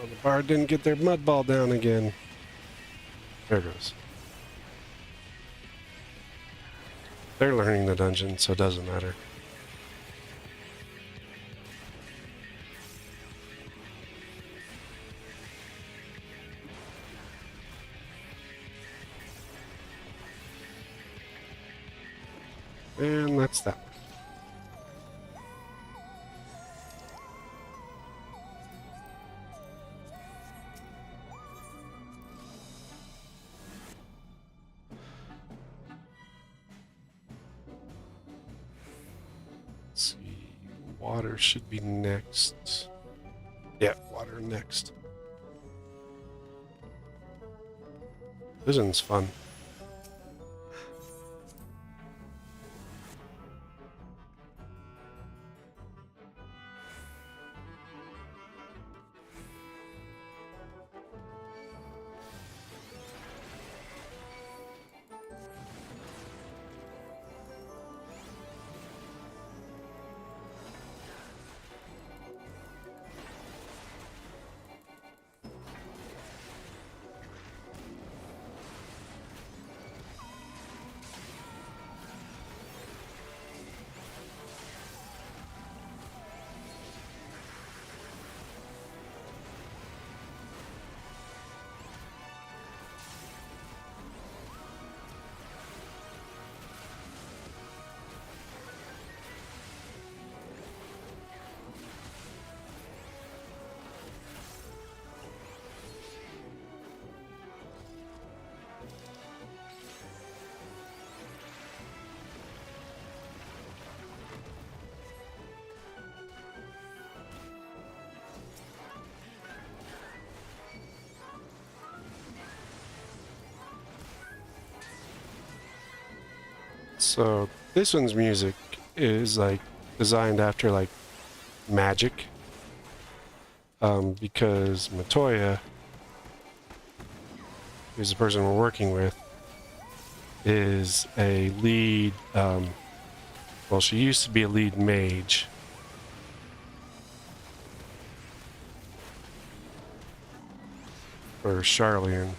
The bard didn't get their mud ball down again. There it goes. They're learning the dungeon, so it doesn't matter. And that's that one. Let's see. Water should be next. Yeah, water next. This one's fun. So this one's music is like designed after like magic, because Matoya, who's the person we're working with, is a lead, well, she used to be a lead mage. For Charlian.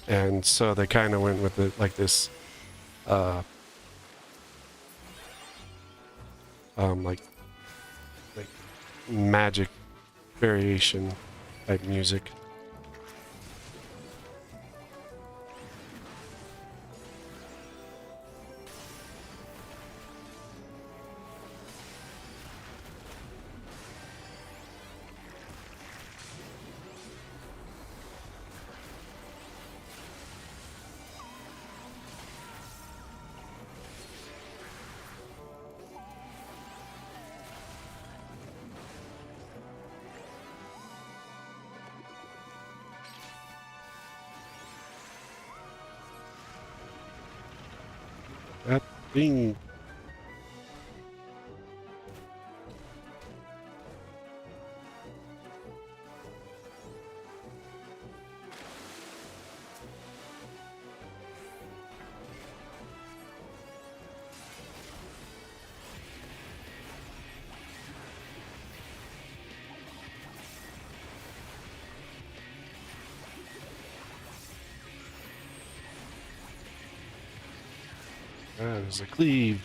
And so they kind of went with it like this, uh, like magic variation type music. That thing. That is a cleave.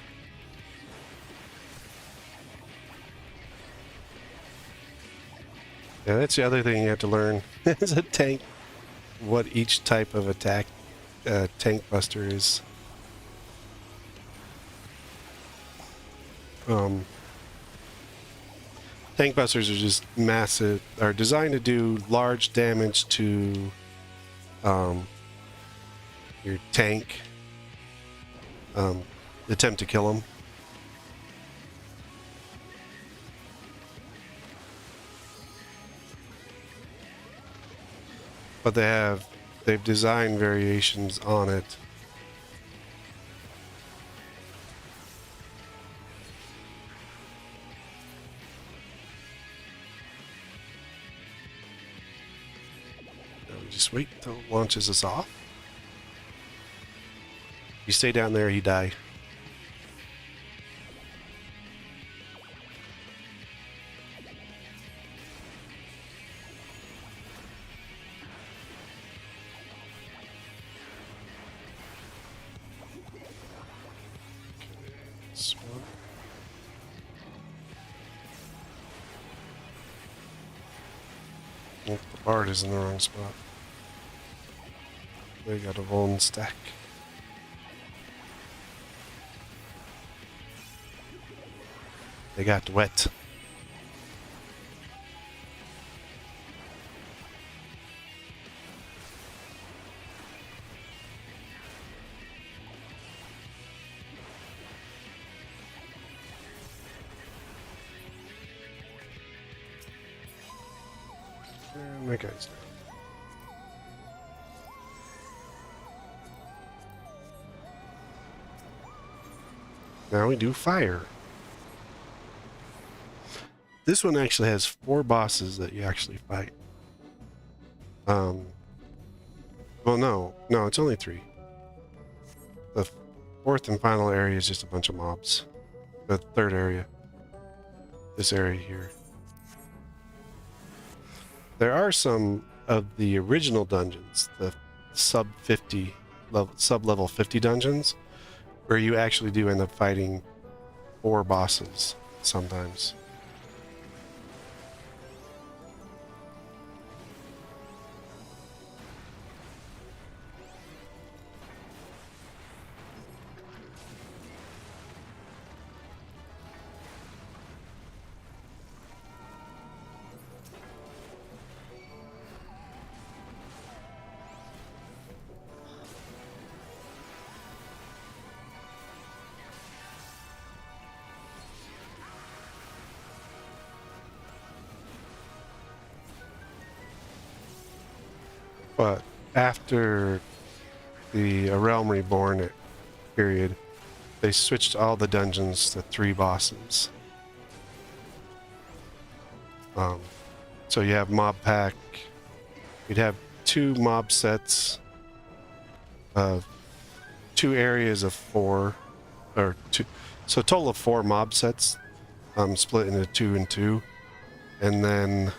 Yeah, that's the other thing you have to learn as a tank, what each type of attack tank buster is. Tank busters are just massive, are designed to do large damage to your tank, attempt to kill them. But they've designed variations on it. Just wait until it launches us off. You stay down there, you die. Oh, the Bard is in the wrong spot. They got a Vuln stack. They got wet. And that guy's down. Now we do fire. This one actually has 4 bosses that you actually fight. Well, no, it's only 3. The 4th and final area is just a bunch of mobs. The 3rd area, this area here. There are some of the original dungeons, the sub level 50 dungeons, where you actually do end up fighting 4 bosses sometimes. But after the A Realm Reborn period, they switched all the dungeons to 3 bosses. So you have mob pack. You'd have 2 mob sets of 2 areas of 4, or 2. So a total of 4 mob sets, split into 2 and 2, and then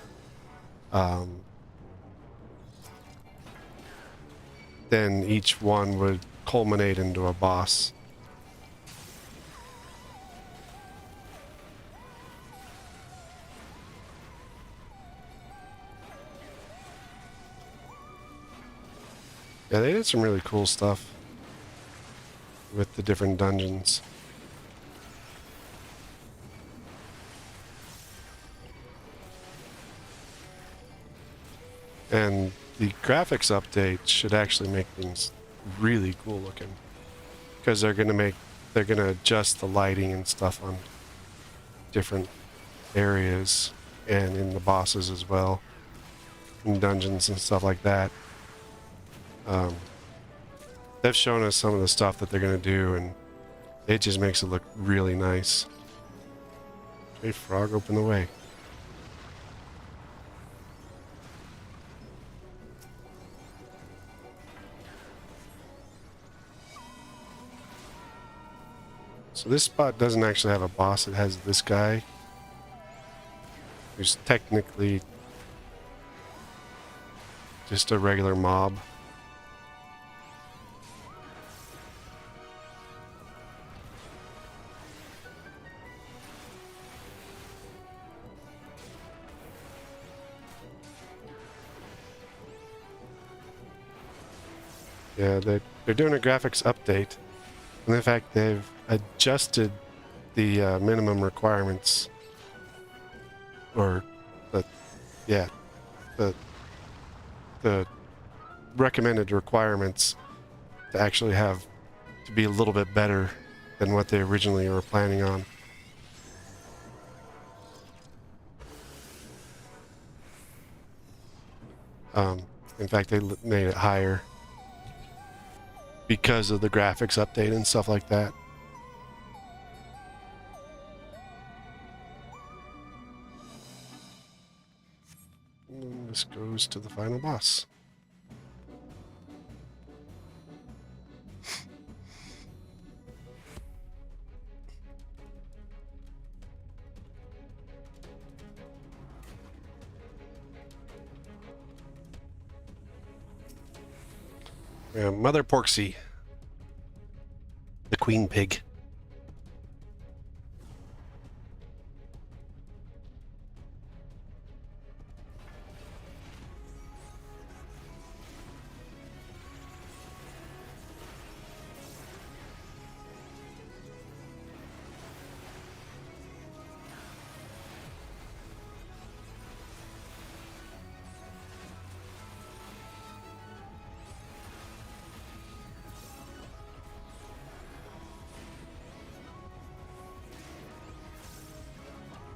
then each one would culminate into a boss. Yeah, they did some really cool stuff with the different dungeons. And the graphics update should actually make things really cool looking, because they're gonna adjust the lighting and stuff on different areas and in the bosses as well, in dungeons and stuff like that. They've shown us some of the stuff that they're gonna do, and it just makes it look really nice. Hey, frog, open the way. So this spot doesn't actually have a boss. It has this guy, who's technically just a regular mob. Yeah, they're doing a graphics update, and in fact they've adjusted the minimum requirements, or the the recommended requirements to actually have to be a little bit better than what they originally were planning on. In fact, they made it higher because of the graphics update and stuff like that. And this goes to the final boss. Mother Porksy, the queen pig.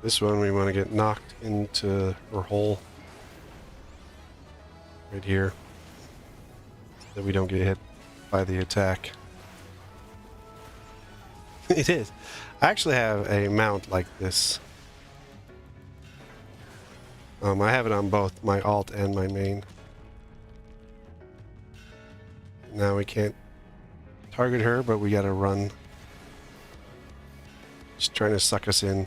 This one we want to get knocked into her hole right here, so that we don't get hit by the attack. It is. I actually have a mount like this. I have it on both my alt and my main. Now we can't target her, but we gotta run. She's trying to suck us in.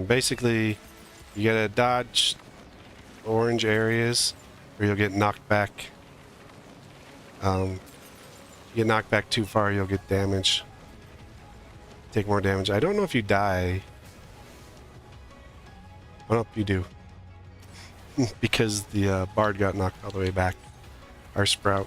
Basically, you gotta dodge orange areas, or you'll get knocked back. You get knocked back too far, you'll get damage. Take more damage. I don't know if you die. I don't know if you do. Because the bard got knocked all the way back. Our sprout.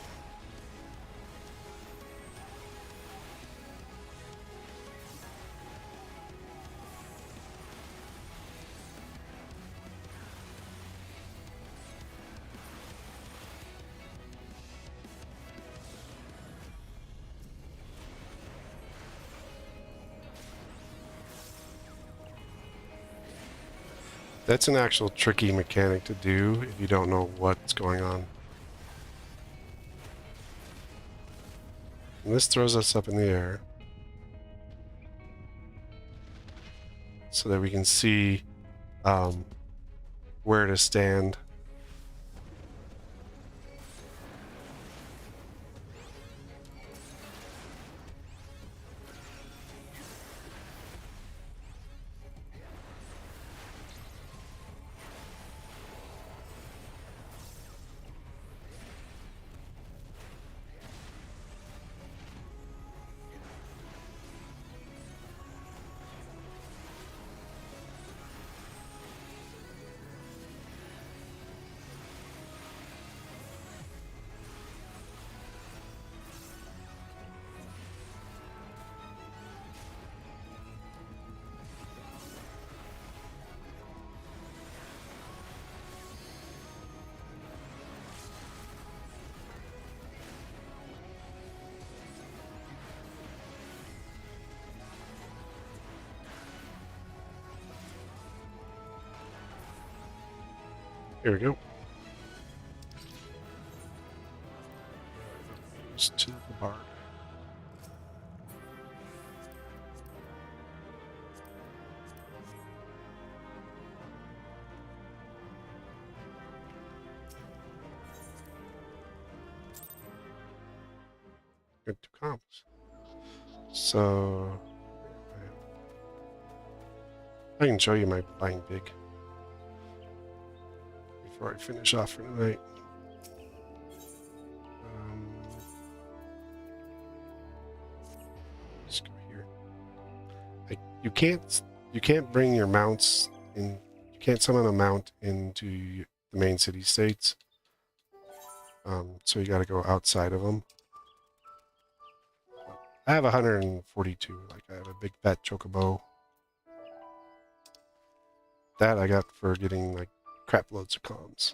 That's an actual tricky mechanic to do if you don't know what's going on. And this throws us up in the air, so that we can see where to stand. Here we go. Just to the bar. Good to comps. So I can show you my flying pig before I finish off for tonight. Let's go here. You can't bring your mounts in. You can't summon a mount into the main city states. So you got to go outside of them. I have 142. Like I have a big fat chocobo. That I got for getting like crap loads of comms.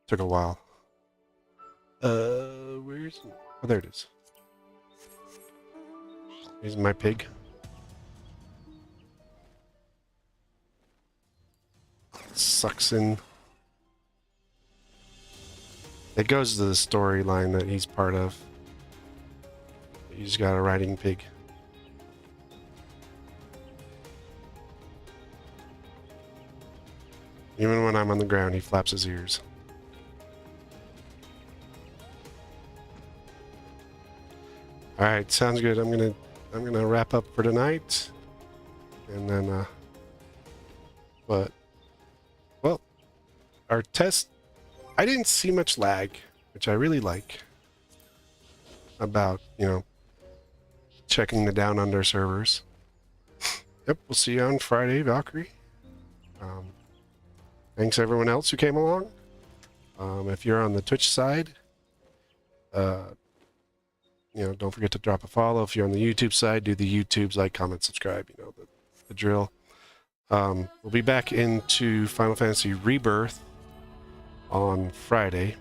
Took a while. Where's it? Oh, there it is. Here's my pig. Sucks in. It goes to the storyline that he's part of. He's got a riding pig. Even when I'm on the ground, he flaps his ears. All right, sounds good. I'm gonna wrap up for tonight, and then but well, our test. I didn't see much lag, which I really like. About checking the down under servers. Yep, we'll see you on Friday, Valkyrie. Thanks everyone else who came along. If you're on the Twitch side, don't forget to drop a follow. If you're on the YouTube side, do the YouTubes, like, comment, subscribe. You know the drill. We'll be back into Final Fantasy Rebirth on Friday.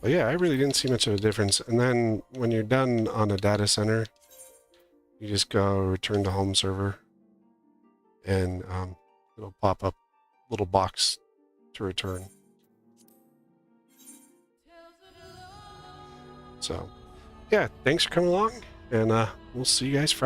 But yeah, I really didn't see much of a difference. And then when you're done on a data center, you just go return to home server, and it'll pop up a little box to return. So yeah, thanks for coming along, and we'll see you guys Friday.